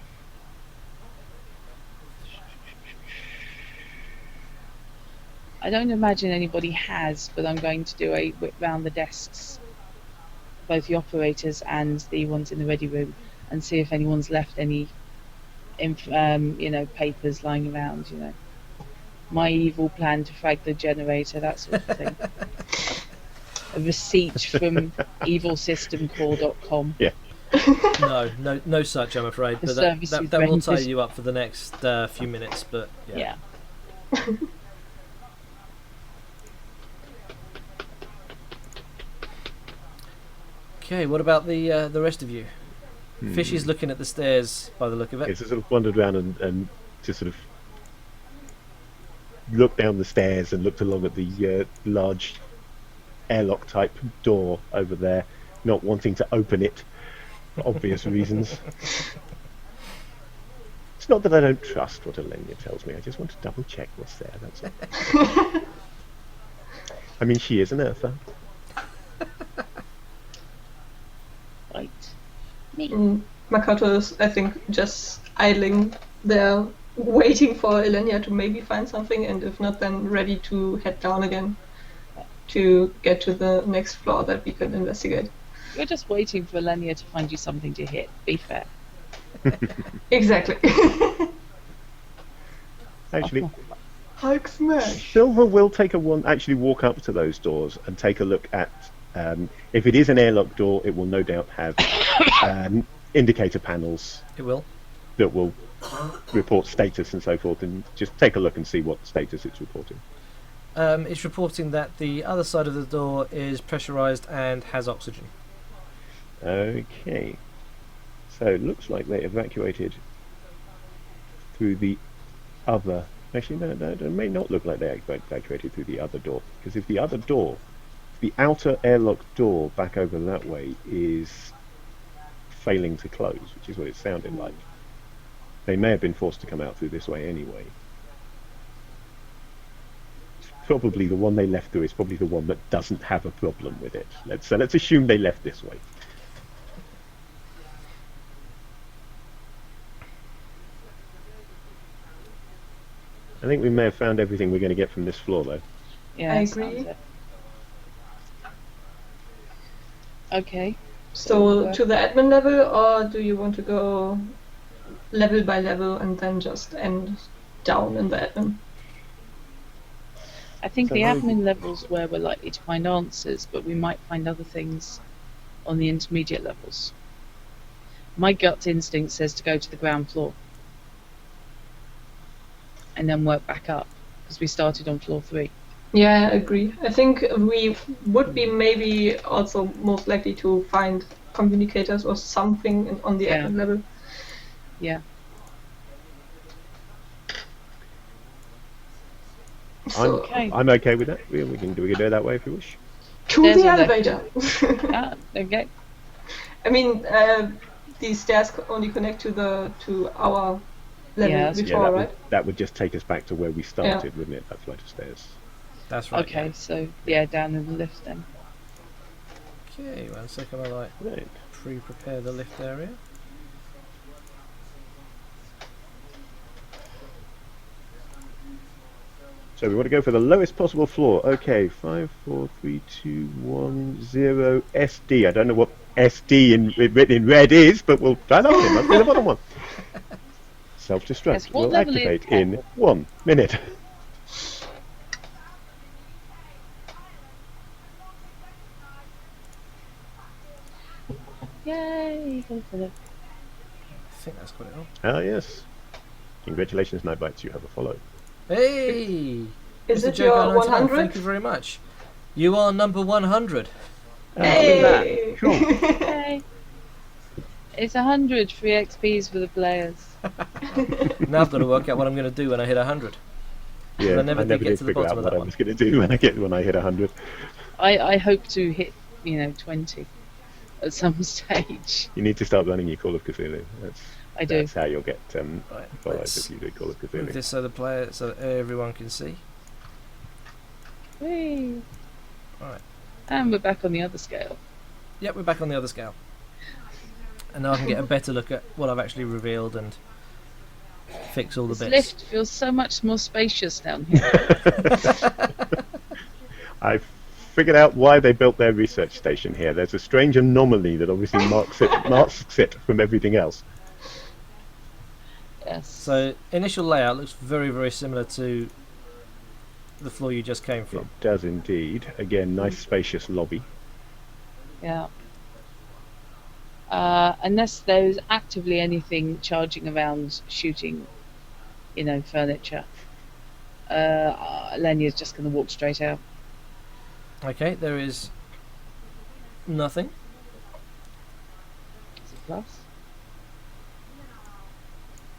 Speaker 3: I don't imagine anybody has, but I'm going to do a whip round the desks, both the operators and the ones in the ready room, and see if anyone's left any, papers lying around. My evil plan to frag the generator, that sort of thing. A receipt from evilsystemcore.com.
Speaker 1: Yeah.
Speaker 2: No such, I'm afraid.
Speaker 3: The
Speaker 2: But
Speaker 3: services
Speaker 2: that will tie
Speaker 3: rendered.
Speaker 2: you up for the next few minutes. But yeah. Okay, what about the rest of you? Fishy's looking at the stairs by the look of it.
Speaker 1: Yes, I sort of wandered around and just sort of looked down the stairs and looked along at the large airlock type door over there, not wanting to open it for obvious reasons. It's not that I don't trust what Elenia tells me, I just want to double check what's there, that's all. I mean, she is an Earther.
Speaker 3: Right. Me.
Speaker 4: Makoto is, I think, just idling there, waiting for Elenia to maybe find something, and if not, then ready to head down again to get to the next floor that we can investigate.
Speaker 3: You're just waiting for Elenia to find you something to hit. Be fair.
Speaker 4: Exactly.
Speaker 1: Actually,
Speaker 5: Hulk smash!
Speaker 1: Silver will actually walk up to those doors and take a look at. If it is an airlock door, it will no doubt have indicator panels
Speaker 2: It will.
Speaker 1: that will report status and so forth, and just take a look and see what status it's reporting.
Speaker 2: It's reporting that the other side of the door is pressurized and has oxygen.
Speaker 1: Okay. So it looks like they evacuated through the other... Actually, no, it may not look like they evacuated through the other door, because if the other door, the outer airlock door back over that way is failing to close, which is what it sounded like, they may have been forced to come out through this way anyway. Probably the one they left through is probably the one that doesn't have a problem with it. Let's assume they left this way. I think we may have found everything we're going to get from this floor, though.
Speaker 3: Yeah,
Speaker 4: I
Speaker 3: sounds
Speaker 4: agree.
Speaker 3: it. Okay.
Speaker 4: So
Speaker 3: uh,
Speaker 4: to the admin level, or do you want to go level by level and then just end down in the admin?
Speaker 3: I think
Speaker 1: So
Speaker 3: the
Speaker 1: maybe-
Speaker 3: admin level's where we're likely to find answers, but we might find other things on the intermediate levels. My gut instinct says to go to the ground floor and then work back up because we started on floor 3.
Speaker 4: Yeah, I agree. I think we would be maybe also most likely to find communicators or something on the
Speaker 3: Yeah.
Speaker 4: admin level.
Speaker 3: Yeah.
Speaker 4: So
Speaker 3: Okay.
Speaker 1: I'm okay with that. We can do it that way if you wish.
Speaker 4: to
Speaker 3: Stairs
Speaker 4: the
Speaker 3: are there.
Speaker 4: elevator.
Speaker 3: Ah, okay.
Speaker 4: I mean, these stairs only connect to our level
Speaker 3: Yeah, that's
Speaker 4: before,
Speaker 1: that
Speaker 4: right?
Speaker 1: that would just take us back to where we started, wouldn't it? That flight of stairs.
Speaker 2: That's right.
Speaker 3: Okay, so yeah, down in the lift then.
Speaker 2: Yeah. Okay, 1 second. I like
Speaker 1: Right.
Speaker 2: pre-prepare the lift area.
Speaker 1: So we want to go for the lowest possible floor. Okay, 5, 4, 3, 2, 1, 0, SD. I don't know what SD written in red is, but we'll try that one. It must be the bottom one. Self-destruct
Speaker 3: Yes, what
Speaker 1: will
Speaker 3: level is
Speaker 1: activate
Speaker 3: that?
Speaker 1: in 1 minute.
Speaker 3: Yay! Go for it.
Speaker 2: I think that's got it all.
Speaker 1: Ah, yes. Congratulations, Nightbites. You have a follow.
Speaker 2: Hey!
Speaker 4: Is
Speaker 2: Mr.
Speaker 4: it
Speaker 2: Joker
Speaker 4: your
Speaker 2: 99,
Speaker 4: 100?
Speaker 2: Thank you very much. You are number 100.
Speaker 4: Hey!
Speaker 1: Cool.
Speaker 3: Yay! It's 100 free XPs for the players.
Speaker 2: Now I've got to work out what I'm going to do when I hit 100.
Speaker 1: Yeah,
Speaker 2: I never did get to the
Speaker 1: figure
Speaker 2: bottom
Speaker 1: out
Speaker 2: of
Speaker 1: what
Speaker 2: that
Speaker 1: I
Speaker 2: one.
Speaker 1: was going to do when I hit 100.
Speaker 3: I hope to hit 20 at some stage.
Speaker 1: You need to start running your Call of Cthulhu.
Speaker 3: I do.
Speaker 1: That's how you'll get
Speaker 2: Right,
Speaker 1: followed
Speaker 2: let's
Speaker 1: if you do Call of
Speaker 2: move
Speaker 1: Cthulhu.
Speaker 2: this so that everyone can see.
Speaker 3: Whee!
Speaker 2: Alright.
Speaker 3: And we're back on the other scale.
Speaker 2: Yep, we're back on the other scale. And now I can get a better look at what I've actually revealed and fix all the
Speaker 3: This
Speaker 2: bits.
Speaker 3: lift feels so much more spacious down here.
Speaker 1: I've figured out why they built their research station here. There's a strange anomaly that obviously masks it from everything else.
Speaker 3: Yes.
Speaker 2: So initial layout looks very, very similar to the floor you just came
Speaker 1: It
Speaker 2: from.
Speaker 1: does indeed. Again, nice spacious lobby.
Speaker 3: Yeah. Unless there's actively anything charging around shooting, furniture. Lenya's just going to walk straight out.
Speaker 2: Okay, there is nothing.
Speaker 3: Is it plus?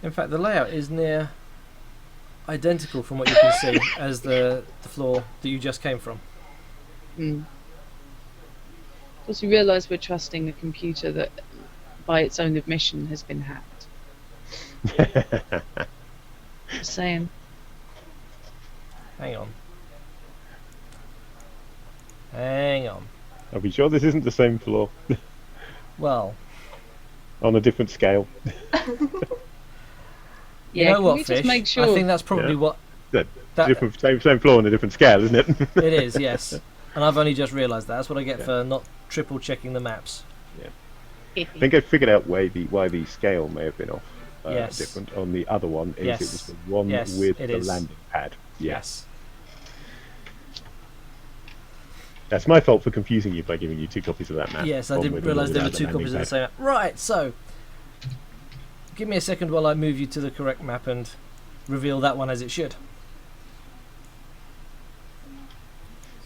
Speaker 2: In fact, the layout is near identical from what you can see as the floor that you just came from.
Speaker 3: Mm. Of course, we realise we're trusting a computer that, by its own admission, has been hacked. Just saying.
Speaker 2: Hang on. Hang on.
Speaker 1: Are we sure this isn't the same floor?
Speaker 2: Well,
Speaker 1: On a different scale?
Speaker 2: you
Speaker 3: Yeah,
Speaker 2: know
Speaker 3: can
Speaker 2: what,
Speaker 3: we
Speaker 2: Fish?
Speaker 3: just make sure?
Speaker 2: I think that's probably
Speaker 1: Yeah.
Speaker 2: what
Speaker 1: That,
Speaker 2: that
Speaker 1: different, same floor on a different scale, isn't it?
Speaker 2: it is. Yes, and I've only just realised that. That's what I get
Speaker 1: Yeah.
Speaker 2: for not triple checking the maps.
Speaker 1: I think I figured out why the scale may have been off.
Speaker 2: Yes.
Speaker 1: Different on the other one. Is
Speaker 2: Yes.
Speaker 1: It was the one
Speaker 2: Yes,
Speaker 1: with
Speaker 2: it
Speaker 1: the
Speaker 2: is.
Speaker 1: landing pad. Yeah.
Speaker 2: Yes.
Speaker 1: That's my fault for confusing you by giving you 2 copies of that map.
Speaker 2: Yes, I
Speaker 1: One
Speaker 2: didn't
Speaker 1: with and
Speaker 2: realise
Speaker 1: one
Speaker 2: there were
Speaker 1: without
Speaker 2: 2
Speaker 1: landing
Speaker 2: copies of the
Speaker 1: pad.
Speaker 2: same map. Right, so give me a second while I move you to the correct map and reveal that one as it should.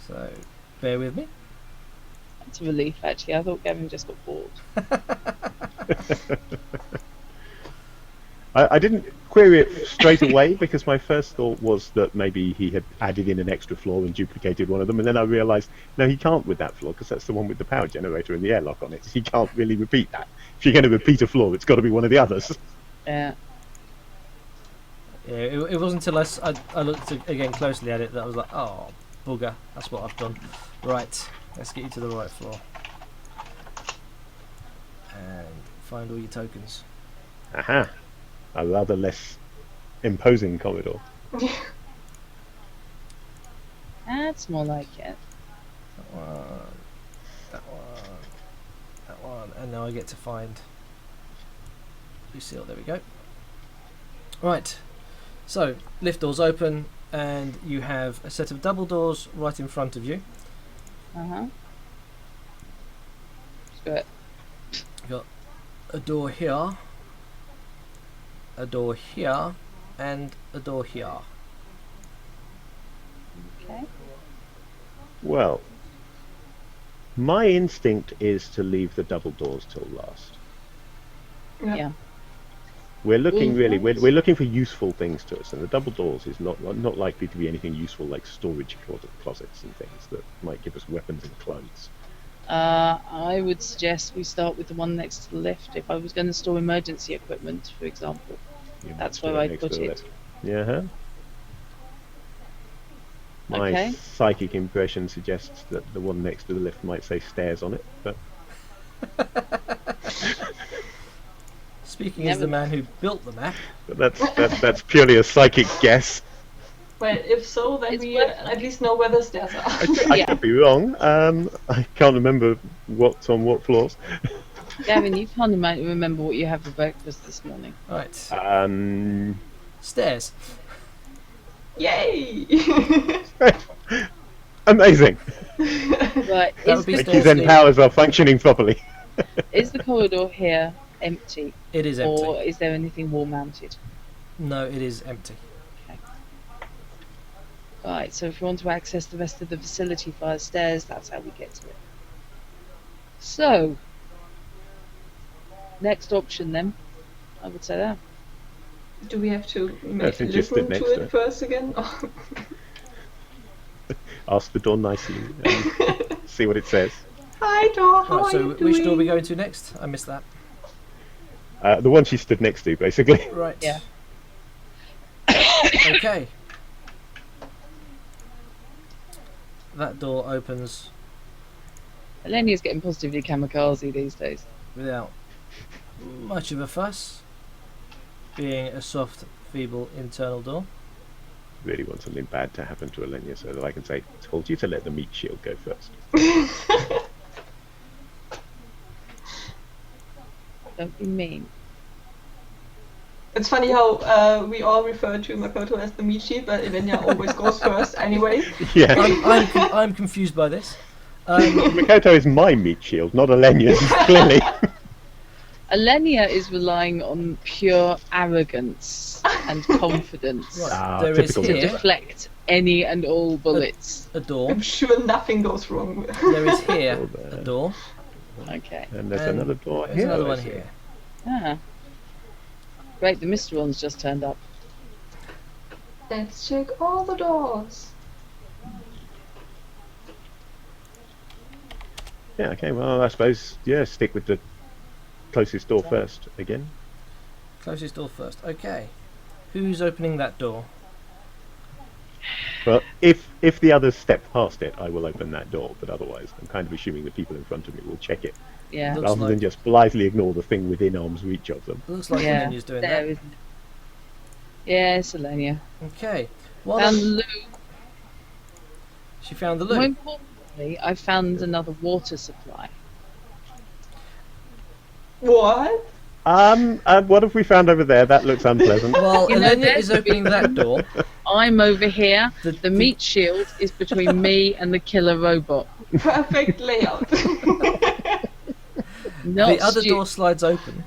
Speaker 2: So, bear with me.
Speaker 3: That's a relief, actually. I thought Gavin just got bored.
Speaker 1: I didn't query it straight away because my first thought was that maybe he had added in an extra floor and duplicated one of them, and then I realised no, he can't with that floor because that's the one with the power generator and the airlock on it. He can't really repeat that. If you're going to repeat a floor, it's got to be one of the others.
Speaker 3: Yeah.
Speaker 2: Yeah, it wasn't until I looked again closely at it that I was like, oh, bugger, that's what I've done. Right, let's get you to the right floor. And find all your tokens.
Speaker 1: Aha! A rather less imposing corridor.
Speaker 3: That's more like it.
Speaker 2: That one, that one, And now I get to find Lucille. There we go. Right. So, lift doors open, and you have a set of double doors right in front of you.
Speaker 3: Good.
Speaker 2: You've got a door here, a door here, and a door here.
Speaker 3: Okay.
Speaker 1: Well, my instinct is to leave the double doors till last.
Speaker 3: Yeah.
Speaker 1: We're looking
Speaker 3: Mm,
Speaker 1: really,
Speaker 3: nice.
Speaker 1: we're looking for useful things to us, and the double doors is not likely to be anything useful like storage closets and things that might give us weapons and clothes.
Speaker 3: I would suggest we start with the one next to the lift. If I was going to store emergency equipment, for example,
Speaker 1: You might
Speaker 3: that's
Speaker 1: store
Speaker 3: where I'd
Speaker 1: next
Speaker 3: put
Speaker 1: to the
Speaker 3: it.
Speaker 1: left. Yeah. My
Speaker 3: Okay.
Speaker 1: psychic impression suggests that the one next to the lift might say stairs on it, but
Speaker 2: Speaking as the man who built the map,
Speaker 1: that's purely a psychic guess.
Speaker 4: Well, if so, then
Speaker 3: It's
Speaker 4: we
Speaker 3: worth-
Speaker 4: at least know where the stairs are.
Speaker 1: I
Speaker 3: Yeah.
Speaker 1: could be wrong. I can't remember what's on what floors.
Speaker 3: Gavin, you can't remember what you had for breakfast this morning.
Speaker 2: right? Stairs.
Speaker 4: Yay!
Speaker 1: Amazing.
Speaker 3: Right,
Speaker 2: That would be
Speaker 1: Thank
Speaker 2: stairs.
Speaker 1: you, Zen powers are functioning properly.
Speaker 3: is the corridor here empty,
Speaker 2: It is empty.
Speaker 3: or is there anything wall mounted?
Speaker 2: No, it is empty.
Speaker 3: Right, so if we want to access the rest of the facility via stairs, that's how we get to it. So, next option then, I would say that.
Speaker 4: Do we have to
Speaker 1: That's
Speaker 4: listen
Speaker 1: next
Speaker 4: to
Speaker 1: to
Speaker 4: it
Speaker 1: it.
Speaker 4: first again?
Speaker 1: Ask the door nicely and see what it says.
Speaker 4: Hi, door. How
Speaker 2: Right,
Speaker 4: are
Speaker 2: so
Speaker 4: you doing?
Speaker 2: which door are we going to next? I missed that.
Speaker 1: The one she stood next to, basically.
Speaker 2: Right.
Speaker 3: Yeah.
Speaker 2: Okay. That door opens
Speaker 3: Elenia's getting positively kamikaze these days.
Speaker 2: without much of a fuss, being a soft, feeble internal door.
Speaker 1: Really want something bad to happen to Elenia so that I can say, told you to let the meat shield go first.
Speaker 3: Don't be mean.
Speaker 4: It's funny how we all refer to Makoto as the meat sheep, but Ilenia always goes first anyway.
Speaker 1: Yeah.
Speaker 2: I'm confused by this.
Speaker 1: Makoto is my meat shield, not Elenia's, clearly.
Speaker 3: Elenia is relying on pure arrogance and confidence
Speaker 2: Right.
Speaker 1: Ah,
Speaker 2: There is
Speaker 1: typical
Speaker 3: to
Speaker 2: here
Speaker 3: deflect any and all bullets.
Speaker 2: a door.
Speaker 4: I'm sure nothing goes wrong.
Speaker 2: There is here
Speaker 1: Door there.
Speaker 2: a door.
Speaker 3: Okay.
Speaker 1: And there's
Speaker 2: And
Speaker 1: another door
Speaker 2: There's
Speaker 1: here.
Speaker 2: another
Speaker 1: I
Speaker 2: one
Speaker 1: see.
Speaker 2: here.
Speaker 3: Ah. Great, the Mysterons just turned up.
Speaker 4: Let's check all the doors.
Speaker 1: Yeah, okay, well, I suppose, yeah, stick with the closest door first again.
Speaker 2: Closest door first. Okay. Who's opening that door?
Speaker 1: Well, if the others step past it, I will open that door, but otherwise, I'm kind of assuming the people in front of me will check it,
Speaker 3: Yeah.
Speaker 2: Looks
Speaker 1: rather
Speaker 2: like-
Speaker 1: than just blithely ignore the thing within arm's reach of them.
Speaker 2: Looks like
Speaker 3: Yeah.
Speaker 2: Elenia's doing
Speaker 3: There,
Speaker 2: that.
Speaker 3: isn't it? Yes, Elenia.
Speaker 2: Okay. Well,
Speaker 3: Found the loo.
Speaker 2: she found the
Speaker 3: More
Speaker 2: loo.
Speaker 3: importantly, I found another water supply.
Speaker 4: What?
Speaker 1: What have we found over there? That looks unpleasant.
Speaker 2: While
Speaker 3: You know,
Speaker 2: Elenia
Speaker 3: there's
Speaker 2: is opening that door,
Speaker 3: I'm over here.
Speaker 2: The-
Speaker 3: The meat shield is between me and the killer robot.
Speaker 4: Perfect layout.
Speaker 3: Not
Speaker 2: the other
Speaker 3: stu-
Speaker 2: door slides open,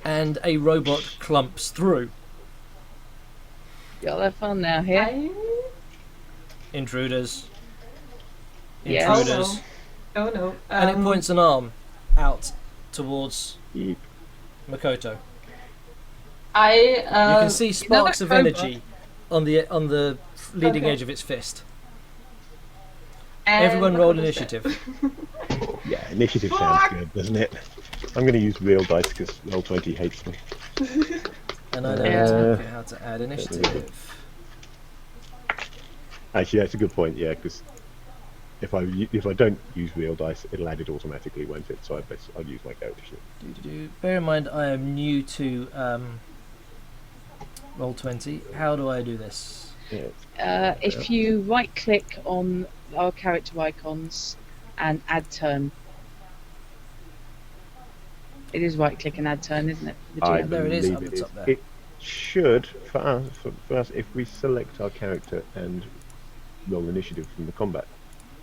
Speaker 2: and a robot clumps through.
Speaker 3: Y'all have fun now here.
Speaker 2: Intruders.
Speaker 3: Yes.
Speaker 4: Oh
Speaker 2: Intruders.
Speaker 4: no. Oh no.
Speaker 2: And it points an arm out towards
Speaker 1: Yeep.
Speaker 2: Makoto.
Speaker 4: I
Speaker 2: You can see sparks
Speaker 3: that
Speaker 2: of
Speaker 3: robot?
Speaker 2: energy on the leading
Speaker 4: Okay.
Speaker 2: edge of its fist.
Speaker 4: and
Speaker 2: Everyone roll
Speaker 4: Makoto's dead.
Speaker 2: initiative.
Speaker 1: Yeah, initiative sounds good, doesn't it? I'm going to use real dice because Roll20 hates me.
Speaker 2: And I don't
Speaker 1: Yeah.
Speaker 2: know how to add initiative.
Speaker 1: Actually, that's a good point, yeah, because if I don't use real dice, it'll add it automatically, won't it? So I'll use my go initiative.
Speaker 2: Bear in mind, I am new to Roll20. How do I do this?
Speaker 1: Yeah.
Speaker 3: If you right click on our character icons and add turn. It is right click and add turn, isn't it? The
Speaker 1: I
Speaker 3: GM.
Speaker 2: There it is,
Speaker 1: believe
Speaker 2: up
Speaker 1: it
Speaker 2: the
Speaker 1: is.
Speaker 2: top there.
Speaker 1: It should, for us, if we select our character and roll initiative from the combat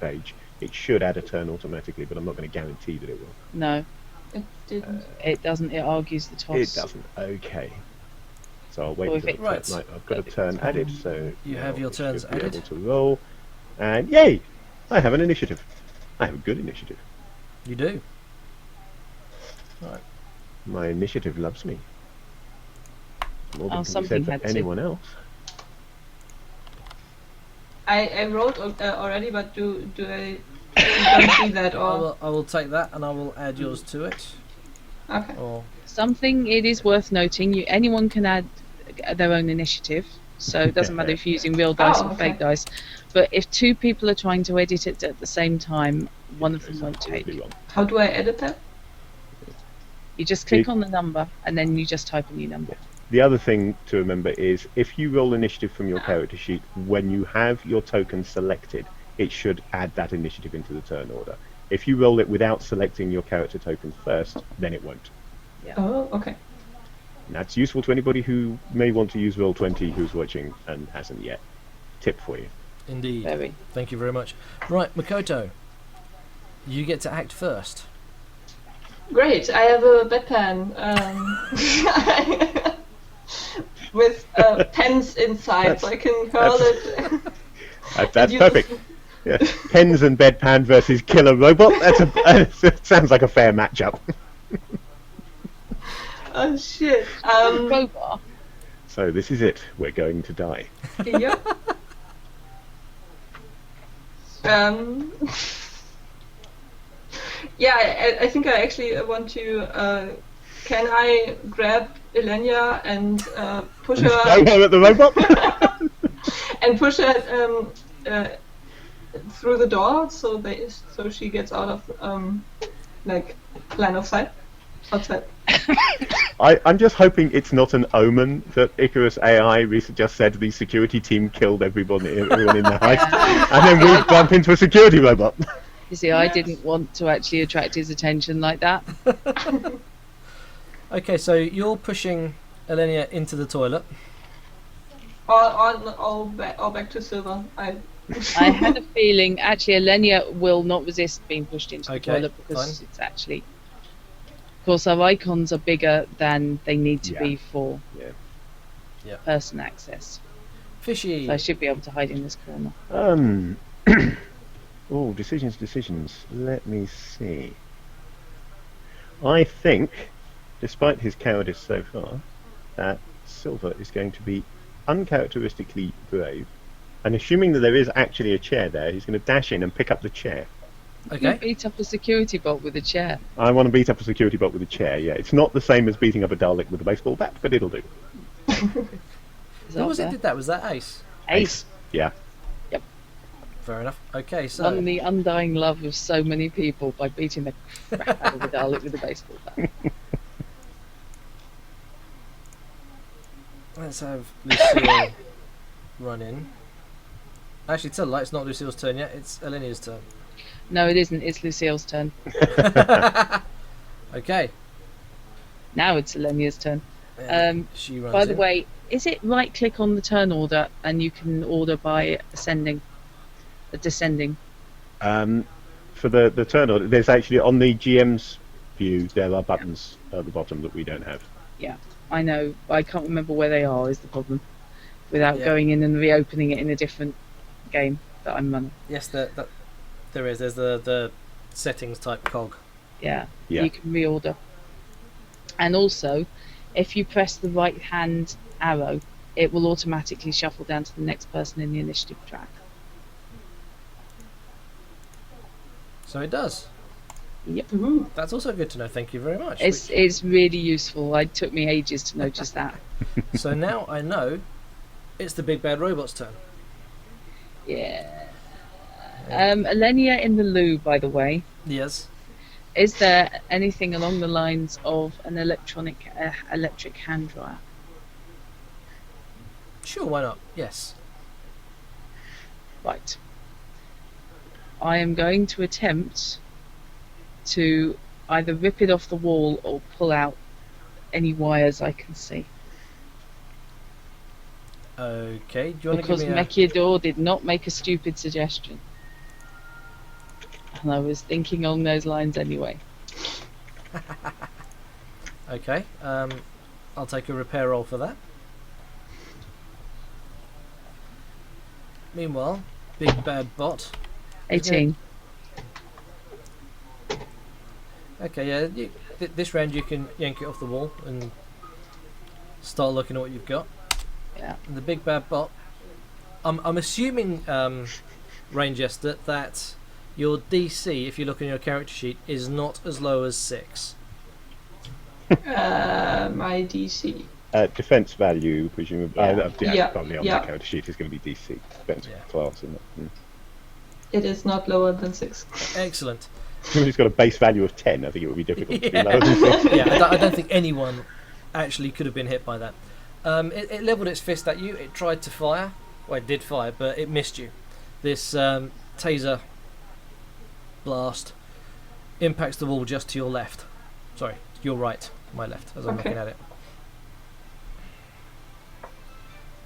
Speaker 1: page, it should add a turn automatically, but I'm not going to guarantee that it will.
Speaker 3: No,
Speaker 4: It didn't.
Speaker 3: it doesn't. It argues the toss.
Speaker 1: It doesn't. Okay. So I'll wait
Speaker 3: Or
Speaker 1: until
Speaker 3: if
Speaker 1: the
Speaker 3: it-
Speaker 2: Right.
Speaker 1: turn. Right, I've got a turn added, so
Speaker 2: You
Speaker 1: now
Speaker 2: have your
Speaker 1: I
Speaker 2: turns
Speaker 1: should be
Speaker 2: added.
Speaker 1: able to roll, and yay! I have an initiative. I have a good initiative.
Speaker 2: You do.
Speaker 1: My initiative loves me. More than can be
Speaker 3: something
Speaker 1: said for
Speaker 3: had to.
Speaker 1: anyone else.
Speaker 4: I wrote already, but do I don't see that or
Speaker 2: I will take that and I will add yours to it.
Speaker 4: okay.
Speaker 2: Or
Speaker 3: Something it is worth noting. Anyone can add their own initiative, so it doesn't matter if you're using real dice or
Speaker 4: okay.
Speaker 3: fake dice. But if two people are trying to edit it at the same time, one of them
Speaker 1: Goes
Speaker 3: won't take.
Speaker 1: horribly wrong.
Speaker 4: How do I edit that?
Speaker 3: You just click on the number and then you just type a new number.
Speaker 1: The other thing to remember is if you roll initiative from your character sheet, when you have your token selected, it should add that initiative into the turn order. If you roll it without selecting your character token first, then it won't.
Speaker 4: Oh, okay.
Speaker 1: And that's useful to anybody who may want to use Roll20 who's watching and hasn't yet. Tip for you.
Speaker 2: indeed.
Speaker 3: Very.
Speaker 2: Thank you very much. Right, Makoto, you get to act first.
Speaker 4: Great. I have a bedpan with pens inside, so I can hurl it.
Speaker 1: That's
Speaker 4: You-
Speaker 1: perfect. Yeah. Pens and bedpan versus killer robot. That sounds like a fair matchup.
Speaker 4: Oh shit.
Speaker 3: Crowbar.
Speaker 1: So this is it. We're going to die.
Speaker 4: Yep. Yeah, I think I actually want to. Can I grab Elenia and push
Speaker 1: Throw
Speaker 4: her
Speaker 1: her at the robot.
Speaker 4: and push her through the door so she gets out of like line of sight outside?
Speaker 1: I'm just hoping it's not an omen that Icarus AI just said the security team killed everyone in the heist, and then we bump into a security robot.
Speaker 3: You see, I didn't want to actually attract his attention like that.
Speaker 2: Okay, so you're pushing Elenia into the toilet.
Speaker 4: Or back to Silver.
Speaker 3: I had a feeling, actually, Elenia will not resist being pushed into the
Speaker 2: Okay,
Speaker 3: toilet because
Speaker 2: fine.
Speaker 3: it's actually. Of course, our icons are bigger than they need to
Speaker 1: Yeah.
Speaker 3: be for
Speaker 2: Yeah.
Speaker 3: person access.
Speaker 2: Fishy.
Speaker 3: So I should be able to hide in this corner.
Speaker 1: Oh, decisions. Let me see. I think, despite his cowardice so far, that Silver is going to be uncharacteristically brave. And assuming that there is actually a chair there, he's going to dash in and pick up the chair.
Speaker 3: You
Speaker 2: Okay.
Speaker 3: beat up a security bot with a chair.
Speaker 1: I want to beat up a security bot with a chair, yeah. It's not the same as beating up a Dalek with a baseball bat, but it'll do.
Speaker 3: Is
Speaker 2: Who
Speaker 3: that
Speaker 2: was it
Speaker 3: there?
Speaker 2: did that? Was that Ace?
Speaker 3: Ace.
Speaker 1: Yeah.
Speaker 2: Fair enough. Okay, so
Speaker 3: Won the undying love of so many people by beating the crap out of a Dalek with a baseball bat.
Speaker 2: let's have Lucille run in. Actually, tell a lie, it's not Lucille's turn yet. It's Elenia's turn.
Speaker 3: No, it isn't. It's Lucille's turn.
Speaker 2: Okay.
Speaker 3: Now it's Elenia's turn.
Speaker 2: She runs
Speaker 3: By the
Speaker 2: in.
Speaker 3: way, is it right click on the turn order and you can order by descending?
Speaker 1: For the turn order, there's actually, on the GM's view, there are buttons at the bottom that we don't have.
Speaker 3: I know, but I can't remember where they are, is the problem. Without
Speaker 2: Yeah.
Speaker 3: going in and reopening it in a different game that I'm running.
Speaker 2: Yes, there is. There's the settings type cog.
Speaker 3: Yeah,
Speaker 1: Yeah.
Speaker 3: you can reorder. And also, if you press the right hand arrow, it will automatically shuffle down to the next person in the initiative track.
Speaker 2: So it does.
Speaker 4: Ooh.
Speaker 2: That's also good to know. Thank you very much.
Speaker 3: It's really useful. It took me ages to notice that.
Speaker 2: So now I know it's the big bad robot's turn.
Speaker 3: Yeah. Elenia in the loo, by the way.
Speaker 2: Yes.
Speaker 3: Is there anything along the lines of an electric hand dryer?
Speaker 2: Sure, why not? Yes.
Speaker 3: Right. I am going to attempt to either rip it off the wall or pull out any wires I can see.
Speaker 2: Okay, do you want to give
Speaker 3: Because
Speaker 2: me a...
Speaker 3: Mekiador did not make a stupid suggestion. And I was thinking along those lines anyway.
Speaker 2: Okay, I'll take a repair roll for that. Meanwhile, big bad bot.
Speaker 3: 18.
Speaker 2: Okay, yeah, this round you can yank it off the wall and start looking at what you've got.
Speaker 3: Yeah.
Speaker 2: And the big bad bot. I'm assuming, Raingester, that your DC, if you look on your character sheet, is not as low as 6.
Speaker 4: My DC.
Speaker 1: Defense value, presumably.
Speaker 3: Yeah.
Speaker 1: Probably on
Speaker 4: Yeah.
Speaker 1: my character sheet is going to be DC. Defense
Speaker 2: Yeah.
Speaker 1: class, isn't it?
Speaker 4: It is not lower than 6.
Speaker 2: Excellent.
Speaker 1: If it's got a base value of 10, I think it would be difficult to be lower than 6.
Speaker 2: Yeah, I don't think anyone actually could have been hit by that. It levelled its fist at you. It tried to fire. Well, it did fire, but it missed you. This taser blast impacts the wall just to your left. Sorry, your right. My left, as I'm
Speaker 4: Okay.
Speaker 2: looking at it.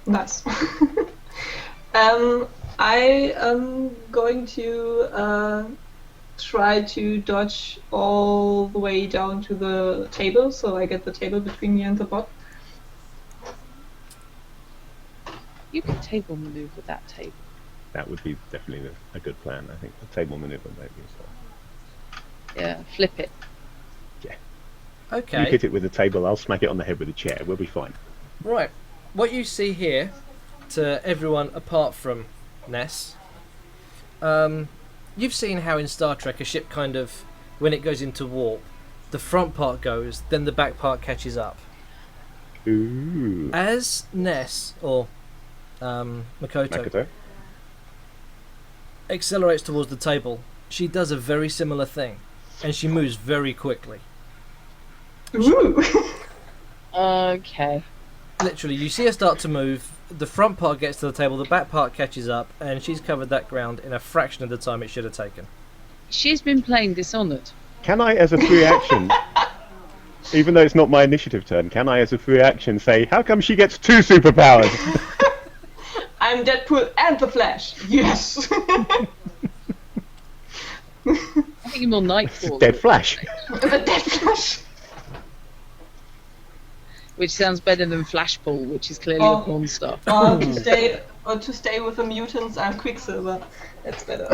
Speaker 4: Nice. I am going to try to dodge all the way down to the table, so I get the table between me and the bot.
Speaker 3: You can table maneuver that table.
Speaker 1: That would be definitely a good plan, I think. The table maneuver maybe as well.
Speaker 3: Yeah, flip it.
Speaker 1: You
Speaker 2: Okay,
Speaker 1: hit it with a table, I'll smack it on the head with a chair. We'll be fine.
Speaker 2: right. What you see here, to everyone apart from Ness, you've seen how in Star Trek a ship kind of, when it goes into warp, the front part goes, then the back part catches up.
Speaker 1: Ooh.
Speaker 2: As Ness, or Makoto,
Speaker 1: Makoto.
Speaker 2: accelerates towards the table, she does a very similar thing, and she moves very quickly.
Speaker 4: Ooh.
Speaker 3: Okay.
Speaker 2: Literally, you see her start to move, the front part gets to the table, the back part catches up, and she's covered that ground in a fraction of the time it should have taken.
Speaker 3: She's been playing Dishonored.
Speaker 1: Can I, as a free action, even though it's not my initiative turn, can I, as a free action, say, how come she gets 2 superpowers?
Speaker 4: I'm Deadpool and the Flash. Yes.
Speaker 3: I think you're more Nightfall.
Speaker 1: Dead Flash.
Speaker 4: The Dead Flash.
Speaker 3: Which sounds better than Flashpool, which is clearly
Speaker 4: Oh.
Speaker 3: a porn star.
Speaker 4: To stay with the mutants, I'm Quicksilver. That's better.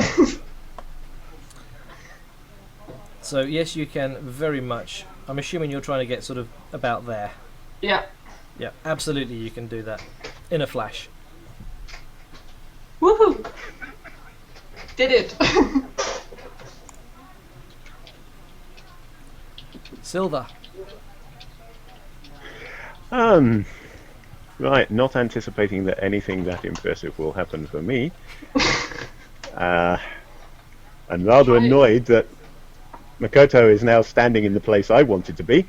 Speaker 2: So yes, you can very much. I'm assuming you're trying to get sort of about there.
Speaker 4: Yeah.
Speaker 2: Yeah, absolutely, you can do that in a flash.
Speaker 4: Woohoo! Did it.
Speaker 2: Silver.
Speaker 1: Right, not anticipating that anything that impressive will happen for me. I'm rather annoyed that Makoto is now standing in the place I wanted to be.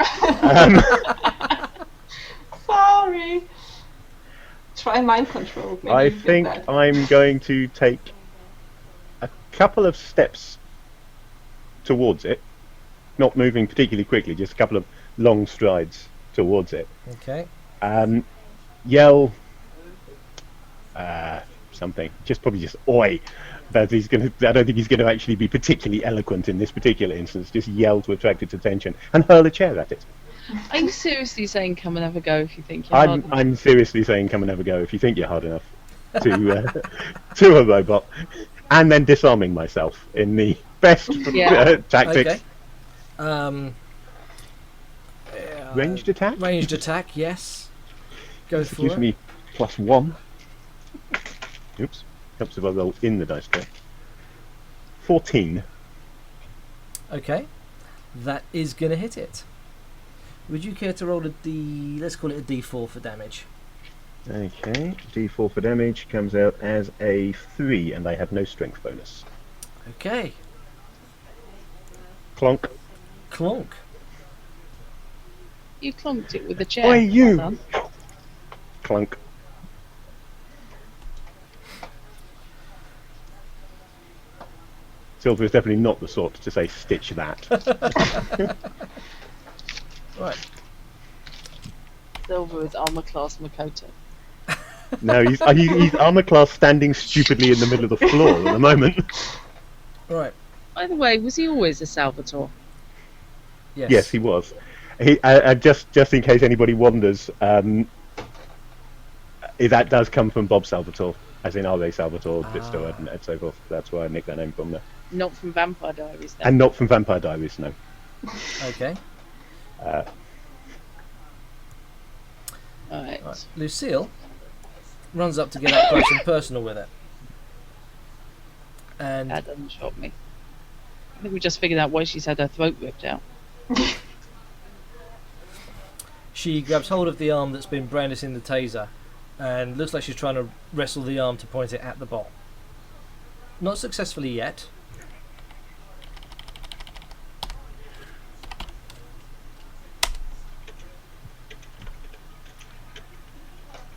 Speaker 4: Sorry. Try mind control. Maybe
Speaker 1: I
Speaker 4: you get
Speaker 1: think
Speaker 4: that.
Speaker 1: I'm going to take a couple of steps towards it. Not moving particularly quickly, just a couple of long strides towards it.
Speaker 2: Okay.
Speaker 1: Yell something, probably just oi. But I don't think he's going to actually be particularly eloquent in this particular instance. Just yell to attract its attention and hurl a chair at it.
Speaker 3: Are you seriously saying come and have a go if you think you're hard enough?
Speaker 1: I'm seriously saying come and have a go if you think you're hard enough to a robot, and then disarming myself in the best
Speaker 3: Yeah.
Speaker 1: tactics.
Speaker 2: Okay.
Speaker 1: Ranged attack?
Speaker 2: Ranged attack, yes. Go for
Speaker 1: Gives
Speaker 2: it.
Speaker 1: me +1. Oops. Helps if I roll in the dice tray. 14.
Speaker 2: Okay. That is going to hit it. Would you care to roll let's call it a D4 for damage?
Speaker 1: Okay. D4 for damage comes out as a 3, and I have no strength bonus.
Speaker 2: Okay.
Speaker 1: Clonk.
Speaker 2: Clonk.
Speaker 3: You clonked it with a chair.
Speaker 1: Oi, you!
Speaker 3: Well done.
Speaker 1: Clunk. Silver is definitely not the sort to say stitch that.
Speaker 2: Right.
Speaker 3: Silver is armor class Makoto.
Speaker 1: No, he's armor class standing stupidly in the middle of the floor at the moment.
Speaker 2: Right.
Speaker 3: By the way, was he always a Salvatore?
Speaker 2: Yes.
Speaker 1: Yes, he was. Just in case anybody wonders, that does come from Bob Salvatore, as in R.A. Salvatore, Bitstow, and so forth. That's where I nicked that name from there.
Speaker 3: Not from Vampire Diaries, then.
Speaker 1: And not from Vampire Diaries, no.
Speaker 2: Okay.
Speaker 3: Alright.
Speaker 2: Right. Lucille runs up to get up close and personal with it. And
Speaker 3: That doesn't shock me. I think we just figured out why she's had her throat ripped out.
Speaker 2: she grabs hold of the arm that's been brandishing the taser and looks like she's trying to wrestle the arm to point it at the bot. Not successfully yet.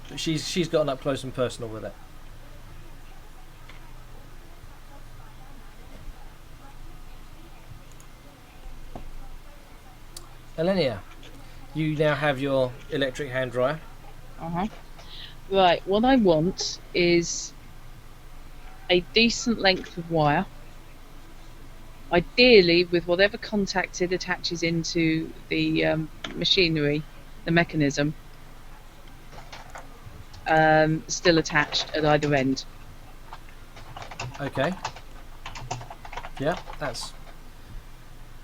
Speaker 2: But she's gotten up close and personal with it. Elenia, you now have your electric hand dryer.
Speaker 3: Uh-huh. Right, what I want is a decent length of wire. Ideally with whatever contact it attaches into the machinery, the mechanism, still attached at either end.
Speaker 2: Okay. Yeah, that's...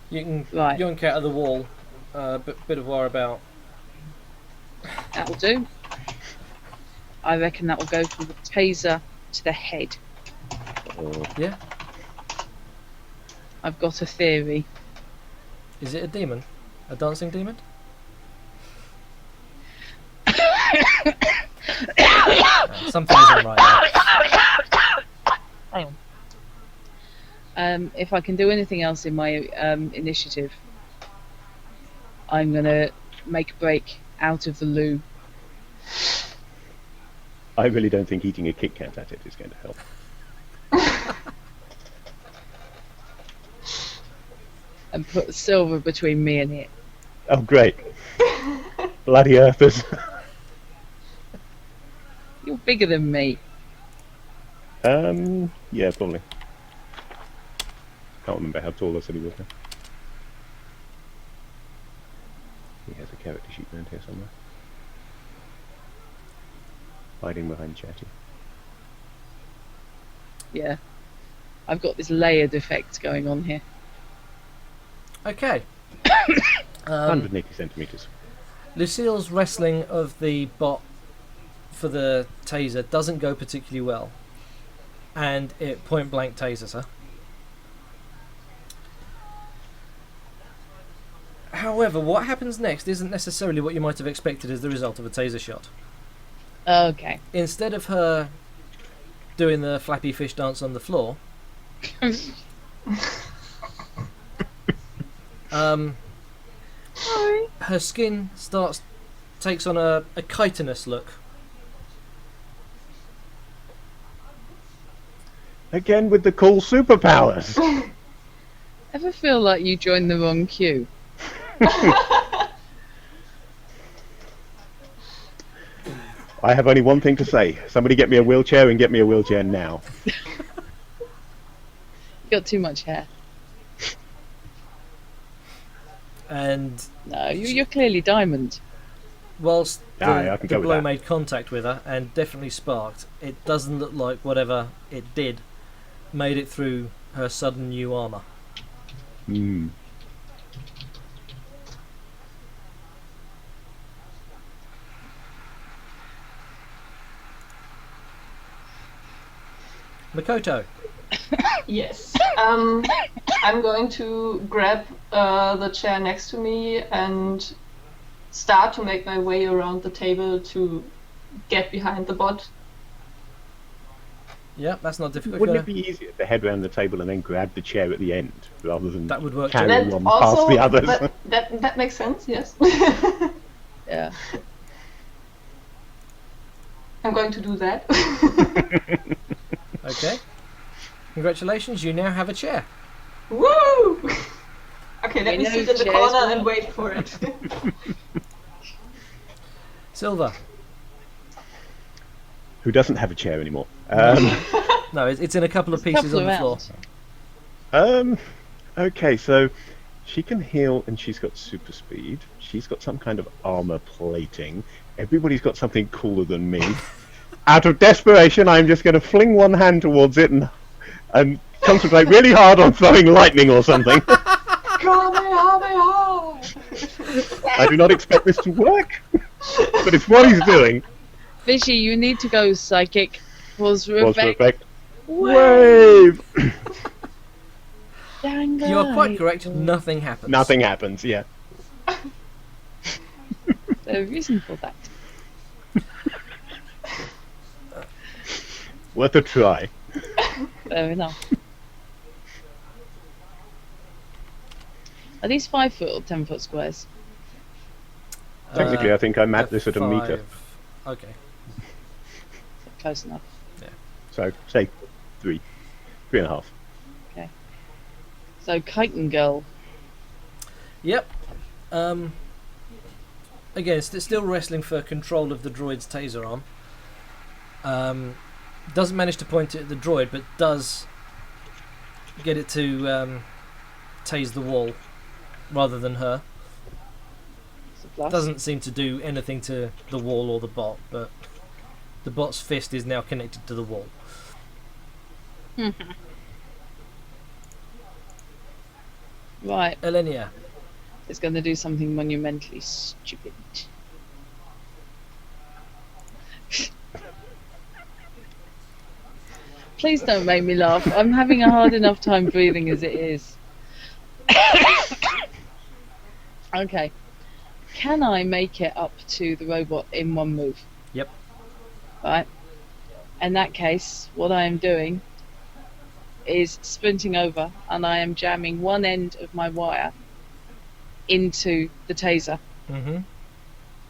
Speaker 2: You can
Speaker 3: Right.
Speaker 2: yoink out of the wall bit of wire about.
Speaker 3: That'll do. I reckon that will go from the taser to the head.
Speaker 2: Yeah.
Speaker 3: I've got a theory.
Speaker 2: Is it a demon? A dancing demon? Something isn't right
Speaker 3: Hang on. If I can do anything else in my initiative, I'm gonna make a break out of the loo.
Speaker 1: I really don't think eating a Kit Kat at it is going to help.
Speaker 3: And put silver between me and it.
Speaker 1: Oh, great. Bloody earthers.
Speaker 3: You're bigger than me.
Speaker 1: Yeah, probably. Can't remember how tall I said he was now. He has a character sheet around here somewhere. Hiding behind Chatty.
Speaker 3: Yeah. I've got this layered effect going on here.
Speaker 2: Okay.
Speaker 1: 180 centimetres.
Speaker 2: Lucille's wrestling of the bot for the taser doesn't go particularly well, and it point blank tasers her. However, what happens next isn't necessarily what you might have expected as the result of a taser shot.
Speaker 3: Okay.
Speaker 2: Instead of her doing the flappy fish dance on the floor, her skin takes on a chitinous look.
Speaker 1: Again with the cool superpowers.
Speaker 3: Ever feel like you joined the wrong queue?
Speaker 1: I have only one thing to say. Somebody get me a wheelchair and get me a wheelchair now.
Speaker 3: You got too much hair.
Speaker 2: And
Speaker 3: No, you're clearly diamond.
Speaker 2: whilst
Speaker 1: I can
Speaker 2: the
Speaker 1: go with
Speaker 2: blow
Speaker 1: that.
Speaker 2: made contact with her and definitely sparked, it doesn't look like whatever it did made it through her sudden new armour.
Speaker 1: Hmm.
Speaker 2: Makoto.
Speaker 4: Yes. I'm going to grab the chair next to me and start to make my way around the table to get behind the bot.
Speaker 2: Yeah, that's not difficult.
Speaker 1: Wouldn't it be easier to head around the table and then grab the chair at the end rather than
Speaker 2: That would work.
Speaker 1: carry
Speaker 4: That
Speaker 1: one past the others?
Speaker 4: that makes sense. Yes.
Speaker 3: Yeah.
Speaker 4: I'm going to do that.
Speaker 2: Okay. Congratulations, you now have a chair.
Speaker 4: Woo! Okay, let
Speaker 3: We
Speaker 4: me
Speaker 3: know
Speaker 4: sit in the
Speaker 3: chairs
Speaker 4: corner
Speaker 3: work.
Speaker 4: and wait for it.
Speaker 2: Silver.
Speaker 1: Who doesn't have a chair anymore?
Speaker 2: No, it's in a couple of
Speaker 3: There's a
Speaker 2: pieces
Speaker 3: couple
Speaker 2: on the floor.
Speaker 3: around.
Speaker 1: Okay, so she can heal and she's got super speed. She's got some kind of armor plating. Everybody's got something cooler than me. Out of desperation, I'm just going to fling one hand towards it and concentrate really hard on throwing lightning or something. I do not expect this to work, but it's what he's doing.
Speaker 3: Fishy, you need to go psychic. Pause for
Speaker 1: Pause for
Speaker 3: effect.
Speaker 1: effect.
Speaker 3: Wave.
Speaker 1: Wave!
Speaker 3: Dang
Speaker 2: You are quite
Speaker 3: right.
Speaker 2: correct. Nothing happens.
Speaker 1: Nothing happens, yeah.
Speaker 3: There's a reason for that.
Speaker 1: Worth a try.
Speaker 3: Fair enough. Are these 5 foot or 10 foot squares?
Speaker 1: Technically, I think I mapped
Speaker 2: they're
Speaker 1: this at a meter.
Speaker 2: 5. Okay.
Speaker 3: Close enough.
Speaker 1: So, say 3.5.
Speaker 3: So, Chitin Girl.
Speaker 2: Yep. Again, still wrestling for control of the droid's taser arm. Doesn't manage to point it at the droid, but does get it to tase the wall rather than her.
Speaker 3: It's a plus.
Speaker 2: Doesn't seem to do anything to the wall or the bot, but the bot's fist is now connected to the wall.
Speaker 3: Right,
Speaker 2: Elenia.
Speaker 3: it's going to do something monumentally stupid. Please don't make me laugh. I'm having a hard enough time breathing as it is. Okay. Can I make it up to the robot in one move?
Speaker 2: Yep.
Speaker 3: Right. In that case, what I am doing is sprinting over and I am jamming one end of my wire into the taser
Speaker 2: Mm-hmm.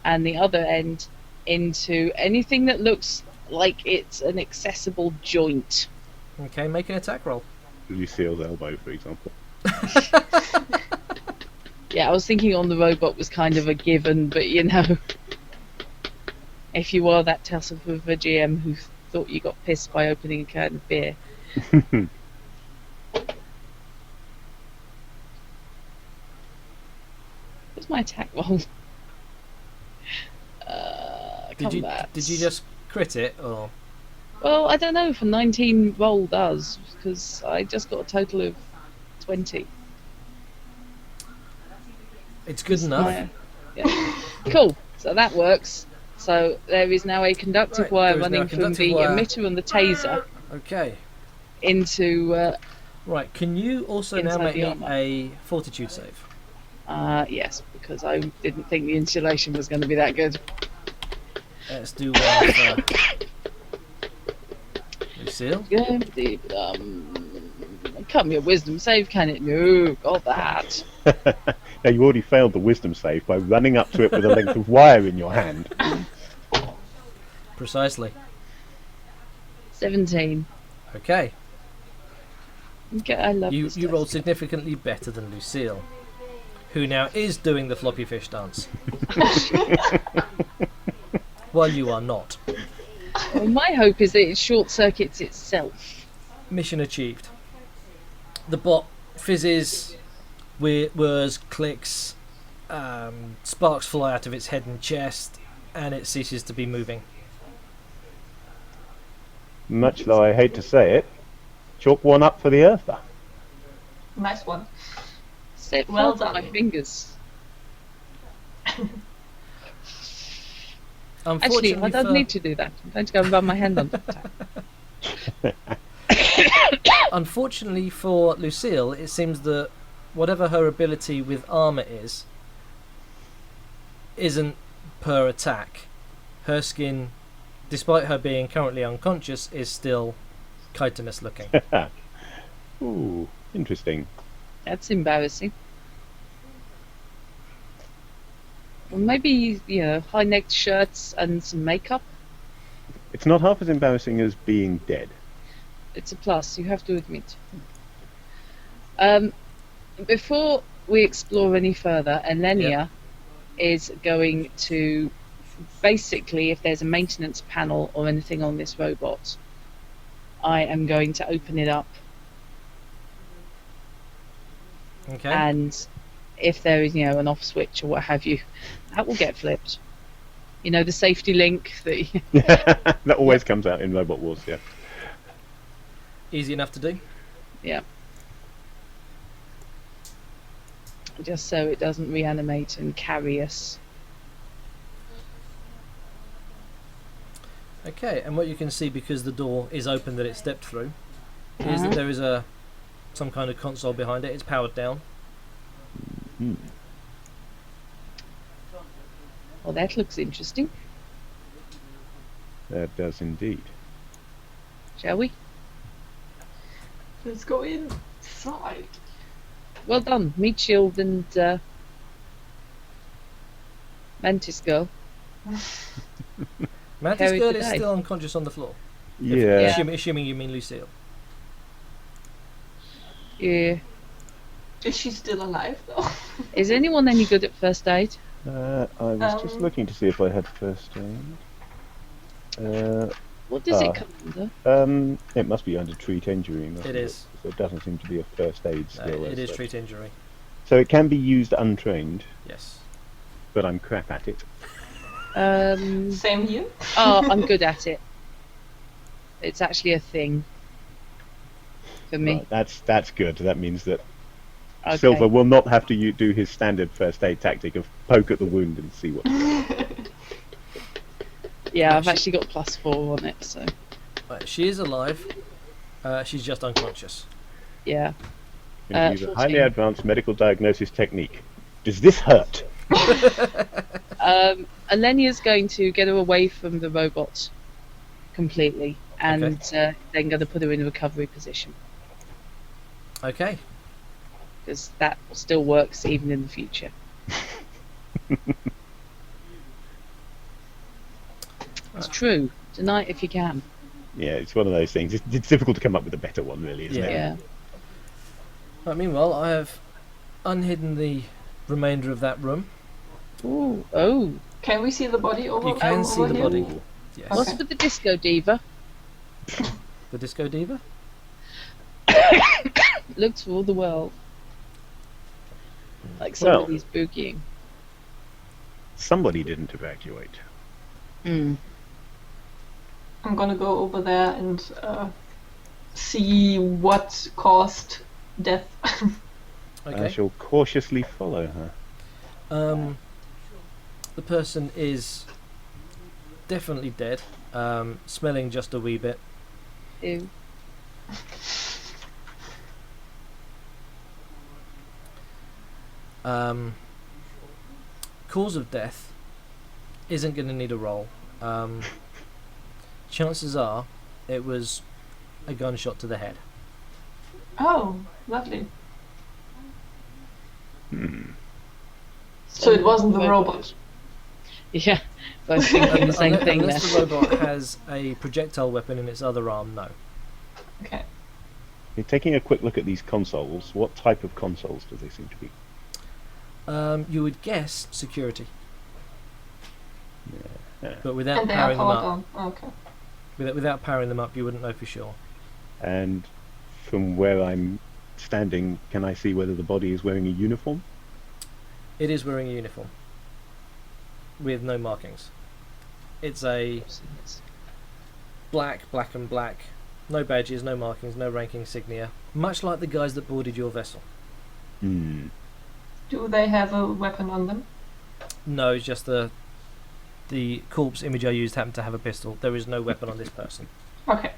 Speaker 3: and the other end into anything that looks like it's an accessible joint.
Speaker 2: Okay, make an attack roll.
Speaker 1: Lucille's elbow, for example.
Speaker 3: Yeah, I was thinking on the robot was kind of a given, but you know, if you are that tussle of a GM who thought you got pissed by opening a can of beer. What's my attack roll?
Speaker 2: Did you
Speaker 3: Combat.
Speaker 2: just crit it or?
Speaker 3: Well, I don't know if a 19 roll does, because I just got a total of 20.
Speaker 2: It's good enough.
Speaker 3: Yeah. Cool. So that works. So there is now a conductive
Speaker 2: Right,
Speaker 3: wire
Speaker 2: there is now a
Speaker 3: running from
Speaker 2: conductive
Speaker 3: the
Speaker 2: wire.
Speaker 3: emitter and the taser
Speaker 2: Okay.
Speaker 3: into.
Speaker 2: Right. Can you also now
Speaker 3: Inside
Speaker 2: make
Speaker 3: the
Speaker 2: me
Speaker 3: armor.
Speaker 2: a fortitude save?
Speaker 3: Yes, because I didn't think the insulation was going to be that good.
Speaker 2: Let's do one for Lucille.
Speaker 3: Can't be a wisdom save, can it? No, got that.
Speaker 1: Now, you already failed the wisdom save by running up to it with a length of wire in your hand.
Speaker 2: Precisely.
Speaker 3: 17.
Speaker 2: Okay.
Speaker 3: Okay, I love
Speaker 2: You
Speaker 3: this
Speaker 2: you rolled
Speaker 3: dice.
Speaker 2: significantly better than Lucille, who now is doing the floppy fish dance. While you are not.
Speaker 3: Well, my hope is that it short circuits itself.
Speaker 2: Mission achieved. The bot fizzes, whirs, clicks, sparks fly out of its head and chest, and it ceases to be moving.
Speaker 1: Much though I hate to say it, chalk one up for the Earther.
Speaker 4: Nice one.
Speaker 3: Set
Speaker 4: Well
Speaker 3: well on my
Speaker 4: done.
Speaker 3: fingers. Actually,
Speaker 2: Unfortunately
Speaker 3: I don't
Speaker 2: for,
Speaker 3: need to do that. I'm going to go and run my hand on the
Speaker 2: unfortunately for Lucille, it seems that whatever her ability with armor isn't per attack. Her skin, despite her being currently unconscious, is still chitinous looking.
Speaker 1: Ooh, interesting.
Speaker 3: That's embarrassing. Well, maybe, high-necked shirts and some makeup.
Speaker 1: It's not half as embarrassing as being dead.
Speaker 3: It's a plus, you have to admit. Before we explore any further, Elenia is going to basically, if there's a maintenance panel or anything on this robot, I am going to open it up,
Speaker 2: Okay.
Speaker 3: and if there is, an off switch or what have you, that will get flipped. The safety link that.
Speaker 1: That always comes out in Robot Wars, yeah.
Speaker 2: Easy enough to do.
Speaker 3: Yeah. Just so it doesn't reanimate and carry us.
Speaker 2: Okay, and what you can see, because the door is open that it stepped through, is that there is some kind of console behind it. It's powered down.
Speaker 3: Well, that looks interesting.
Speaker 1: That does indeed.
Speaker 3: Shall we?
Speaker 4: Let's go inside.
Speaker 3: Well done, Meat Shield and Mantis Girl.
Speaker 2: Mantis
Speaker 3: Carried
Speaker 2: Girl
Speaker 3: the
Speaker 2: is
Speaker 3: day.
Speaker 2: still unconscious on the floor.
Speaker 1: Yeah.
Speaker 2: Assuming you mean Lucille.
Speaker 3: Yeah.
Speaker 4: Is she still alive though?
Speaker 3: Is anyone any good at first aid?
Speaker 1: I was just looking to see if I had first aid.
Speaker 3: What does it come under?
Speaker 1: It must be under treat injury.
Speaker 2: It is.
Speaker 1: So it doesn't seem to be a first aid skill.
Speaker 2: It
Speaker 1: as
Speaker 2: is
Speaker 1: such.
Speaker 2: treat injury.
Speaker 1: So it can be used untrained,
Speaker 2: Yes.
Speaker 1: but I'm crap at it.
Speaker 4: Same here.
Speaker 3: Oh, I'm good at it. It's actually a thing for me.
Speaker 1: Right, that's good. That means that
Speaker 3: Okay.
Speaker 1: Silver will not have to do his standard first aid tactic of poke at the wound and see what.
Speaker 3: Yeah, I've actually got +4 on it, so
Speaker 2: Right, she is alive. She's just unconscious.
Speaker 3: yeah.
Speaker 1: Can use a
Speaker 3: 14.
Speaker 1: highly advanced medical diagnosis technique. Does this hurt?
Speaker 3: Alenia's going to get her away from the robot completely, and then going to put her in a recovery position,
Speaker 2: Okay.
Speaker 3: because that still works even in the future. It's true. Deny it if you can.
Speaker 1: Yeah, it's one of those things. It's difficult to come up with a better one, really, isn't it?
Speaker 3: Yeah.
Speaker 2: Right, meanwhile, I have unhidden the remainder of that room.
Speaker 3: Ooh. Oh.
Speaker 4: Can we see the body over?
Speaker 2: You can see
Speaker 4: over
Speaker 2: the
Speaker 4: here?
Speaker 2: body.
Speaker 1: Ooh.
Speaker 2: Yes.
Speaker 3: What's with the disco diva?
Speaker 2: The Disco Diva?
Speaker 3: Looks for all the world like
Speaker 1: Well.
Speaker 3: somebody's boogieing.
Speaker 1: Somebody didn't evacuate.
Speaker 3: Mm.
Speaker 4: I'm gonna go over there and see what caused death.
Speaker 1: I
Speaker 2: Okay.
Speaker 1: shall cautiously follow her.
Speaker 2: The person is definitely dead. Smelling just a wee bit.
Speaker 3: Ew.
Speaker 2: Cause of death isn't going to need a roll. Chances are it was a gunshot to the head.
Speaker 4: Oh, lovely.
Speaker 1: Hmm.
Speaker 4: So it wasn't the robot.
Speaker 3: Yeah, I was thinking the same thing there.
Speaker 2: Unless the robot has a projectile weapon in its other arm, no.
Speaker 4: Okay.
Speaker 1: You're taking a quick look at these consoles. What type of consoles do they seem to be?
Speaker 2: You would guess security,
Speaker 1: Yeah.
Speaker 2: but without
Speaker 4: And they are
Speaker 2: powering them
Speaker 4: powered
Speaker 2: up,
Speaker 4: on. Okay.
Speaker 2: without powering them up, you wouldn't know for sure.
Speaker 1: And from where I'm standing, can I see whether the body is wearing a uniform?
Speaker 2: It is wearing a uniform with no markings. It's a black and black, no badges, no markings, no rank insignia, much like the guys that boarded your vessel.
Speaker 1: Hmm.
Speaker 4: Do they have a weapon on them?
Speaker 2: No, it's just the corpse image I used happened to have a pistol. There is no weapon on this person.
Speaker 4: Okay.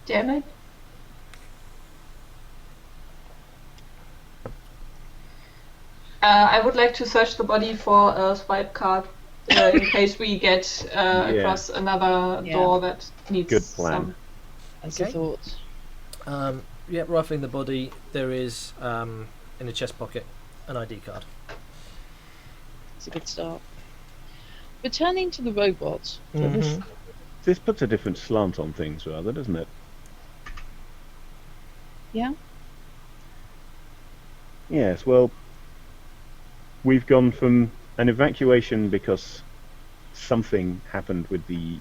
Speaker 4: Damn it. I would like to search the body for a swipe card in case we get across another
Speaker 3: Yeah.
Speaker 4: door that needs
Speaker 1: Good plan.
Speaker 4: some.
Speaker 3: That's
Speaker 2: Okay.
Speaker 3: a thought.
Speaker 2: Yeah, rifling the body, there is in a chest pocket an ID card.
Speaker 3: It's a good start. Returning to the robot.
Speaker 1: This puts a different slant on things, rather, doesn't it?
Speaker 3: Yeah.
Speaker 1: Yes, well, we've gone from an evacuation because something happened with the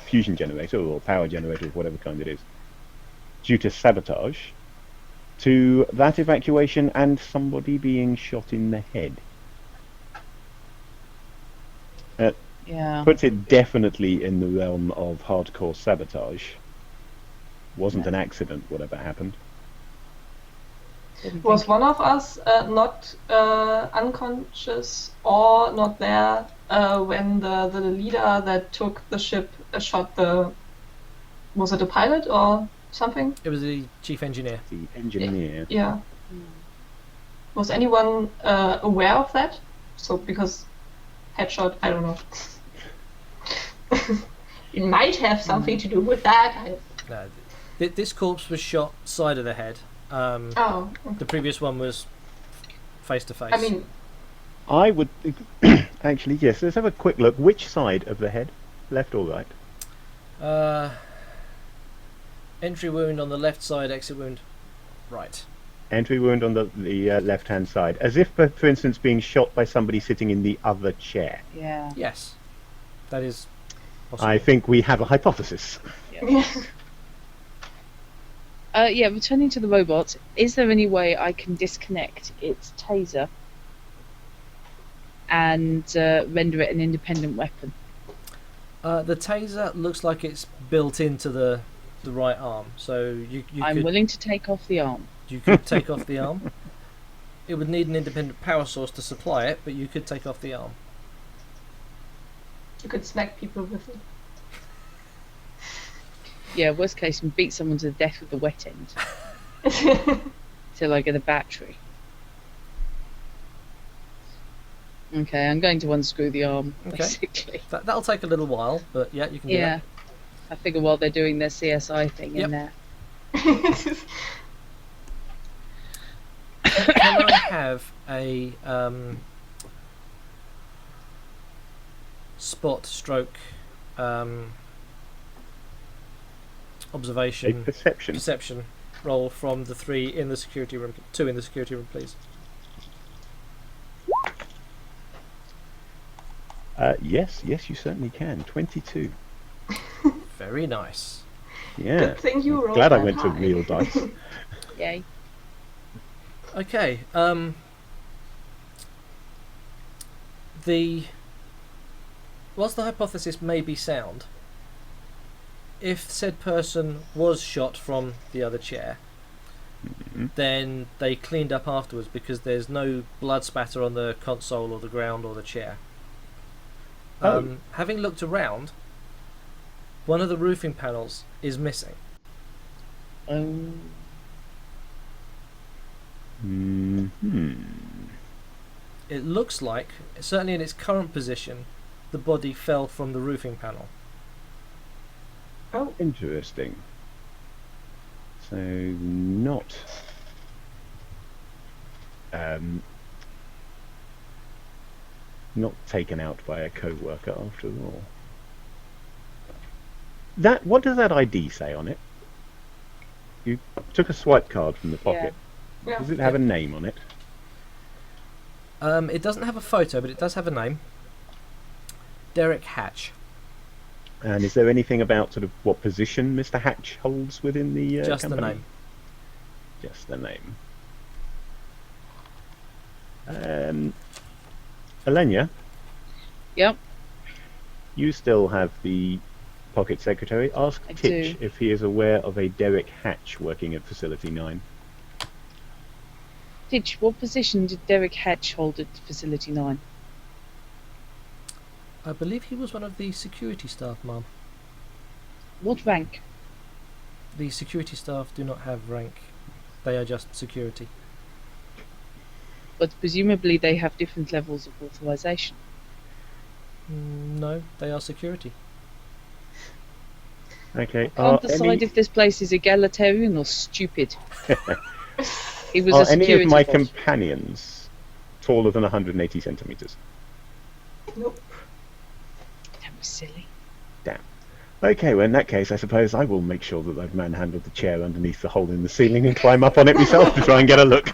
Speaker 1: fusion generator or power generator of whatever kind it is, due to sabotage, to that evacuation and somebody being shot in the head.
Speaker 3: Yeah.
Speaker 1: Puts it definitely in the realm of hardcore sabotage. Wasn't an accident, whatever happened.
Speaker 3: Didn't
Speaker 4: Was
Speaker 3: think-
Speaker 4: one of us not unconscious or not there when the leader that took the ship shot the... Was it a pilot or something?
Speaker 2: It was the chief engineer.
Speaker 1: The engineer.
Speaker 4: Yeah. Was anyone aware of that? So, because headshot, I don't know. It might have something to do with that.
Speaker 2: No, this corpse was shot side of the head.
Speaker 4: Oh,
Speaker 2: The previous one was face to face.
Speaker 4: I mean,
Speaker 1: I would actually, yes. Let's have a quick look. Which side of the head, left or right?
Speaker 2: Entry wound on the left side, exit wound right.
Speaker 1: Entry wound on the left-hand side, as if, for instance, being shot by somebody sitting in the other chair.
Speaker 3: Yeah.
Speaker 2: Yes, that is possible.
Speaker 1: I think we have a hypothesis.
Speaker 3: Yeah, returning to the robot, is there any way I can disconnect its taser and render it an independent weapon?
Speaker 2: The taser looks like it's built into the right arm, so you
Speaker 3: I'm
Speaker 2: could
Speaker 3: willing to take off the arm.
Speaker 2: take off the arm. It would need an independent power source to supply it, but you could take off the arm.
Speaker 4: you could smack people with it.
Speaker 3: Yeah, worst case, and beat someone to death with the wet end till I get a battery. Okay, I'm going to unscrew the arm,
Speaker 2: Okay.
Speaker 3: basically.
Speaker 2: That'll take a little while, but yeah, you can do
Speaker 3: Yeah. I figure while they're doing their CSI thing
Speaker 2: Yep.
Speaker 3: in there.
Speaker 2: that. Can I have a spot stroke observation
Speaker 1: A perception.
Speaker 2: roll from the 3 in the security room, 2 in the security room, please?
Speaker 1: Yes, you certainly can. 22.
Speaker 2: Very nice.
Speaker 1: Yeah.
Speaker 4: Good thing you rolled
Speaker 1: Glad I
Speaker 4: that
Speaker 1: went to
Speaker 4: high.
Speaker 1: real dice.
Speaker 3: Yay.
Speaker 2: Okay. Whilst the hypothesis may be sound, if said person was shot from the other chair, then they cleaned up afterwards because there's no blood spatter on the console or the ground or the chair. Having looked around, one of the roofing panels is missing. It looks like, certainly in its current position, the body fell from the roofing panel.
Speaker 1: Oh, interesting. So not not taken out by a co-worker after all. What does that ID say on it? You took a swipe card from the pocket.
Speaker 4: Yeah.
Speaker 1: Does it have a name on it?
Speaker 2: It doesn't have a photo, but it does have a name. Derek Hatch.
Speaker 1: And is there anything about sort of what position Mr. Hatch holds within the
Speaker 2: Just
Speaker 1: company?
Speaker 2: the name.
Speaker 1: Just the name. Elenia,
Speaker 3: Yep.
Speaker 1: you still have the pocket secretary. Ask
Speaker 3: I
Speaker 1: Titch
Speaker 3: do.
Speaker 1: if he is aware of a Derek Hatch working at Facility 9.
Speaker 3: Ditch, what position did Derek Hatch hold at Facility 9?
Speaker 2: I believe he was one of the security staff, ma'am.
Speaker 3: What rank?
Speaker 2: The security staff do not have rank. They are just security.
Speaker 3: But presumably they have different levels of authorization.
Speaker 2: No, they are security.
Speaker 1: Okay.
Speaker 3: Can't decide if this place is egalitarian or stupid. He was
Speaker 1: Are
Speaker 3: a security
Speaker 1: any of my
Speaker 3: force.
Speaker 1: companions taller than 180 centimeters?
Speaker 4: Nope.
Speaker 3: That was silly.
Speaker 1: Damn. Okay, well in that case, I suppose I will make sure that I've manhandled the chair underneath the hole in the ceiling and climb up on it myself to try and get a look.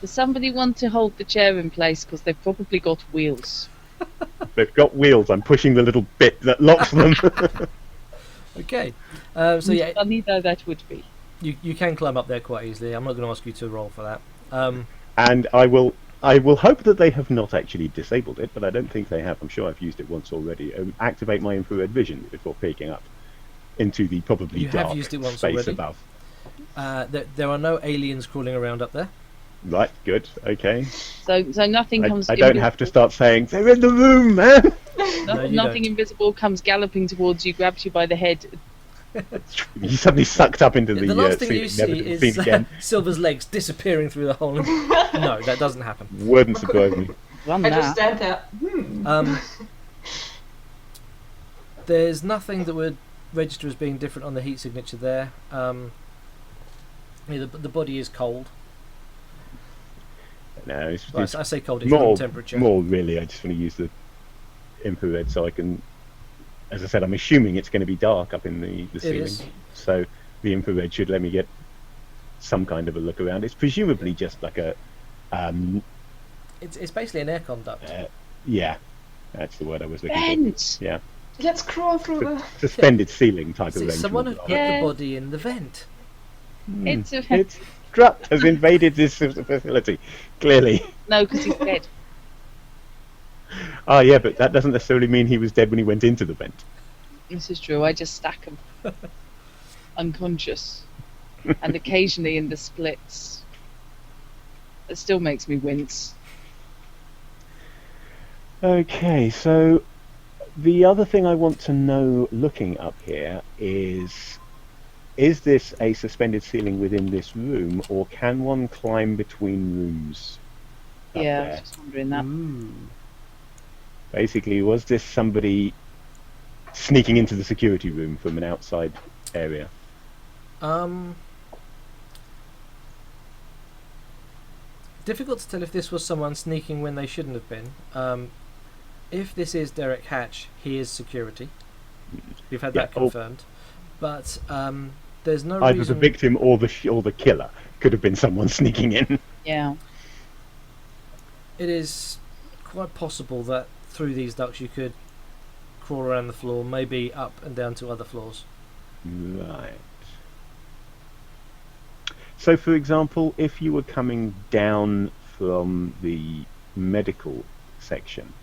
Speaker 3: Does somebody want to hold the chair in place? Because they've probably got wheels.
Speaker 1: They've got wheels. I'm pushing the little bit that locks them.
Speaker 2: Okay. So yeah,
Speaker 3: Funny though that would be.
Speaker 2: you can climb up there quite easily. I'm not going to ask you to roll for that.
Speaker 1: And I will hope that they have not actually disabled it, but I don't think they have. I'm sure I've used it once already. Activate my infrared vision before peeking up into the probably
Speaker 2: You have
Speaker 1: dark
Speaker 2: used it once
Speaker 1: space
Speaker 2: already.
Speaker 1: above.
Speaker 2: There are no aliens crawling around up there.
Speaker 1: Right, good, okay.
Speaker 3: So nothing comes.
Speaker 1: I don't have to start saying, they're in the room, man!
Speaker 2: No, you
Speaker 3: nothing
Speaker 2: don't.
Speaker 3: invisible comes galloping towards you, grabs you by the head.
Speaker 1: You suddenly sucked up into
Speaker 2: The last thing you
Speaker 1: ceiling, never
Speaker 2: see
Speaker 1: to be
Speaker 2: is
Speaker 1: seen again.
Speaker 2: Silver's legs disappearing through the hole. No, that doesn't happen.
Speaker 1: Wouldn't surprise me.
Speaker 3: Run
Speaker 4: I just
Speaker 3: that.
Speaker 4: stand there.
Speaker 2: There's nothing that would register as being different on the heat signature there. The body is cold.
Speaker 1: No, it's
Speaker 2: Well, I say cold, it's room temperature.
Speaker 1: more really. I just want to use the infrared so I can, as I said, I'm assuming it's going to be dark up in the ceiling.
Speaker 2: is.
Speaker 1: So the infrared should let me get some kind of a look around. It's presumably just like a,
Speaker 2: It's basically an aircon duct.
Speaker 1: yeah, that's the word I was looking for.
Speaker 3: Vent!
Speaker 1: Yeah,
Speaker 4: Let's crawl through the.
Speaker 1: suspended ceiling type
Speaker 2: See,
Speaker 1: arrangement.
Speaker 2: someone had put
Speaker 3: Yeah.
Speaker 2: the body in the vent.
Speaker 3: It's a vent.
Speaker 1: It's Strut has invaded this facility, clearly.
Speaker 3: No, because he's dead.
Speaker 1: Ah, yeah, but that doesn't necessarily mean he was dead when he went into the vent.
Speaker 3: This is true. I just stack him. Unconscious. And occasionally in the splits. It still makes me wince.
Speaker 1: Okay, so the other thing I want to know looking up here is this a suspended ceiling within this room, or can one climb between rooms up
Speaker 3: Yeah, I was
Speaker 1: there?
Speaker 3: just wondering that.
Speaker 2: Ooh.
Speaker 1: Basically, was this somebody sneaking into the security room from an outside area?
Speaker 2: Difficult to tell if this was someone sneaking when they shouldn't have been. If this is Derek Hatch, he is security. We've had that
Speaker 1: Yeah,
Speaker 2: confirmed. But there's no
Speaker 1: Either
Speaker 2: reason.
Speaker 1: the victim or the killer could have been someone sneaking in.
Speaker 3: Yeah.
Speaker 2: It is quite possible that through these ducts you could crawl around the floor, maybe up and down to other floors.
Speaker 1: Right. So, for example, if you were coming down from the medical section,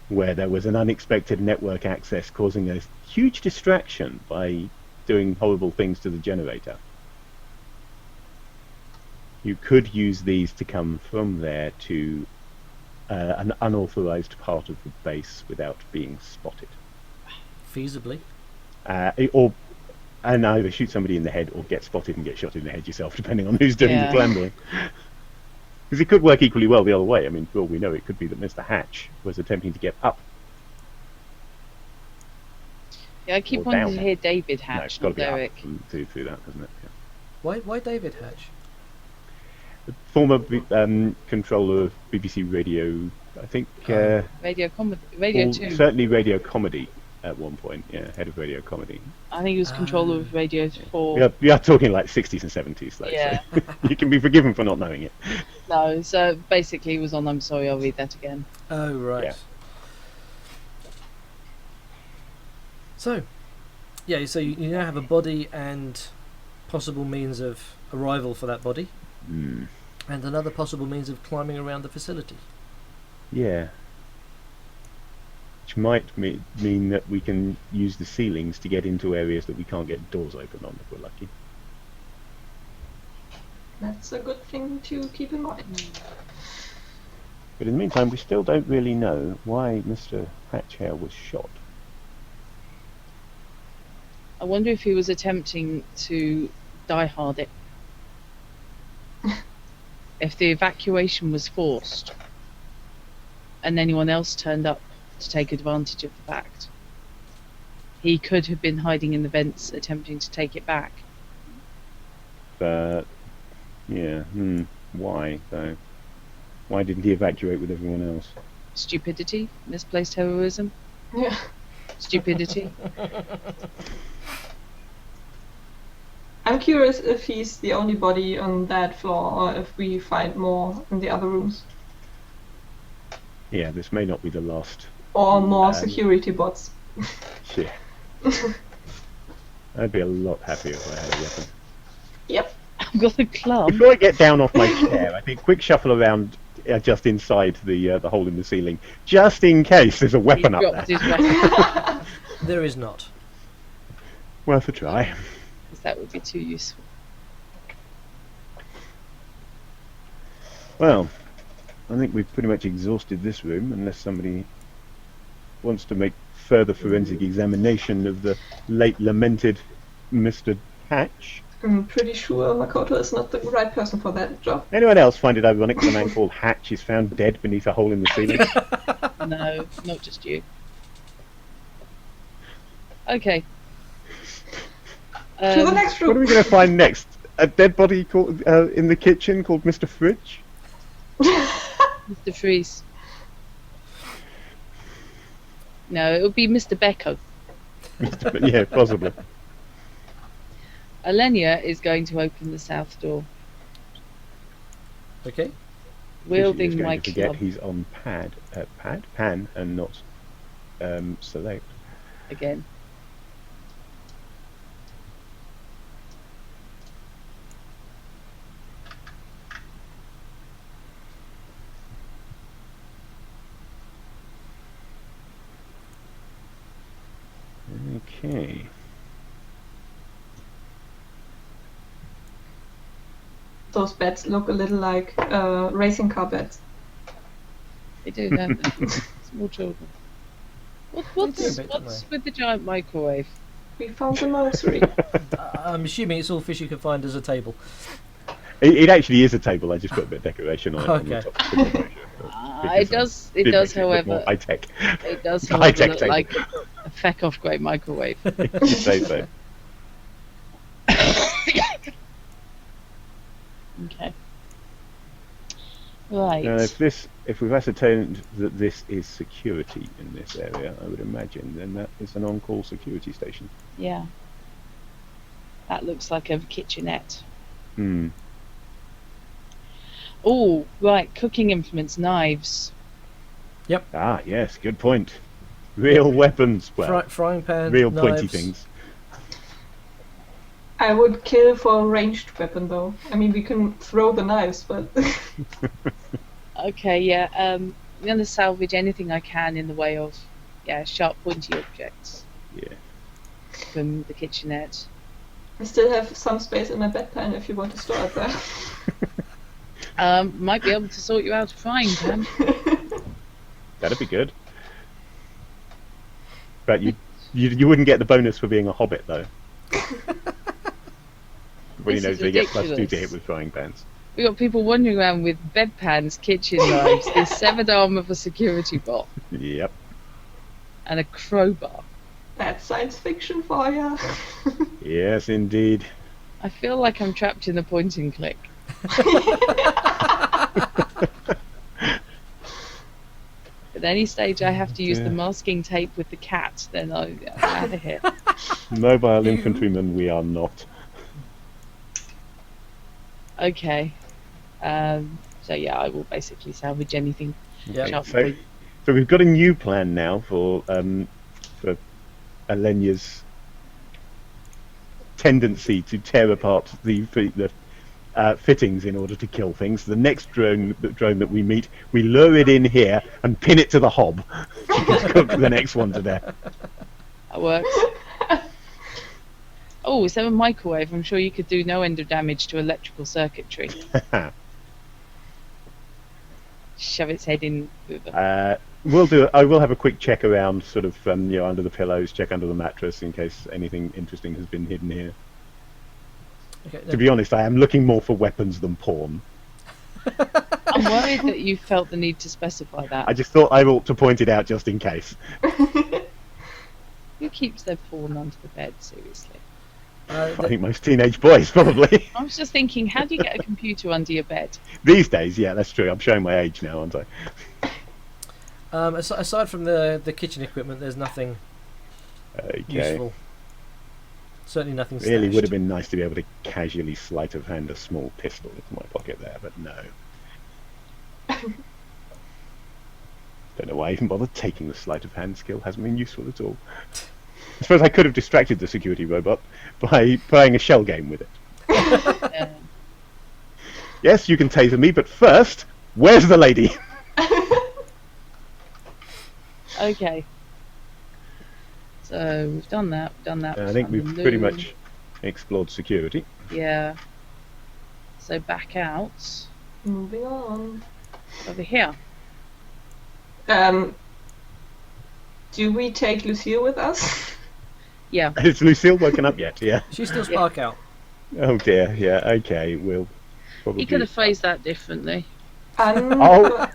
Speaker 1: where there was an unexpected network access causing a huge distraction by doing horrible things to the generator, you could use these to come from there to an unauthorized part of the base without being spotted.
Speaker 2: Feasibly.
Speaker 1: And either shoot somebody in the head or get spotted and get shot in the head yourself, depending on who's doing
Speaker 3: Yeah.
Speaker 1: the clambering. Because it could work equally well the other way. I mean, for all we know, it could be that Mr. Hatch was attempting to get up.
Speaker 3: Yeah, I keep
Speaker 1: Or
Speaker 3: wanting
Speaker 1: down.
Speaker 3: to hear David
Speaker 1: No,
Speaker 3: Hatch,
Speaker 1: it's got to
Speaker 3: not
Speaker 1: be
Speaker 3: Derek.
Speaker 1: up through that, doesn't it? Yeah.
Speaker 2: Why David Hatch?
Speaker 1: The former controller of BBC Radio, I think,
Speaker 3: Radio 2.
Speaker 1: certainly radio comedy at one point. Yeah, head of radio comedy.
Speaker 3: I think he was controller of Radio 4.
Speaker 1: We are talking like 60s and 70s, though.
Speaker 3: Yeah.
Speaker 1: So you can be forgiven for not knowing it.
Speaker 3: No, so basically he was on I'm Sorry, I'll Read That Again.
Speaker 2: Oh, right.
Speaker 1: Yeah.
Speaker 2: So you now have a body and possible means of arrival for that body,
Speaker 1: Mm.
Speaker 2: and another possible means of climbing around the facility.
Speaker 1: Yeah. Which might mean that we can use the ceilings to get into areas that we can't get doors open on if we're lucky.
Speaker 4: That's a good thing to keep in mind.
Speaker 1: But in the meantime, we still don't really know why Mr. Hatchhair was shot.
Speaker 3: I wonder if he was attempting to die hard it. If the evacuation was forced and anyone else turned up to take advantage of the fact, he could have been hiding in the vents attempting to take it back.
Speaker 1: But, yeah, why, though? Why didn't he evacuate with everyone else?
Speaker 3: Stupidity, misplaced heroism.
Speaker 4: Yeah.
Speaker 3: stupidity.
Speaker 4: I'm curious if he's the only body on that floor, or if we find more in the other rooms,
Speaker 1: Yeah, this may not be the last.
Speaker 4: or more security bots.
Speaker 1: Shit. I'd be a lot happier if I had a weapon.
Speaker 4: Yep.
Speaker 3: I've got a club.
Speaker 1: Before I get down off my chair, I think quick shuffle around just inside the hole in the ceiling, just in case there's a
Speaker 3: He
Speaker 1: weapon up
Speaker 3: dropped
Speaker 1: there.
Speaker 3: his weapon,
Speaker 2: There is not.
Speaker 1: Worth a try.
Speaker 3: 'cause that would be too useful.
Speaker 1: Well, I think we've pretty much exhausted this room, unless somebody wants to make further forensic examination of the late lamented Mr. Hatch.
Speaker 4: I'm pretty sure Makoto is not the right person for that job.
Speaker 1: Anyone else find it ironic that a man called Hatch is found dead beneath a hole in the ceiling?
Speaker 3: No, not just you. Okay.
Speaker 4: To the next
Speaker 1: What are
Speaker 4: room.
Speaker 1: we going to find next? A dead body called, in the kitchen called Mr. Fridge?
Speaker 3: Mr. Freeze. No, it would be Mr. Becko.
Speaker 1: Yeah, possibly.
Speaker 3: Alenia is going to open the south door,
Speaker 2: Okay.
Speaker 1: He's
Speaker 3: wielding
Speaker 1: going
Speaker 3: my
Speaker 1: to forget
Speaker 3: club
Speaker 1: he's on pan, and not select.
Speaker 3: again.
Speaker 1: Okay.
Speaker 4: Those beds look a little like racing car beds.
Speaker 3: They do, don't they? Small children. What's
Speaker 2: They do a bit, don't
Speaker 3: what's with the giant microwave?
Speaker 4: We found the nursery.
Speaker 2: I'm assuming it's all fish you can find as a table.
Speaker 1: It actually is a table. I just put a bit of decoration on it. On the
Speaker 2: Okay.
Speaker 1: top to make sure,
Speaker 3: It does. It does, however.
Speaker 1: high tech.
Speaker 3: It does,
Speaker 1: High
Speaker 3: however,
Speaker 1: tech
Speaker 3: look
Speaker 1: table.
Speaker 3: like a feck off great microwave.
Speaker 1: You say so.
Speaker 3: Okay. Right.
Speaker 1: Now, if we've ascertained that this is security in this area, I would imagine then that is an on-call security station.
Speaker 3: Yeah. That looks like a kitchenette.
Speaker 1: Hmm.
Speaker 3: Oh, right. Cooking implements, knives.
Speaker 1: Ah, yes, good point. Real weapons. Well,
Speaker 2: Frying pan,
Speaker 1: real pointy
Speaker 2: knives.
Speaker 1: things.
Speaker 4: I would kill for a ranged weapon though. I mean, we can throw the knives, but
Speaker 3: Okay, yeah. I'm gonna salvage anything I can in the way of, sharp, pointy objects
Speaker 1: Yeah.
Speaker 3: from the kitchenette.
Speaker 4: I still have some space in my bedpan if you want to store it there.
Speaker 3: Might be able to sort you out a frying pan.
Speaker 1: That'd be good. But you wouldn't get the bonus for being a hobbit though. Everybody
Speaker 3: This
Speaker 1: knows
Speaker 3: is
Speaker 1: they get +2 to
Speaker 3: ridiculous.
Speaker 1: hit with frying pans.
Speaker 3: We got people wandering around with bedpans, kitchen knives, the severed arm of a security bot,
Speaker 1: Yep.
Speaker 3: and a crowbar.
Speaker 4: That's science fiction for ya.
Speaker 1: Yes, indeed.
Speaker 3: I feel like I'm trapped in a point and click. At any stage I have to use the masking tape with the cat, then I'm out of here.
Speaker 1: Mobile infantrymen we are not.
Speaker 3: Okay. So yeah, I will basically salvage anything.
Speaker 2: Yep.
Speaker 3: sharp
Speaker 1: So,
Speaker 3: point.
Speaker 1: so we've got a new plan now for Alenia's tendency to tear apart the fittings in order to kill things. The next drone that we meet, we lure it in here and pin it to the hob. She can cook the next one to death.
Speaker 3: That works. Oh, is there a microwave? I'm sure you could do no end of damage to electrical circuitry. Shove its head in with the...
Speaker 1: We'll do. I will have a quick check around, sort of, under the pillows, check under the mattress in case anything interesting has been hidden here.
Speaker 2: Okay,
Speaker 1: To be honest, I am looking more for weapons than porn.
Speaker 3: I'm worried that you felt the need to specify that.
Speaker 1: I just thought I ought to point it out just in case.
Speaker 3: Who keeps their porn under the bed, seriously?
Speaker 1: I think most teenage boys, probably.
Speaker 3: I was just thinking, how do you get a computer under your bed?
Speaker 1: These days, yeah, that's true. I'm showing my age now, aren't I?
Speaker 2: aside from the kitchen equipment, there's nothing
Speaker 1: Okay.
Speaker 2: useful. Certainly nothing stashed.
Speaker 1: Really would have been nice to be able to casually sleight of hand a small pistol into my pocket there, but no. Don't know why I even bothered taking the sleight of hand skill. Hasn't been useful at all. I suppose I could have distracted the security robot by playing a shell game with it. Yes, you can taser me, but first, where's the lady?
Speaker 3: Okay. So we've done that.
Speaker 1: I think we've pretty much explored security.
Speaker 3: Yeah. So back out
Speaker 4: Moving on.
Speaker 3: over here.
Speaker 4: Do we take Lucille with us?
Speaker 3: Yeah.
Speaker 1: Has Lucille woken up yet? Yeah.
Speaker 2: She's still spark out.
Speaker 1: Oh dear. Yeah. Okay. We'll probably.
Speaker 3: You could have phrased that differently.
Speaker 1: Oh.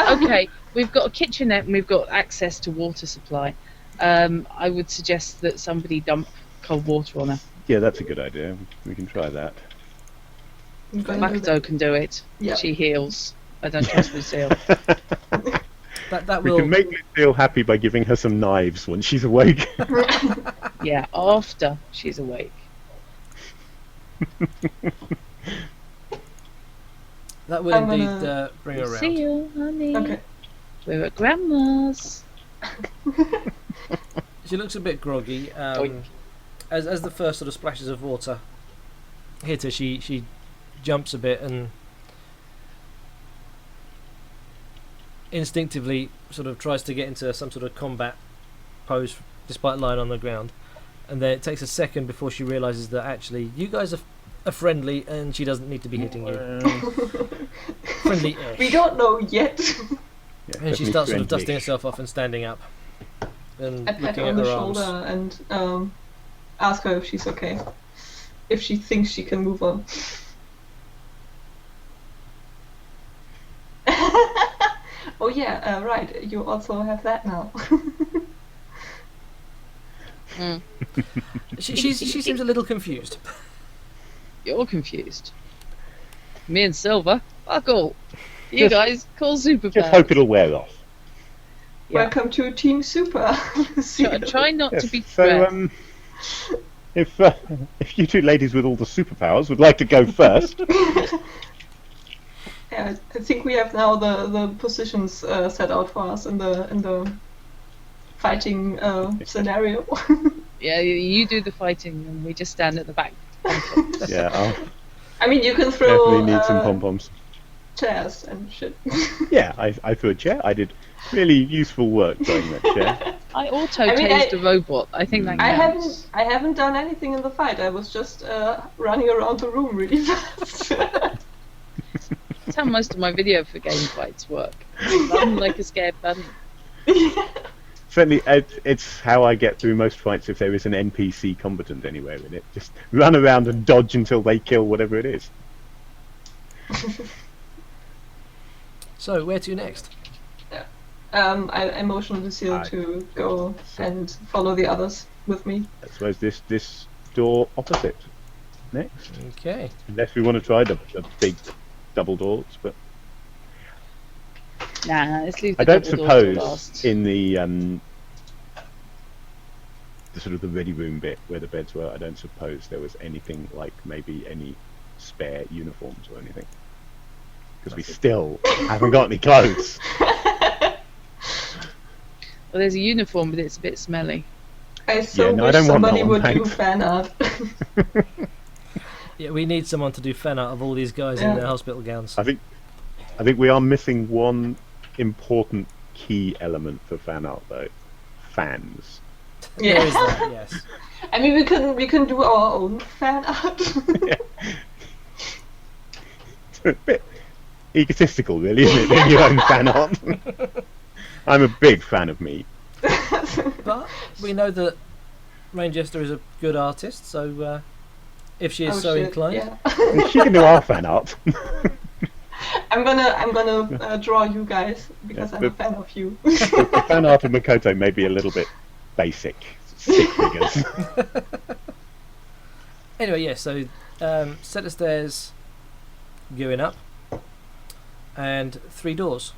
Speaker 3: Okay, we've got a kitchenette and we've got access to water supply. I would suggest that somebody dump cold water on her.
Speaker 1: Yeah, that's a good idea. We can try that.
Speaker 3: Makoto can do it.
Speaker 4: Yeah.
Speaker 3: She heals. I don't trust Lucille.
Speaker 2: That
Speaker 1: We
Speaker 2: will.
Speaker 1: can make Lucille happy by giving her some knives when she's awake.
Speaker 3: Yeah, after she's awake.
Speaker 2: That will
Speaker 4: I'm
Speaker 2: indeed
Speaker 4: gonna-
Speaker 2: bring her around.
Speaker 3: Lucille, honey.
Speaker 4: Okay.
Speaker 3: We're at Grandma's.
Speaker 2: She looks a bit groggy. As the first sort of splashes of water hit her, she jumps a bit and instinctively sort of tries to get into some sort of combat pose despite lying on the ground. And then it takes a second before she realises that actually you guys are friendly and she doesn't need to be hitting you. Friendly-ish.
Speaker 4: We don't know yet.
Speaker 1: Yeah,
Speaker 2: And she
Speaker 1: definitely
Speaker 2: starts sort of dusting
Speaker 1: friendly.
Speaker 2: herself off and standing up and
Speaker 4: I pat
Speaker 2: looking
Speaker 4: her
Speaker 2: at
Speaker 4: on the
Speaker 2: her
Speaker 4: shoulder
Speaker 2: arms.
Speaker 4: and ask her if she's okay. If she thinks she can move on. Oh yeah, right. You also have that now.
Speaker 3: Mm.
Speaker 2: She seems a little confused.
Speaker 3: You're confused. Me and Silver, fuck all. You
Speaker 1: Just-
Speaker 3: guys, call superpowers.
Speaker 1: Just hope it'll wear off.
Speaker 3: Yeah.
Speaker 4: Welcome to Team Super.
Speaker 3: Try not to
Speaker 1: Yes,
Speaker 3: be
Speaker 1: so,
Speaker 3: threat.
Speaker 1: if you two ladies with all the superpowers would like to go first,
Speaker 4: Yeah, I think we have now the positions set out for us in the fighting scenario.
Speaker 3: Yeah, you do the fighting and we just stand at the back.
Speaker 1: yeah, I'll
Speaker 4: I mean, you can throw
Speaker 1: definitely need some pom poms.
Speaker 4: chairs and shit.
Speaker 1: Yeah, I threw a chair. I did really useful work throwing that chair.
Speaker 3: I auto
Speaker 4: I mean,
Speaker 3: tased a robot. I think that counts.
Speaker 4: I haven't done anything in the fight. I was just running around the room really fast.
Speaker 3: That's how most of my video for game fights work. Run like a scared bunny.
Speaker 1: Certainly, it's how I get through most fights if there is an NPC combatant anywhere in it. Just run around and dodge until they kill whatever it is.
Speaker 2: So where to next?
Speaker 4: I motioned Lucille to go and follow the others with me.
Speaker 1: I suppose this door opposite next.
Speaker 2: Okay.
Speaker 1: Unless we want to try the big double doors, but
Speaker 3: Nah, let's leave the
Speaker 1: I don't
Speaker 3: double doors till
Speaker 1: suppose
Speaker 3: last.
Speaker 1: in the sort of the ready room bit where the beds were, I don't suppose there was anything like maybe any spare uniforms or anything. Because we still haven't got any clothes.
Speaker 3: Well, there's a uniform, but it's a bit smelly.
Speaker 4: I so
Speaker 1: no, I
Speaker 4: wish
Speaker 1: don't want that
Speaker 4: somebody
Speaker 1: one,
Speaker 4: would do
Speaker 1: thanks.
Speaker 4: fan art.
Speaker 2: Yeah, we need someone to do fan art of all these guys in
Speaker 4: Yeah.
Speaker 2: their hospital gowns.
Speaker 1: I think we are missing one important key element for fan art though. Fans.
Speaker 2: There is that, yes.
Speaker 4: I mean, we can do our own fan art.
Speaker 1: It's a bit egotistical really, isn't it, doing your own fan art? I'm a big fan of me.
Speaker 2: But we know that Rangester is a good artist, so if she is
Speaker 4: Oh,
Speaker 2: so
Speaker 4: shit,
Speaker 2: inclined,
Speaker 4: yeah.
Speaker 1: She can do our fan art.
Speaker 4: I'm gonna draw you guys because
Speaker 1: Yeah,
Speaker 4: I'm a
Speaker 1: but-
Speaker 4: fan of you.
Speaker 1: The fan art of Makoto may be a little bit basic. Stick figures.
Speaker 2: Anyway, yeah, so set of stairs going up and 3 doors.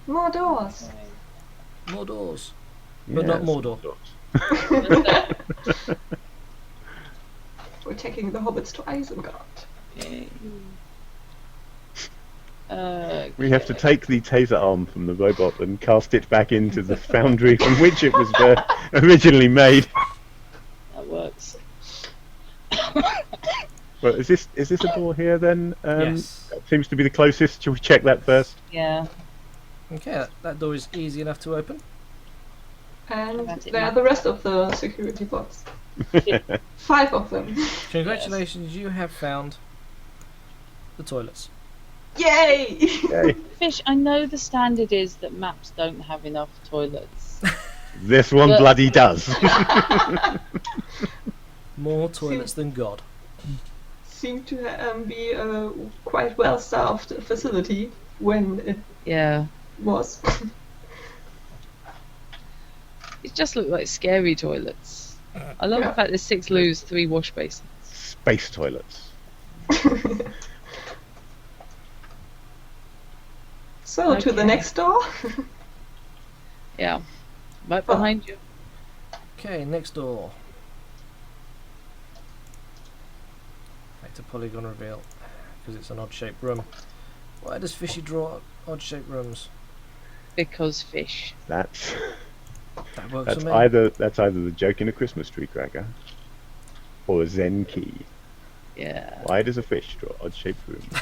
Speaker 4: More doors.
Speaker 2: More doors. But not
Speaker 1: Yes,
Speaker 2: Mordor.
Speaker 1: doors.
Speaker 4: We're taking the hobbits to Isengard.
Speaker 3: Yay.
Speaker 1: We have to take the taser arm from the robot and cast it back into the foundry from which it was originally made.
Speaker 3: That works.
Speaker 1: Well, is this a door here then?
Speaker 2: Yes.
Speaker 1: That seems to be the closest. Shall we check that first?
Speaker 3: Yeah.
Speaker 2: Okay, that door is easy enough to open.
Speaker 4: And
Speaker 3: That's it
Speaker 4: there are
Speaker 3: now.
Speaker 4: the rest of the security blocks. 5 of them.
Speaker 2: Congratulations, you have found the toilets.
Speaker 4: Yay!
Speaker 1: Yay.
Speaker 3: Fish, I know the standard is that maps don't have enough toilets.
Speaker 1: This one
Speaker 3: But-
Speaker 1: bloody does.
Speaker 2: More toilets than God.
Speaker 4: Seemed to be a quite well-staffed facility when it
Speaker 3: Yeah.
Speaker 4: was.
Speaker 3: It just looked like scary toilets. I love
Speaker 4: Yeah.
Speaker 3: the fact there's 6 loos, 3 wash basins.
Speaker 1: Space toilets.
Speaker 4: So, to the
Speaker 3: Okay.
Speaker 4: next door.
Speaker 3: Yeah. Right behind you.
Speaker 2: Okay, next door. Back to polygon reveal, because it's an odd-shaped room. Why does Fishy draw odd-shaped rooms?
Speaker 3: Because fish.
Speaker 1: That's
Speaker 2: That works
Speaker 1: that's
Speaker 2: for me.
Speaker 1: either the joke in a Christmas tree cracker, or a Zen key.
Speaker 3: Yeah.
Speaker 1: Why does a fish draw odd-shaped rooms?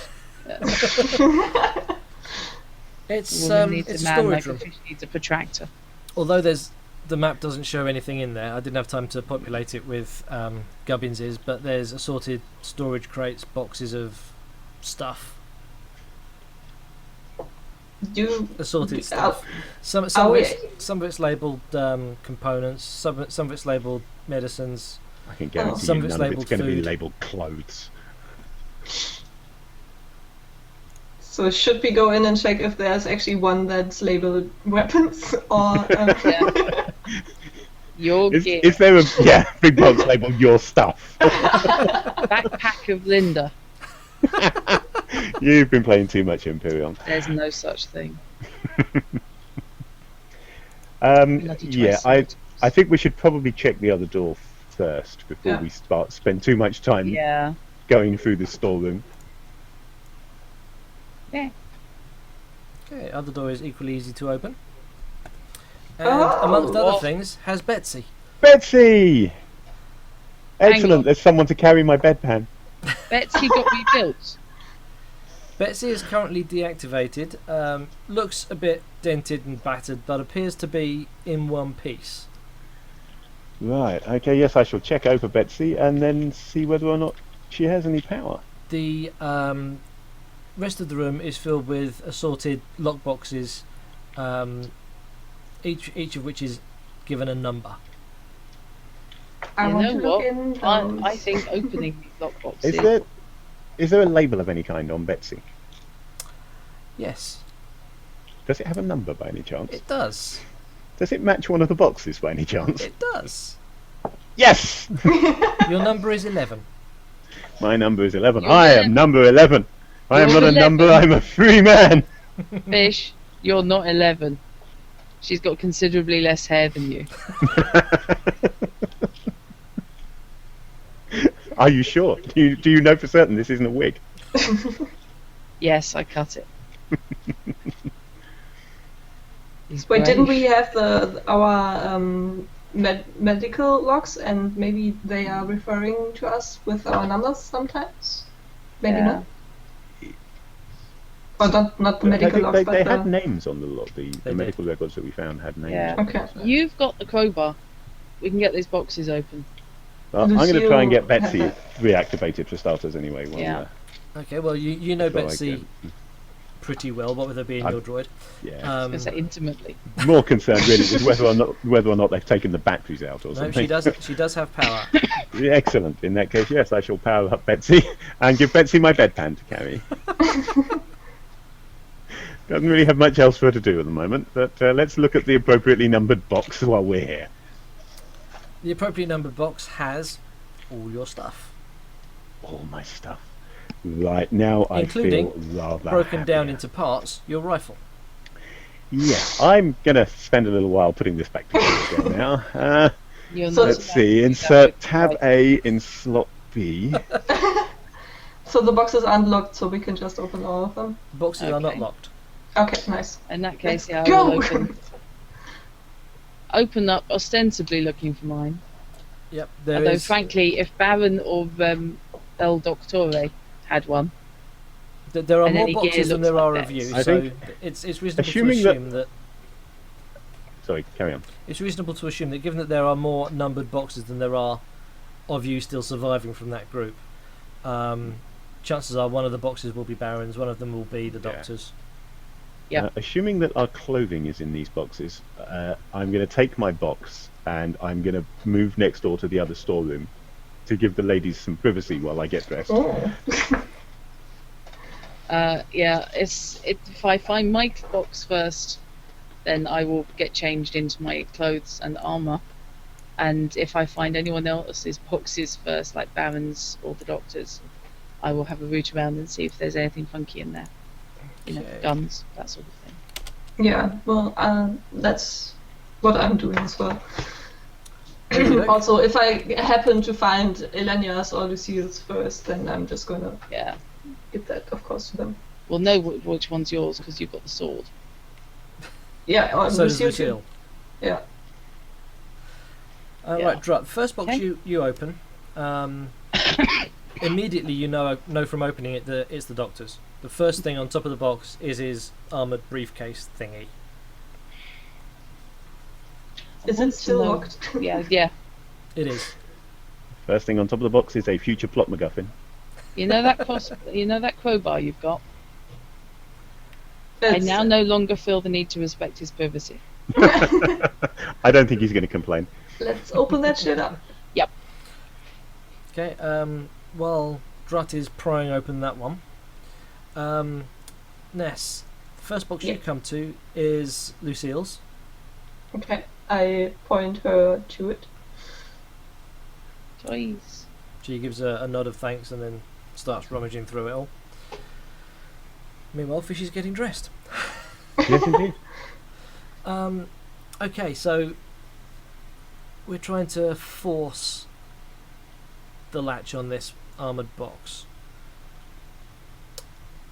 Speaker 2: It's
Speaker 3: Woman needs
Speaker 2: it's
Speaker 3: a
Speaker 2: a
Speaker 3: man
Speaker 2: storage
Speaker 3: like
Speaker 2: room.
Speaker 3: a fish needs a protractor.
Speaker 2: Although the map doesn't show anything in there, I didn't have time to populate it with gubbinses, but there's assorted storage crates, boxes of stuff, assorted stuff. Some of it's labelled components, some of it's labelled medicines.
Speaker 1: I can guarantee
Speaker 2: Some
Speaker 1: you
Speaker 2: of it's
Speaker 1: none of it's going to be
Speaker 2: labelled food.
Speaker 1: labelled clothes.
Speaker 4: So should we go in and check if there's actually one that's labeled weapons or?
Speaker 3: Yeah. Your gear.
Speaker 1: Is there a big box labelled your stuff?
Speaker 3: Backpack of Linda.
Speaker 1: You've been playing too much Imperion.
Speaker 3: There's no such thing. Bloody
Speaker 1: Yeah,
Speaker 3: twice.
Speaker 1: I think we should probably check the other door first before
Speaker 4: Yeah.
Speaker 1: we spend too much time
Speaker 3: Yeah.
Speaker 1: going through the storeroom.
Speaker 3: Yeah.
Speaker 2: Okay, other door is equally easy to open. And
Speaker 4: Oh,
Speaker 2: amongst other
Speaker 3: what?
Speaker 2: things, has Betsy.
Speaker 1: Betsy!
Speaker 3: Hang
Speaker 1: Excellent,
Speaker 3: on.
Speaker 1: there's someone to carry my bedpan.
Speaker 3: Betsy got rebuilt.
Speaker 2: Betsy is currently deactivated. Looks a bit dented and battered, but appears to be in one piece.
Speaker 1: Right, okay, yes, I shall check over Betsy and then see whether or not she has any power.
Speaker 2: The rest of the room is filled with assorted lockboxes, each of which is given a number.
Speaker 4: I
Speaker 3: You
Speaker 4: want
Speaker 3: know
Speaker 4: to look
Speaker 3: what?
Speaker 4: in those.
Speaker 3: I think opening these lockboxes.
Speaker 1: Is there a label of any kind on Betsy?
Speaker 2: Yes,
Speaker 1: Does it have a number by any chance?
Speaker 2: it does.
Speaker 1: Does it match one of the boxes by any chance?
Speaker 2: It does.
Speaker 1: Yes!
Speaker 2: Your number is 11.
Speaker 1: My number is 11.
Speaker 3: You're
Speaker 1: I
Speaker 3: 11.
Speaker 1: am number 11. I am
Speaker 3: You're
Speaker 1: not a
Speaker 3: 11.
Speaker 1: number, I'm a free man.
Speaker 3: Fish, you're not 11. She's got considerably less hair than you.
Speaker 1: Are you sure? Do you know for certain this isn't a wig?
Speaker 3: Yes, I cut it. He's
Speaker 4: Wait, didn't we
Speaker 3: brave.
Speaker 4: have our medical logs, and maybe they are referring to us with our numbers sometimes? Maybe
Speaker 3: Yeah.
Speaker 4: not. Or not the medical logs,
Speaker 1: they
Speaker 4: but
Speaker 1: had
Speaker 4: the...
Speaker 1: names on the lot. The
Speaker 2: did.
Speaker 1: medical records that we found had names.
Speaker 3: Yeah.
Speaker 1: on
Speaker 4: Okay.
Speaker 1: them, so.
Speaker 3: You've got the crowbar. We can get these boxes open.
Speaker 1: Well, I'm going to try and get
Speaker 4: Lucille
Speaker 1: Betsy
Speaker 4: had
Speaker 1: reactivated for starters anyway. While,
Speaker 3: Yeah.
Speaker 2: Okay, well, you know
Speaker 1: so I
Speaker 2: Betsy
Speaker 1: can-
Speaker 2: pretty well, what with her being your droid.
Speaker 1: yeah.
Speaker 3: I was gonna say intimately.
Speaker 1: More concerned really with whether or not they've taken the batteries out or
Speaker 2: No,
Speaker 1: something.
Speaker 2: she does have power.
Speaker 1: Yeah, excellent. In that case, yes, I shall power up Betsy and give Betsy my bedpan to carry. Doesn't really have much else for her to do at the moment, but let's look at the appropriately numbered box while we're here.
Speaker 2: The appropriate numbered box has all your stuff,
Speaker 1: All my stuff. Right now, I
Speaker 2: Including
Speaker 1: feel rather
Speaker 2: broken down
Speaker 1: happier.
Speaker 2: into parts. Your rifle.
Speaker 1: Yeah, I'm gonna spend a little while putting this back together again now.
Speaker 3: You're
Speaker 4: So
Speaker 3: not
Speaker 1: Let's
Speaker 3: allowed
Speaker 1: see.
Speaker 3: to do that
Speaker 1: Insert
Speaker 3: with
Speaker 1: tab
Speaker 3: the
Speaker 1: A in slot B.
Speaker 4: So the boxes aren't locked, so we can just open all of them.
Speaker 2: Boxes are not
Speaker 3: Okay.
Speaker 2: locked.
Speaker 4: Okay, nice.
Speaker 3: In that case, yeah, I
Speaker 4: Go!
Speaker 3: will open up ostensibly looking for mine.
Speaker 2: Yep, there
Speaker 3: Although,
Speaker 2: is.
Speaker 3: frankly, if Baron or El Doctore had one,
Speaker 2: There are
Speaker 3: and
Speaker 2: more
Speaker 3: any gear
Speaker 2: boxes than
Speaker 3: looks
Speaker 2: there are
Speaker 3: like
Speaker 2: of you,
Speaker 1: I
Speaker 2: so
Speaker 1: think-
Speaker 2: it's reasonable to
Speaker 1: assuming that-
Speaker 2: assume that
Speaker 1: Sorry, carry on.
Speaker 2: it's reasonable to assume that given that there are more numbered boxes than there are of you still surviving from that group, chances are one of the boxes will be Barons, one of them will be the
Speaker 1: Yeah.
Speaker 2: Doctors.
Speaker 3: Yeah.
Speaker 1: Assuming that our clothing is in these boxes, I'm going to take my box and I'm going to move next door to the other storeroom to give the ladies some privacy while I get dressed.
Speaker 4: Oh.
Speaker 3: yeah, if I find my box first, then I will get changed into my clothes and armor. And if I find anyone else's boxes first, like Barons or the Doctors, I will have a root around and see if there's anything funky in there. You know,
Speaker 2: Okay.
Speaker 3: guns, that sort of thing.
Speaker 4: Yeah, well, that's what I'm doing as well.
Speaker 2: Okey-doke.
Speaker 4: Also, if I happen to find Elenia's or Lucille's first, then I'm just gonna
Speaker 3: Yeah.
Speaker 4: give that, of course, to them.
Speaker 3: We'll know which one's yours because you've got the sword.
Speaker 4: Yeah, or
Speaker 2: So does
Speaker 4: Lucille
Speaker 2: Lucille.
Speaker 4: too. Yeah.
Speaker 3: Yeah.
Speaker 2: Right, Drut. First box
Speaker 3: Okay.
Speaker 2: you open. Immediately you know from opening it that it's the Doctor's. The first thing on top of the box is his armoured briefcase thingy.
Speaker 4: Is
Speaker 3: want
Speaker 4: it
Speaker 3: to
Speaker 4: still
Speaker 3: know-
Speaker 4: locked?
Speaker 3: Yeah.
Speaker 2: It is.
Speaker 1: First thing on top of the box is a future plot MacGuffin.
Speaker 3: You know that crowbar you've got? I
Speaker 4: It's-
Speaker 3: now no longer feel the need to respect his privacy.
Speaker 1: I don't think he's going to complain.
Speaker 4: Let's open that shit up.
Speaker 2: Okay. While Drut is prying open that one, Ness, the first box
Speaker 4: Yeah.
Speaker 2: you come to is Lucille's.
Speaker 4: Okay, I point her to it.
Speaker 3: Toys.
Speaker 2: She gives a nod of thanks and then starts rummaging through it all. Meanwhile, Fishy's getting dressed.
Speaker 1: Yes, indeed.
Speaker 2: Okay, so we're trying to force the latch on this armoured box.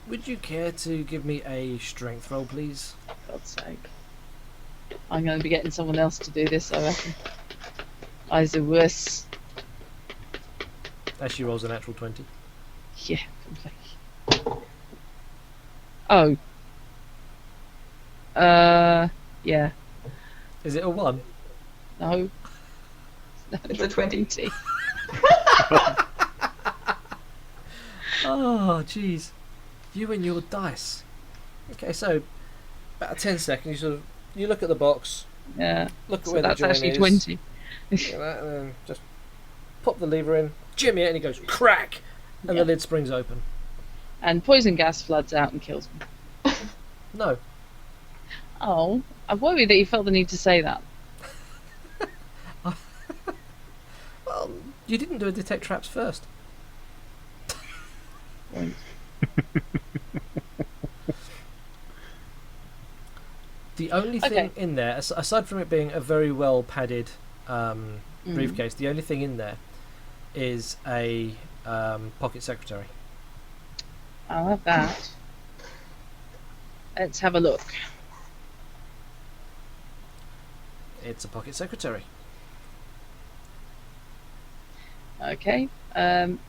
Speaker 2: Would you care to give me a strength roll, please?
Speaker 3: For God's sake. I'm going to be getting someone else to do this, I reckon. Eyes are worse.
Speaker 2: As she rolls a natural 20.
Speaker 3: Yeah, completely. Oh. Yeah.
Speaker 2: Is it a 1?
Speaker 3: No.
Speaker 4: It's a 20.
Speaker 2: Oh, jeez. You and your dice. Okay, so about 10 seconds, you look at the box,
Speaker 3: Yeah.
Speaker 2: look at
Speaker 3: So
Speaker 2: where
Speaker 3: that's
Speaker 2: the join
Speaker 3: actually
Speaker 2: is,
Speaker 3: 20.
Speaker 2: look at that, and then just pop the lever in, jimmy it, and it goes crack, and
Speaker 3: Yeah.
Speaker 2: the lid springs open.
Speaker 3: And poison gas floods out and kills me.
Speaker 2: No.
Speaker 3: Oh, I'm worried that you felt the need to say that.
Speaker 2: Well, you didn't do a detect traps first.
Speaker 3: Point.
Speaker 2: The only thing
Speaker 3: Okay.
Speaker 2: in there, aside from it being a very well padded
Speaker 3: Mm.
Speaker 2: briefcase, the only thing in there is a pocket secretary.
Speaker 3: I'll have that. Let's have a look.
Speaker 2: It's a pocket secretary.
Speaker 3: Okay. Can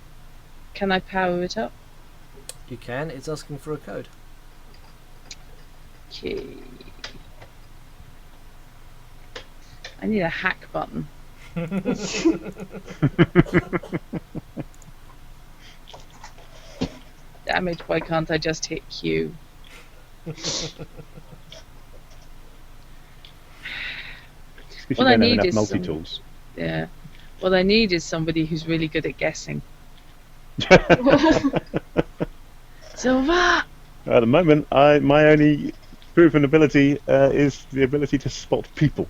Speaker 3: I power it up?
Speaker 2: You can. It's asking for a code.
Speaker 3: Okay. I need a hack button. Damn it, why can't I just hit Q?
Speaker 1: Because
Speaker 3: What
Speaker 1: you
Speaker 3: I
Speaker 1: don't have
Speaker 3: need
Speaker 1: enough
Speaker 3: is
Speaker 1: multi
Speaker 3: some-
Speaker 1: tools.
Speaker 3: Yeah. What I need is somebody who's really good at guessing. Silver!
Speaker 1: At the moment, my only proven ability is the ability to spot people.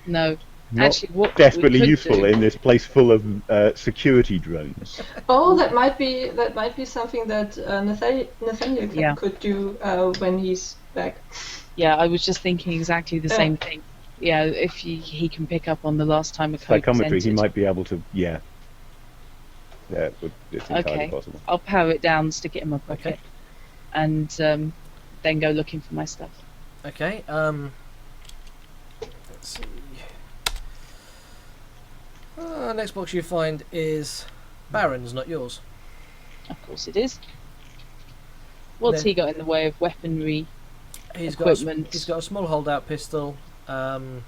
Speaker 3: No,
Speaker 1: Not
Speaker 3: Actually, what we
Speaker 1: desperately
Speaker 3: could
Speaker 1: useful
Speaker 3: do-
Speaker 1: in this place full of security drones.
Speaker 4: Oh, that might be something that Nathaniel
Speaker 3: Yeah.
Speaker 4: could do when he's back.
Speaker 3: Yeah, I was just thinking exactly the
Speaker 4: Yeah.
Speaker 3: same thing. Yeah, if he can pick up on the last time a code was
Speaker 1: Psychometry, he
Speaker 3: entered.
Speaker 1: might be able to. Yeah. Yeah, it's entirely
Speaker 3: Okay.
Speaker 1: possible.
Speaker 3: I'll power it down, stick it in my pocket,
Speaker 2: Okay.
Speaker 3: and then go looking for my stuff.
Speaker 2: Okay. Let's see. Next box you find is Baron's, not yours.
Speaker 3: Of course it is. What's
Speaker 2: No.
Speaker 3: he got in the way of weaponry?
Speaker 2: He's
Speaker 3: Equipment.
Speaker 2: got a small holdout pistol, the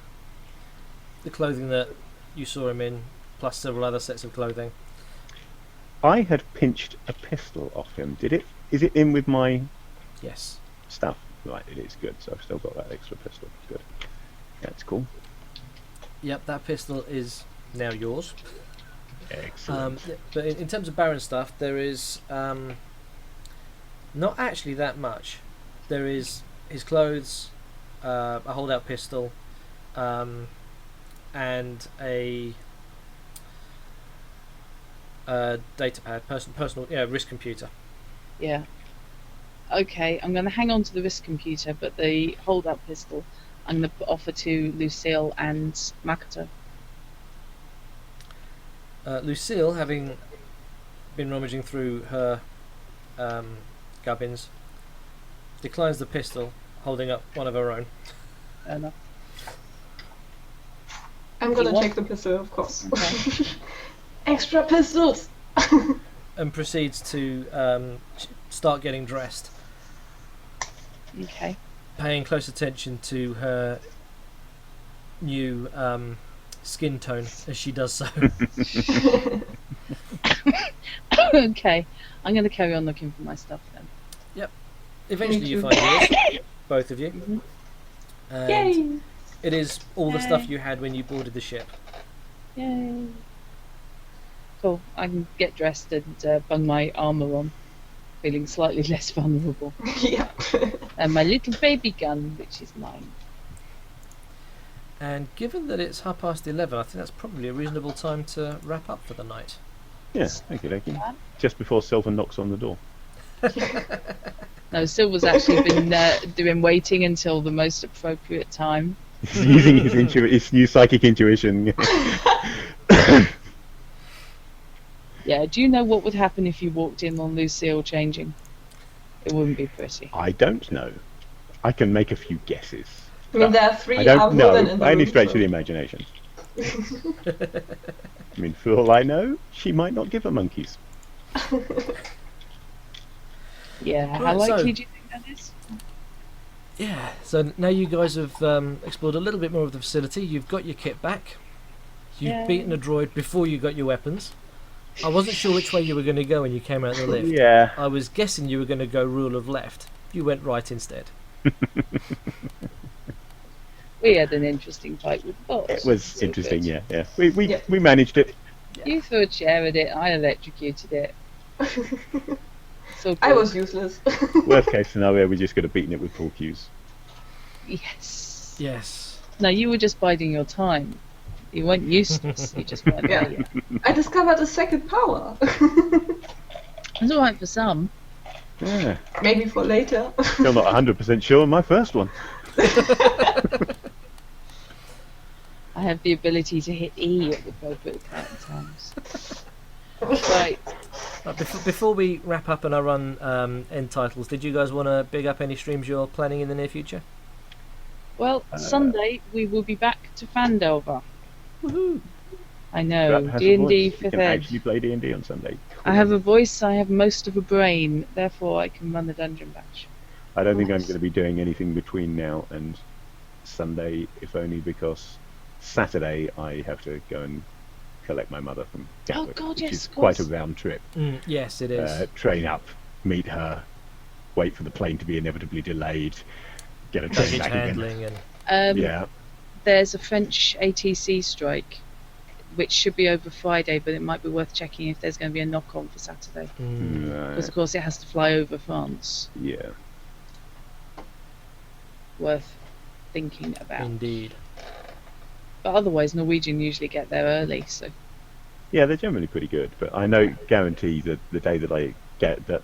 Speaker 2: clothing that you saw him in, plus several other sets of clothing.
Speaker 1: I had pinched a pistol off him. Is it in with my
Speaker 2: Yes.
Speaker 1: stuff? Right, it is good. So I've still got that extra pistol. Good. That's cool.
Speaker 2: Yep, that pistol is now yours.
Speaker 1: Excellent.
Speaker 2: But in terms of Baron stuff, there is not actually that much. There is his clothes, a holdout pistol, and a data pad, personal wrist computer.
Speaker 3: Yeah. Okay, I'm going to hang on to the wrist computer, but the hold-up pistol I'm going to offer to Lucille and Makoto.
Speaker 2: Lucille, having been rummaging through her gubbins, declines the pistol, holding up one of her own.
Speaker 3: Fair enough.
Speaker 4: I'm gonna
Speaker 3: You want-
Speaker 4: take the pistol, of course.
Speaker 3: Okay.
Speaker 4: Extra pistols!
Speaker 2: And proceeds to start getting dressed,
Speaker 3: Okay.
Speaker 2: paying close attention to her new skin tone as she does so.
Speaker 3: Okay. I'm going to carry on looking for my stuff then.
Speaker 2: Eventually you
Speaker 4: too.
Speaker 2: find yours, both of you.
Speaker 3: Mhm.
Speaker 2: And
Speaker 4: Yay!
Speaker 2: it is all the stuff
Speaker 3: Yay.
Speaker 2: you had when you boarded the ship.
Speaker 3: Yay. Cool. I can get dressed and bung my armour on, feeling slightly less vulnerable.
Speaker 4: Yeah.
Speaker 3: And my little baby gun, which is mine.
Speaker 2: And given that it's 11:30, I think that's probably a reasonable time to wrap up for the night.
Speaker 1: Yeah, thank you. Just before Silver knocks on the door.
Speaker 3: No, Silver's actually been doing waiting until the most appropriate time.
Speaker 1: Using his new psychic intuition.
Speaker 3: Yeah, do you know what would happen if you walked in on Lucille changing? It wouldn't be pretty.
Speaker 1: I don't know. I can make a few guesses.
Speaker 4: I mean, there are three
Speaker 1: I don't
Speaker 4: armed
Speaker 1: know
Speaker 4: women in the
Speaker 1: by any
Speaker 4: room,
Speaker 1: stretch
Speaker 4: so-
Speaker 1: of the imagination. I mean, for all I know, she might not give a monkeys.
Speaker 3: Yeah, how
Speaker 2: Right, so-
Speaker 3: likely do you think that is?
Speaker 2: Yeah, so now you guys have explored a little bit more of the facility. You've got your kit back. You've
Speaker 3: Yay.
Speaker 2: beaten a droid before you got your weapons. I wasn't sure which way you were going to go when you came out the lift.
Speaker 1: Yeah.
Speaker 2: I was guessing you were going to go rule of left. You went right instead.
Speaker 3: We had an interesting fight with the boss.
Speaker 1: It was
Speaker 3: So
Speaker 1: interesting,
Speaker 3: good.
Speaker 1: yeah.
Speaker 4: Yeah.
Speaker 1: We managed it.
Speaker 3: You threw a chair at it, I electrocuted it. So
Speaker 4: I
Speaker 3: good.
Speaker 4: was useless.
Speaker 1: Worst case scenario, we just could have beaten it with pool cues.
Speaker 3: Yes.
Speaker 2: Yes.
Speaker 3: No, you were just biding your time. You weren't useless, you just weren't
Speaker 4: Yeah.
Speaker 3: there yet.
Speaker 4: I discovered a second power.
Speaker 3: It's alright for some.
Speaker 1: Yeah.
Speaker 4: Maybe for later.
Speaker 1: Still not 100% sure on my first one.
Speaker 3: I have the ability to hit E at the appropriate times. Right.
Speaker 2: Before we wrap up and I run end titles, did you guys want to big up any streams you're planning in the near future?
Speaker 3: Well, Sunday we will be back to Fandelver.
Speaker 2: Woohoo!
Speaker 3: I know,
Speaker 1: Has a
Speaker 3: D&D
Speaker 1: voice. You
Speaker 3: 5th
Speaker 1: can
Speaker 3: Ed.
Speaker 1: actually play D&D on Sunday.
Speaker 3: I have a voice, I have most of a brain, therefore I can run the dungeon bash.
Speaker 1: I don't think I'm
Speaker 3: Nice.
Speaker 1: going to be doing anything between now and Sunday, if only because Saturday I have to go and collect my mother from Gatwick,
Speaker 3: God,
Speaker 1: which
Speaker 3: yes,
Speaker 1: is
Speaker 3: of
Speaker 1: quite a
Speaker 3: course.
Speaker 1: round trip.
Speaker 2: Yes, it is.
Speaker 1: Train up, meet her, wait for the plane to be inevitably delayed, get a train
Speaker 2: Baggage
Speaker 1: back again.
Speaker 2: handling and
Speaker 1: Yeah,
Speaker 3: There's a French ATC strike, which should be over Friday, but it might be worth checking if there's going to be a knock-on for Saturday. Because, of course, it has to fly over France.
Speaker 1: yeah.
Speaker 3: Worth thinking about.
Speaker 2: indeed.
Speaker 3: But otherwise, Norwegian usually get there early, so
Speaker 1: Yeah, they're generally pretty good, but I know guarantee that the day that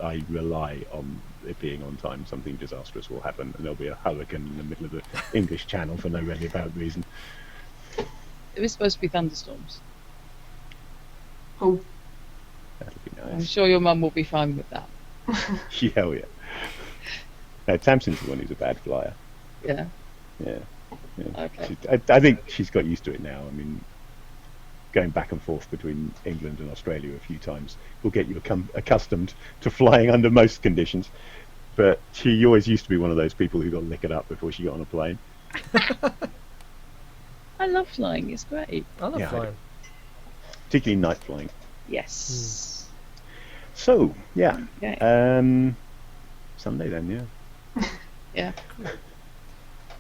Speaker 1: I rely on it being on time, something disastrous will happen, and there'll be a hurricane in the middle of the English Channel for no really about reason.
Speaker 3: there is supposed to be thunderstorms.
Speaker 4: Oh,
Speaker 1: That'll be
Speaker 3: I'm
Speaker 1: nice.
Speaker 3: sure your mum will be fine with that.
Speaker 1: Yeah, hell yeah. No, Tamsin's the one who's a bad flyer.
Speaker 3: Yeah.
Speaker 1: Yeah.
Speaker 3: Okay.
Speaker 1: I think she's got used to it now. I mean, going back and forth between England and Australia a few times will get you accustomed to flying under most conditions. But she always used to be one of those people who got liquored up before she got on a plane.
Speaker 3: I love flying. It's great.
Speaker 2: I love
Speaker 1: Yeah, I
Speaker 2: flying.
Speaker 1: Particularly night flying.
Speaker 3: Yes.
Speaker 1: So, yeah.
Speaker 3: Okay.
Speaker 1: Sunday then, yeah.
Speaker 3: Yeah.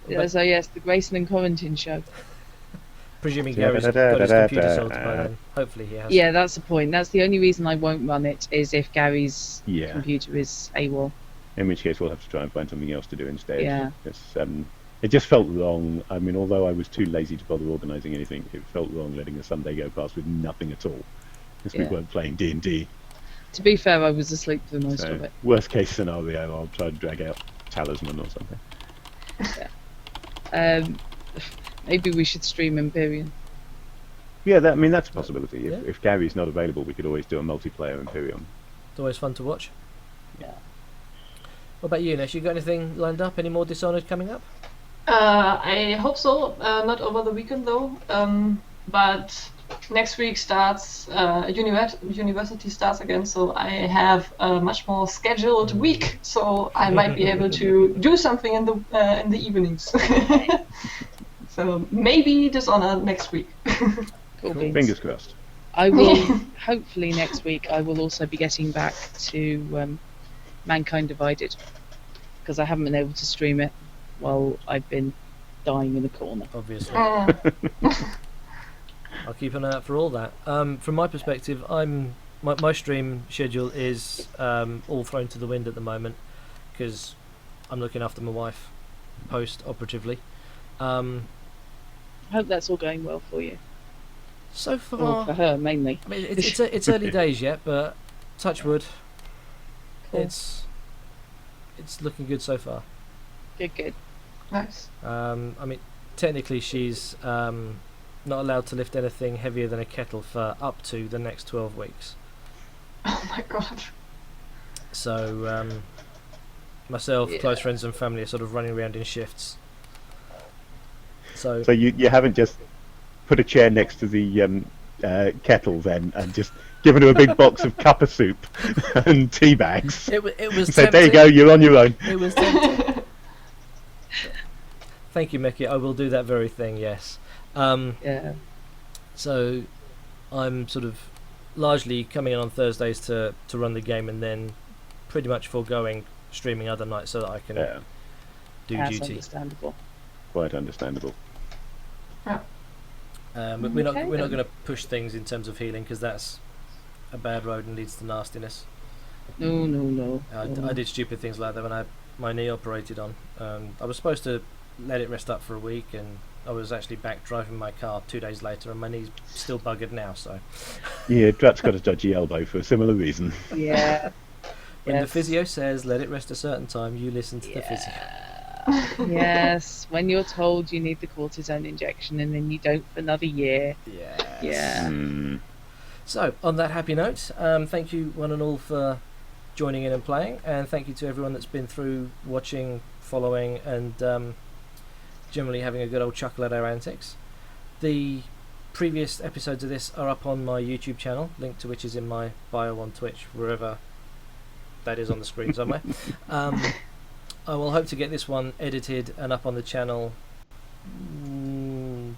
Speaker 2: But
Speaker 3: So yes, the Grayson and Quarantine show.
Speaker 2: presuming Gary's got his computer sorted by then. Hopefully he has.
Speaker 3: Yeah, that's the point. That's the only reason I won't run it is if Gary's
Speaker 1: Yeah.
Speaker 3: computer is AWOL.
Speaker 1: In which case we'll have to try and find something else to do instead.
Speaker 3: Yeah.
Speaker 1: It just felt wrong. I mean, although I was too lazy to bother organising anything, it felt wrong letting a Sunday go past with nothing at all. Because we
Speaker 3: Yeah.
Speaker 1: weren't playing D&D.
Speaker 3: To be fair, I was asleep for most
Speaker 1: So,
Speaker 3: of it.
Speaker 1: worst case scenario, I'll try to drag out Talisman or something.
Speaker 3: Maybe we should stream Empyrean.
Speaker 1: Yeah, that's a possibility.
Speaker 2: Yeah.
Speaker 1: If Gary's not available, we could always do a multiplayer Imperium.
Speaker 2: It's always fun to watch.
Speaker 3: Yeah.
Speaker 2: What about you, Nesh? You got anything lined up? Any more Dishonored coming up?
Speaker 4: I hope so. Not over the weekend though. But next week starts university starts again, so I have a much more scheduled week. So I might be able to do something in the evenings. So maybe Dishonored next week.
Speaker 3: Cool beans.
Speaker 1: Fingers crossed.
Speaker 3: I will, hopefully next week, I will also be getting back to Mankind Divided. Because I haven't been able to stream it while I've been dying in a corner.
Speaker 2: Obviously.
Speaker 4: Uh,
Speaker 2: I'll keep an eye out for all that. From my perspective, my stream schedule is all thrown to the wind at the moment because I'm looking after my wife post-operatively.
Speaker 3: I hope that's all going well for you.
Speaker 2: So
Speaker 3: Or
Speaker 2: far,
Speaker 3: for her, mainly.
Speaker 2: I mean, it's early days yet, but touch wood,
Speaker 3: Cool.
Speaker 2: it's looking good so far.
Speaker 3: Good.
Speaker 4: nice.
Speaker 2: I mean, technically she's not allowed to lift anything heavier than a kettle for up to the next 12 weeks.
Speaker 4: Oh my god.
Speaker 2: So myself,
Speaker 3: Yeah.
Speaker 2: close friends and family are sort of running around in shifts. So
Speaker 1: So you haven't just put a chair next to the kettle then and just given her a big box of cuppa soup and tea bags.
Speaker 2: it was
Speaker 1: So
Speaker 2: tempting.
Speaker 1: there you go, you're on your own.
Speaker 2: It was tempting. Thank you, Mickey. I will do that very thing. Yes.
Speaker 3: Yeah.
Speaker 2: So I'm sort of largely coming in on Thursdays to run the game, and then pretty much foregoing streaming other nights so that I can
Speaker 1: Yeah,
Speaker 2: do
Speaker 3: That's
Speaker 2: duty.
Speaker 3: understandable.
Speaker 1: quite understandable.
Speaker 2: But we're not
Speaker 3: Okay,
Speaker 2: going
Speaker 3: then.
Speaker 2: to push things in terms of healing because that's a bad road and leads to nastiness.
Speaker 3: No.
Speaker 2: I did stupid things like that when I had my knee operated on. I was supposed to let it rest up for a week, and I was actually back driving my car 2 days later, and my knee's still buggered now. So
Speaker 1: Yeah, Drat's got a dodgy elbow for a similar reason.
Speaker 3: Yeah.
Speaker 2: when the
Speaker 3: Yes.
Speaker 2: physio says let it rest a certain time, you listen to the physio.
Speaker 3: Yes, when you're told you need the cortisone injection and then you don't for another year.
Speaker 2: Yes.
Speaker 3: Yeah.
Speaker 1: Mm.
Speaker 2: So, on that happy note, thank you one and all for joining in and playing, and thank you to everyone that's been through watching, following, and generally having a good old chuckle at our antics. The previous episodes of this are up on my YouTube channel, link to which is in my bio on Twitch, wherever that is on the screen somewhere. I will hope to get this one edited and up on the channel.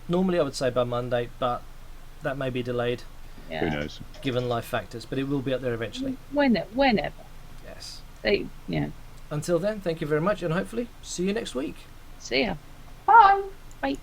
Speaker 2: Normally I would say by Monday, but that may be delayed
Speaker 1: Who
Speaker 3: Yeah.
Speaker 1: knows?
Speaker 2: given life factors, but it will be up there eventually.
Speaker 3: Whenever.
Speaker 2: Yes.
Speaker 3: Yeah.
Speaker 2: Until then, thank you very much, and hopefully see you next week.
Speaker 3: See ya.
Speaker 4: Bye.
Speaker 3: Bye.